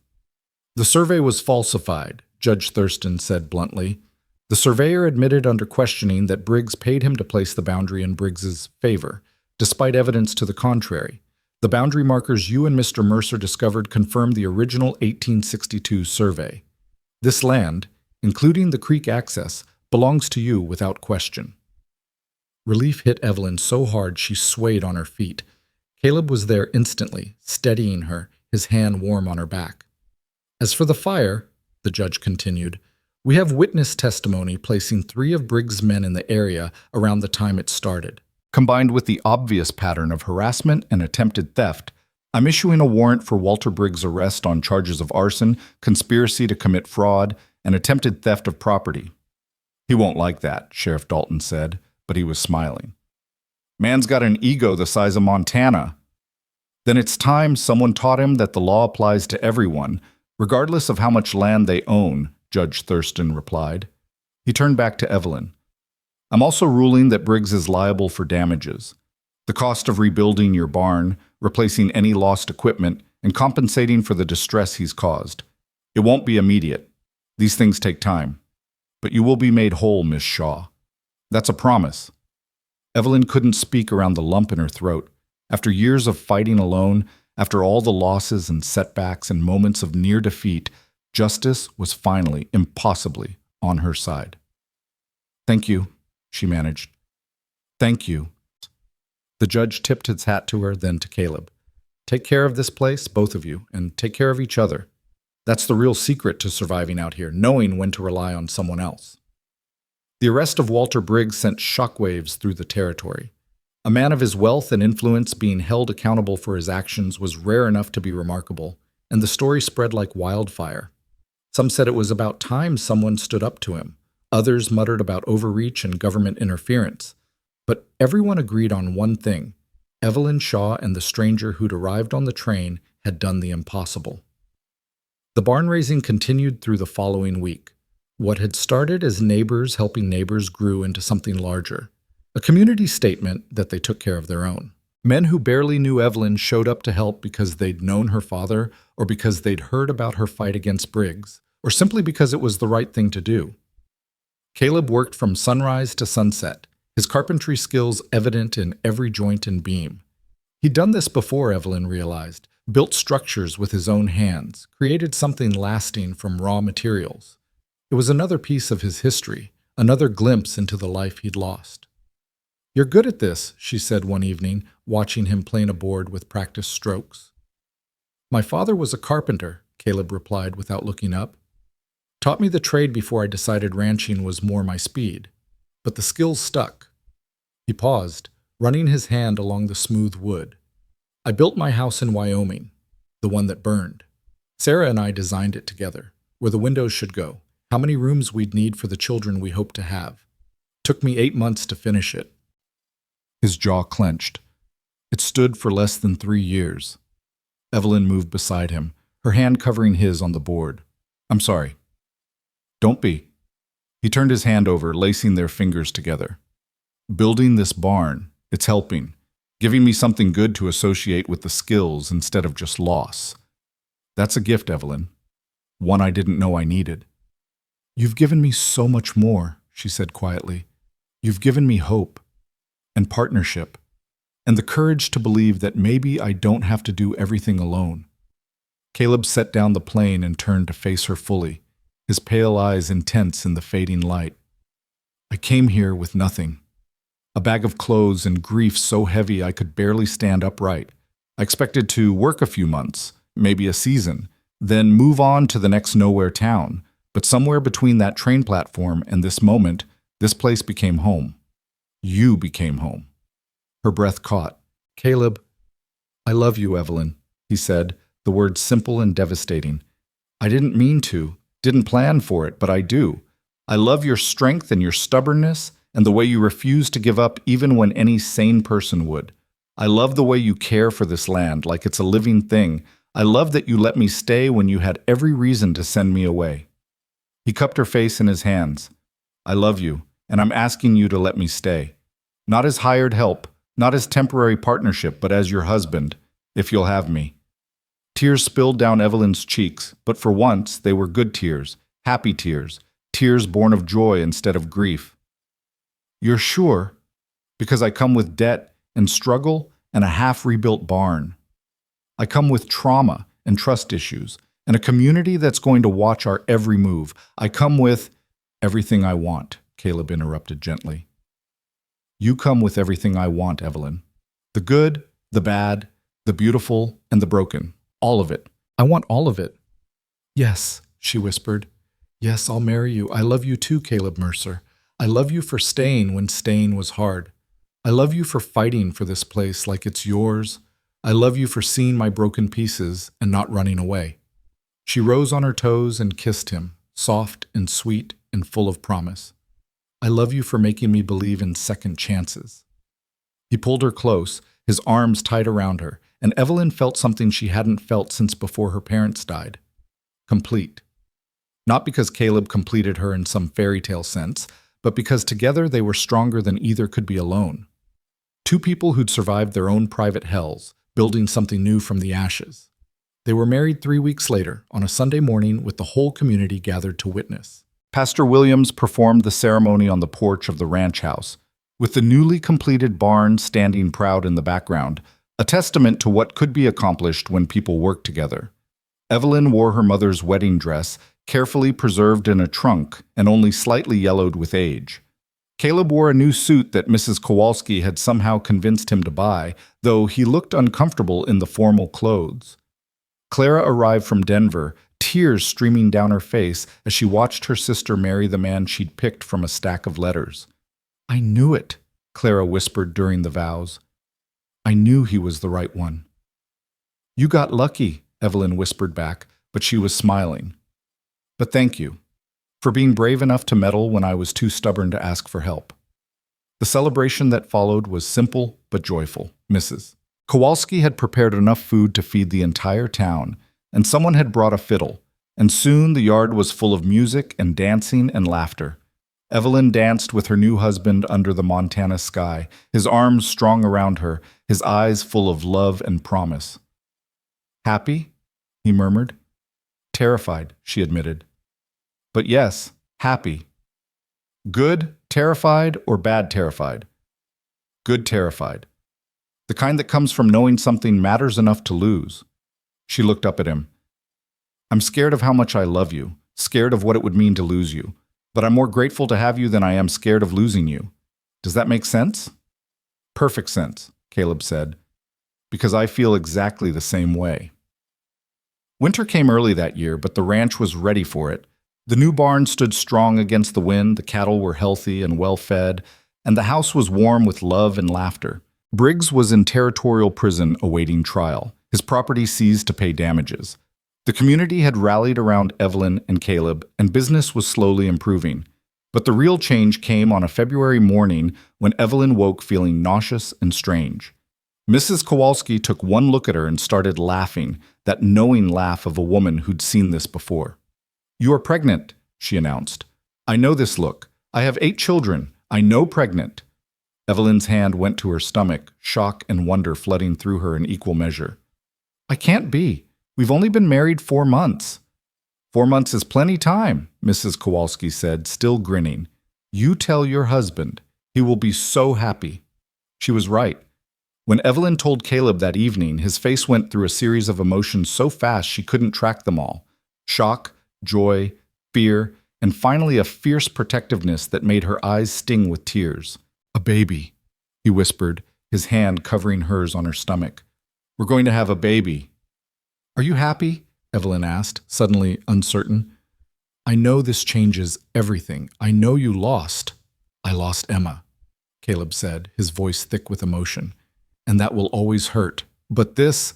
"The survey was falsified," Judge Thurston said bluntly. The surveyor admitted under questioning that Briggs paid him to place the boundary in Briggs's favor, despite evidence to the contrary. The boundary markers you and Mr. Mercer discovered confirmed the original 1862 survey. This land, including the creek access, belongs to you without question. Relief hit Evelyn so hard she swayed on her feet. Caleb was there instantly, steadying her, his hand warm on her back. "As for the fire," the judge continued, "we have witness testimony placing 3 of Briggs' men in the area around the time it started. Combined with the obvious pattern of harassment and attempted theft, I'm issuing a warrant for Walter Briggs' arrest on charges of arson, conspiracy to commit fraud, and attempted theft of property." "He won't like that," Sheriff Dalton said, but he was smiling. "Man's got an ego the size of Montana." "Then it's time someone taught him that the law applies to everyone, regardless of how much land they own," Judge Thurston replied. He turned back to Evelyn. "I'm also ruling that Briggs is liable for damages. The cost of rebuilding your barn, replacing any lost equipment, and compensating for the distress he's caused. It won't be immediate. These things take time. But you will be made whole, Miss Shaw. That's a promise." Evelyn couldn't speak around the lump in her throat. After years of fighting alone, after all the losses and setbacks and moments of near defeat, justice was finally, impossibly, on her side. "Thank you," she managed. "Thank you." The judge tipped his hat to her, then to Caleb. "Take care of this place, both of you, and take care of each other. That's the real secret to surviving out here, knowing when to rely on someone else." The arrest of Walter Briggs sent shockwaves through the territory. A man of his wealth and influence being held accountable for his actions was rare enough to be remarkable, and the story spread like wildfire. Some said it was about time someone stood up to him. Others muttered about overreach and government interference. But everyone agreed on one thing: Evelyn Shaw and the stranger who'd arrived on the train had done the impossible. The barn raising continued through the following week. What had started as neighbors helping neighbors grew into something larger, a community statement that they took care of their own. Men who barely knew Evelyn showed up to help because they'd known her father, or because they'd heard about her fight against Briggs, or simply because it was the right thing to do. Caleb worked from sunrise to sunset, his carpentry skills evident in every joint and beam. He'd done this before, Evelyn realized, built structures with his own hands, created something lasting from raw materials. It was another piece of his history, another glimpse into the life he'd lost. "You're good at this," she said one evening, watching him plane a board with practiced strokes. "My father was a carpenter," Caleb replied without looking up. "Taught me the trade before I decided ranching was more my speed. but the skills stuck. He paused, running his hand along the smooth wood. I built my house in Wyoming, the one that burned. Sarah and I designed it together, where the windows should go, how many rooms we'd need for the children we hoped to have. Took me 8 months to finish it. His jaw clenched. It stood for less than 3 years. Evelyn moved beside him, her hand covering his on the board. I'm sorry. Don't be. He turned his hand over, lacing their fingers together. Building this barn, it's helping, giving me something good to associate with the skills instead of just loss. That's a gift, Evelyn. One I didn't know I needed. You've given me so much more, she said quietly. You've given me hope and partnership and the courage to believe that maybe I don't have to do everything alone. Caleb set down the plane and turned to face her fully, his pale eyes intense in the fading light. I came here with nothing. A bag of clothes and grief so heavy I could barely stand upright. I expected to work a few months, maybe a season, then move on to the next nowhere town. But somewhere between that train platform and this moment, this place became home. You became home. Her breath caught. Caleb, I love you, Evelyn, he said, the words simple and devastating. I didn't mean to, didn't plan for it, but I do. I love your strength and your stubbornness and the way you refuse to give up even when any sane person would. I love the way you care for this land like it's a living thing. I love that you let me stay when you had every reason to send me away. He cupped her face in his hands. I love you, and I'm asking you to let me stay. Not as hired help, not as temporary partnership, but as your husband, if you'll have me. Tears spilled down Evelyn's cheeks, but for once they were good tears, happy tears, tears born of joy instead of grief. You're sure? Because I come with debt and struggle and a half-rebuilt barn. I come with trauma and trust issues, and a community that's going to watch our every move. I come with everything I want, Caleb interrupted gently. You come with everything I want, Evelyn. The good, the bad, the beautiful, and the broken. All of it. I want all of it. Yes, she whispered. Yes, I'll marry you. I love you too, Caleb Mercer. I love you for staying when staying was hard. I love you for fighting for this place like it's yours. I love you for seeing my broken pieces and not running away. She rose on her toes and kissed him, soft and sweet and full of promise. I love you for making me believe in second chances. He pulled her close, his arms tight around her, and Evelyn felt something she hadn't felt since before her parents died. Complete. Not because Caleb completed her in some fairy tale sense, but because together they were stronger than either could be alone. Two people who'd survived their own private hells, building something new from the ashes. They were married 3 weeks later, on a Sunday morning with the whole community gathered to witness. Pastor Williams performed the ceremony on the porch of the ranch house, with the newly completed barn standing proud in the background, a testament to what could be accomplished when people work together. Evelyn wore her mother's wedding dress, carefully preserved in a trunk and only slightly yellowed with age. Caleb wore a new suit that Mrs. Kowalski had somehow convinced him to buy, though he looked uncomfortable in the formal clothes. Clara arrived from Denver, tears streaming down her face as she watched her sister marry the man she'd picked from a stack of letters. I knew it, Clara whispered during the vows. I knew he was the right one. You got lucky, Evelyn whispered back, but she was smiling. But thank you for being brave enough to meddle when I was too stubborn to ask for help. The celebration that followed was simple but joyful. Mrs. Kowalski had prepared enough food to feed the entire town, and someone had brought a fiddle, and soon the yard was full of music and dancing and laughter. Evelyn danced with her new husband under the Montana sky, his arms strong around her, his eyes full of love and promise. Happy? He murmured. Terrified, she admitted. But yes, happy. Good terrified or bad terrified? Good terrified. The kind that comes from knowing something matters enough to lose. She looked up at him. I'm scared of how much I love you, scared of what it would mean to lose you, but I'm more grateful to have you than I am scared of losing you. Does that make sense? Perfect sense, Caleb said, because I feel exactly the same way. Winter came early that year, but the ranch was ready for it. The new barn stood strong against the wind, the cattle were healthy and well fed, and the house was warm with love and laughter. Briggs was in territorial prison awaiting trial, his property seized to pay damages. The community had rallied around Evelyn and Caleb, and business was slowly improving. But the real change came on a February morning when Evelyn woke feeling nauseous and strange. Mrs. Kowalski took one look at her and started laughing, that knowing laugh of a woman who'd seen this before. "You are pregnant," she announced. "I know this look. I have 8 children. I know pregnant." Evelyn's hand went to her stomach, shock and wonder flooding through her in equal measure. "I can't be. We've only been married 4 months." "4 months is plenty time," Mrs. Kowalski said, still grinning. "You tell your husband. He will be so happy." She was right. When Evelyn told Caleb that evening, his face went through a series of emotions so fast she couldn't track them all. Shock, joy, fear, and finally a fierce protectiveness that made her eyes sting with tears. "A baby," he whispered, his hand covering hers on her stomach. "We're going to have a baby." "Are you happy?" Evelyn asked, suddenly uncertain. "I know this changes everything. I know you lost." "I lost Emma," Caleb said, his voice thick with emotion. "And that will always hurt. But this,"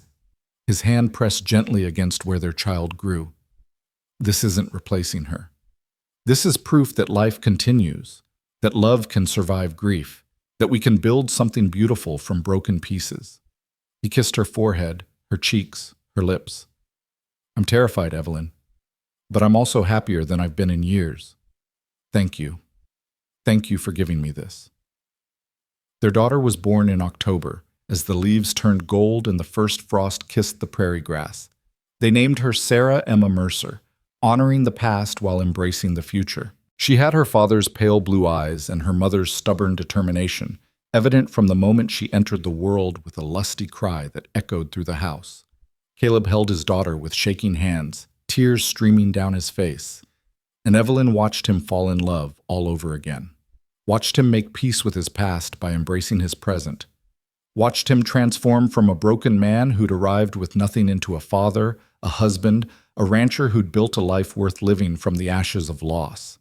his hand pressed gently against where their child grew, "this isn't replacing her. This is proof that life continues, that love can survive grief, that we can build something beautiful from broken pieces." He kissed her forehead, her cheeks, her lips. "I'm terrified, Evelyn, but I'm also happier than I've been in years. Thank you. Thank you for giving me this." Their daughter was born in October, as the leaves turned gold and the first frost kissed the prairie grass. They named her Sarah Emma Mercer, honoring the past while embracing the future. She had her father's pale blue eyes and her mother's stubborn determination, evident from the moment she entered the world with a lusty cry that echoed through the house. Caleb held his daughter with shaking hands, tears streaming down his face, and Evelyn watched him fall in love all over again. Watched him make peace with his past by embracing his present. Watched him transform from a broken man who'd arrived with nothing into a father, a husband, a rancher who'd built a life worth living from the ashes of loss.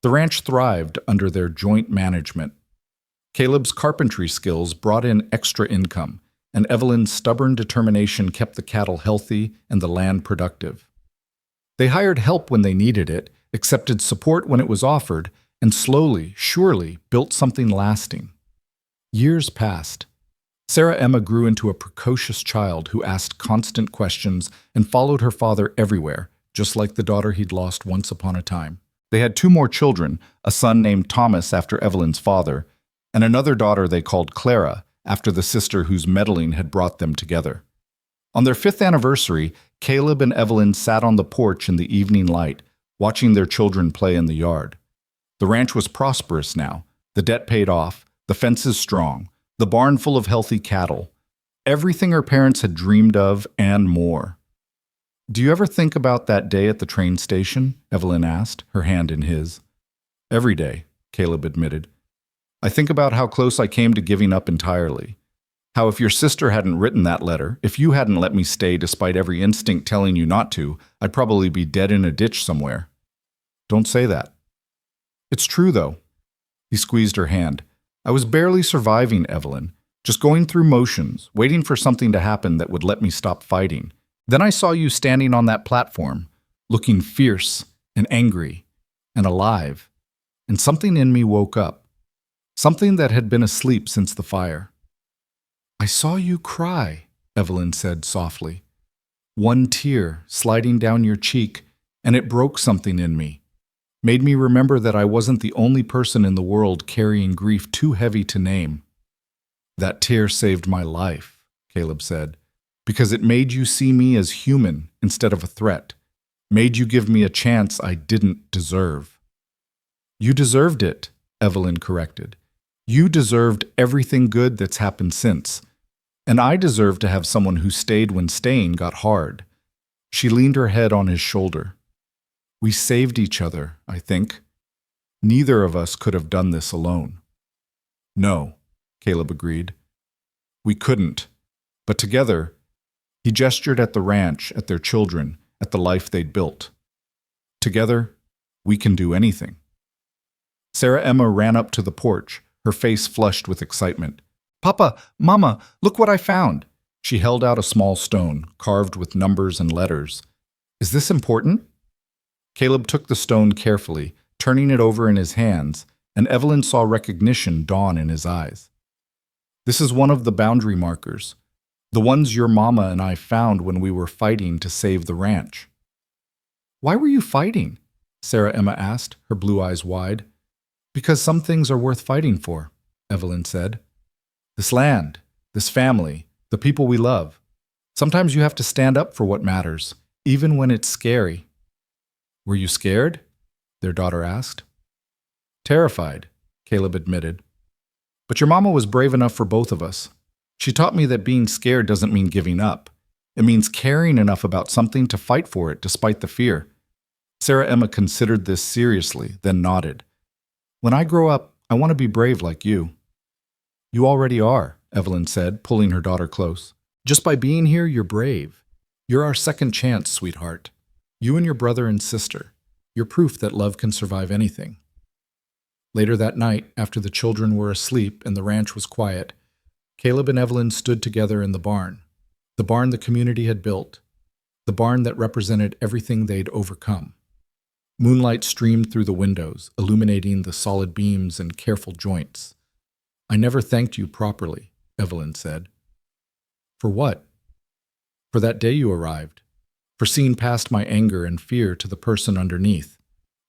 The ranch thrived under their joint management. Caleb's carpentry skills brought in extra income, and Evelyn's stubborn determination kept the cattle healthy and the land productive. They hired help when they needed it, accepted support when it was offered, and slowly, surely, built something lasting. Years passed. Sarah Emma grew into a precocious child who asked constant questions and followed her father everywhere, just like the daughter he'd lost once upon a time. They had 2 more children, a son named Thomas after Evelyn's father, and another daughter they called Clara, after the sister whose meddling had brought them together. On their 5th anniversary, Caleb and Evelyn sat on the porch in the evening light, watching their children play in the yard. The ranch was prosperous now, the debt paid off, the fences strong, the barn full of healthy cattle, everything her parents had dreamed of and more. "Do you ever think about that day at the train station?" Evelyn asked, her hand in his. "Every day," Caleb admitted. "I think about how close I came to giving up entirely. How if your sister hadn't written that letter, if you hadn't let me stay despite every instinct telling you not to, I'd probably be dead in a ditch somewhere." "Don't say that." "It's true, though." He squeezed her hand. "I was barely surviving, Evelyn, just going through motions, waiting for something to happen that would let me stop fighting. Then I saw you standing on that platform, looking fierce and angry and alive, and something in me woke up, something that had been asleep since the fire." "I saw you cry," Evelyn said softly. "One tear sliding down your cheek, and it broke something in me. Made me remember that I wasn't the only person in the world carrying grief too heavy to name." "That tear saved my life," Caleb said, "because it made you see me as human instead of a threat, made you give me a chance I didn't deserve." "You deserved it," Evelyn corrected. "You deserved everything good that's happened since. And I deserve to have someone who stayed when staying got hard." She leaned her head on his shoulder. "We saved each other, I think. Neither of us could have done this alone." "No," Caleb agreed. "We couldn't. But together," he gestured at the ranch, at their children, at the life they'd built. "Together, We can do anything. Sarah Emma ran up to the porch, her face flushed with excitement. Papa, Mama, look what I found. She held out a small stone, carved with numbers and letters. Is this important? Caleb took the stone carefully, turning it over in his hands, and Evelyn saw recognition dawn in his eyes. This is one of the boundary markers, the ones your mama and I found when we were fighting to save the ranch. Why were you fighting? Sarah Emma asked, her blue eyes wide. Because some things are worth fighting for, Evelyn said. This land, this family, the people we love. Sometimes you have to stand up for what matters, even when it's scary. Were you scared? Their daughter asked. Terrified, Caleb admitted. But your mama was brave enough for both of us. She taught me that being scared doesn't mean giving up. It means caring enough about something to fight for it despite the fear. Sarah Emma considered this seriously, then nodded. When I grow up, I want to be brave like you. You already are, Evelyn said, pulling her daughter close. Just by being here, you're brave. You're our second chance, sweetheart. You and your brother and sister. You're proof that love can survive anything. Later that night, after the children were asleep and the ranch was quiet, Caleb and Evelyn stood together in the barn the community had built, the barn that represented everything they'd overcome. Moonlight streamed through the windows, illuminating the solid beams and careful joints. I never thanked you properly, Evelyn said. For what? For that day you arrived, for seeing past my anger and fear to the person underneath,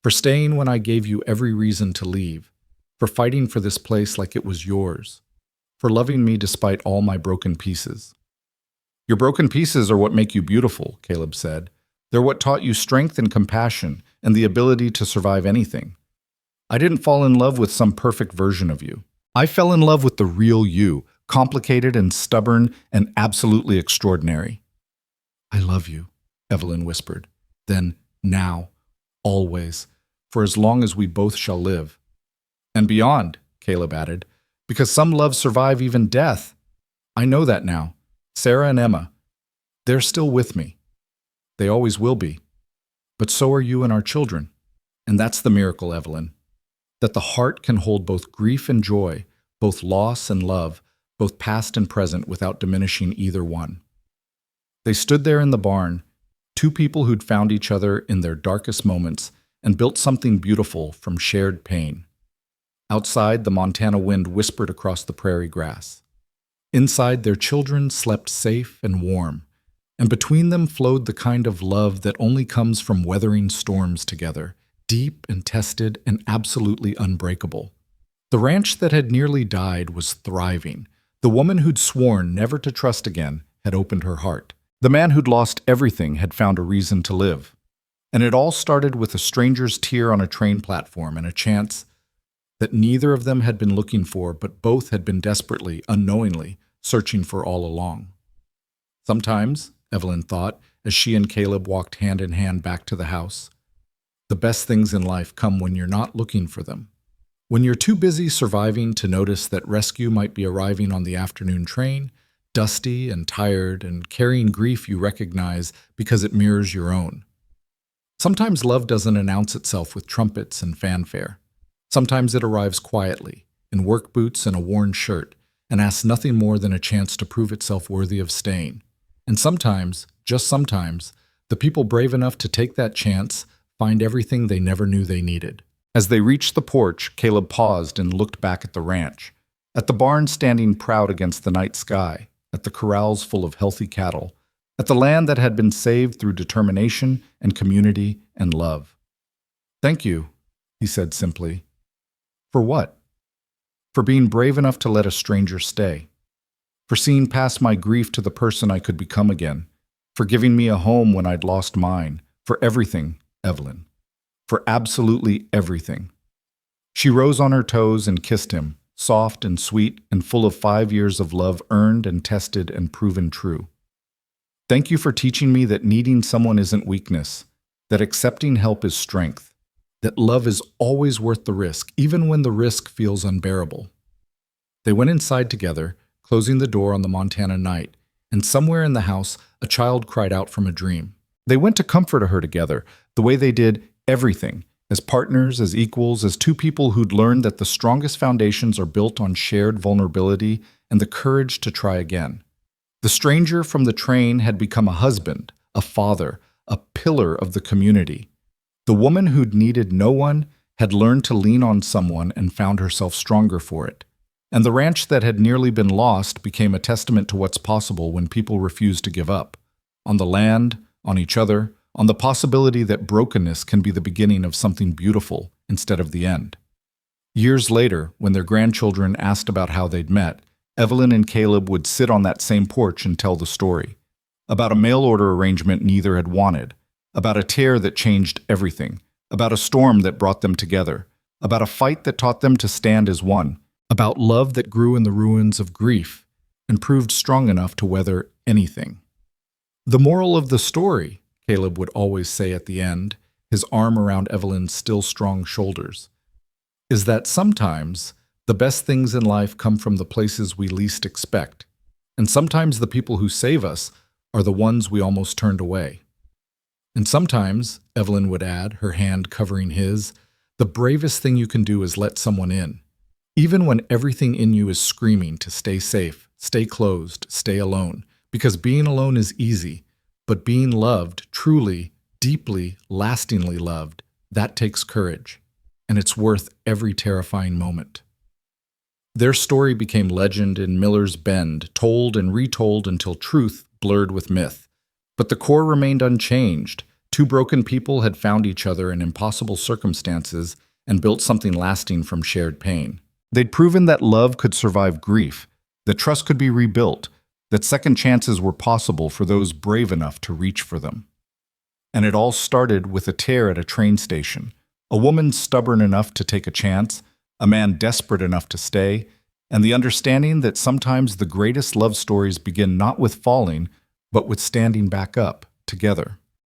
for staying when I gave you every reason to leave, for fighting for this place like it was yours, for loving me despite all my broken pieces. Your broken pieces are what make you beautiful, Caleb said. They're what taught you strength and compassion and the ability to survive anything. I didn't fall in love with some perfect version of you. I fell in love with the real you, complicated and stubborn and absolutely extraordinary. I love you, Evelyn whispered. Then, now, always, for as long as we both shall live. And beyond, Caleb added, because some loves survive even death. I know that now. Sarah and Emma, they're still with me. They always will be. But so are you and our children. And that's the miracle, Evelyn. That the heart can hold both grief and joy, both loss and love, both past and present without diminishing either one. They stood there in the barn, two people who'd found each other in their darkest moments and built something beautiful from shared pain. Outside, the Montana wind whispered across the prairie grass. Inside, their children slept safe and warm, and between them flowed the kind of love that only comes from weathering storms together, deep and tested and absolutely unbreakable. The ranch that had nearly died was thriving. The woman who'd sworn never to trust again had opened her heart. The man who'd lost everything had found a reason to live. And it all started with a stranger's tear on a train platform and a chance that neither of them had been looking for, but both had been desperately, unknowingly, searching for all along. Sometimes, Evelyn thought, as she and Caleb walked hand in hand back to the house, the best things in life come when you're not looking for them. When you're too busy surviving to notice that rescue might be arriving on the afternoon train, dusty and tired and carrying grief you recognize because it mirrors your own. Sometimes love doesn't announce itself with trumpets and fanfare. Sometimes it arrives quietly, in work boots and a worn shirt, and asks nothing more than a chance to prove itself worthy of staying. And sometimes, just sometimes, the people brave enough to take that chance find everything they never knew they needed. As they reached the porch, Caleb paused and looked back at the ranch, at the barn standing proud against the night sky, at the corrals full of healthy cattle, at the land that had been saved through determination and community and love. Thank you, he said simply. For what? For being brave enough to let a stranger stay. For seeing past my grief to the person I could become again. For giving me a home when I'd lost mine. For everything, Evelyn. For absolutely everything. She rose on her toes and kissed him, soft and sweet and full of 5 years of love earned and tested and proven true. Thank you for teaching me that needing someone isn't weakness, that accepting help is strength, that love is always worth the risk, even when the risk feels unbearable. They went inside together, closing the door on the Montana night, and somewhere in the house, a child cried out from a dream. They went to comfort her together, the way they did everything, as partners, as equals, as two people who'd learned that the strongest foundations are built on shared vulnerability and the courage to try again. The stranger from the train had become a husband, a father, a pillar of the community. The woman who'd needed no one had learned to lean on someone and found herself stronger for it. And the ranch that had nearly been lost became a testament to what's possible when people refuse to give up. On the land, on each other, on the possibility that brokenness can be the beginning of something beautiful instead of the end. Years later, when their grandchildren asked about how they'd met, Evelyn and Caleb would sit on that same porch and tell the story. About a mail-order arrangement neither had wanted, about a tear that changed everything, about a storm that brought them together, about a fight that taught them to stand as one, about love that grew in the ruins of grief and proved strong enough to weather anything. The moral of the story, Caleb would always say at the end, his arm around Evelyn's still strong shoulders, is that sometimes the best things in life come from the places we least expect, and sometimes the people who save us are the ones we almost turned away. And sometimes, Evelyn would add, her hand covering his, the bravest thing you can do is let someone in. Even when everything in you is screaming to stay safe, stay closed, stay alone, because being alone is easy, but being loved, truly, deeply, lastingly loved, that takes courage, and it's worth every terrifying moment. Their story became legend in Miller's Bend, told and retold until truth blurred with myth. But the core remained unchanged. Two broken people had found each other in impossible circumstances and built something lasting from shared pain. They'd proven that love could survive grief, that trust could be rebuilt, that second chances were possible for those brave enough to reach for them. And it all started with a tear at a train station, a woman stubborn enough to take a chance, a man desperate enough to stay, and the understanding that sometimes the greatest love stories begin not with falling, but with standing back up together.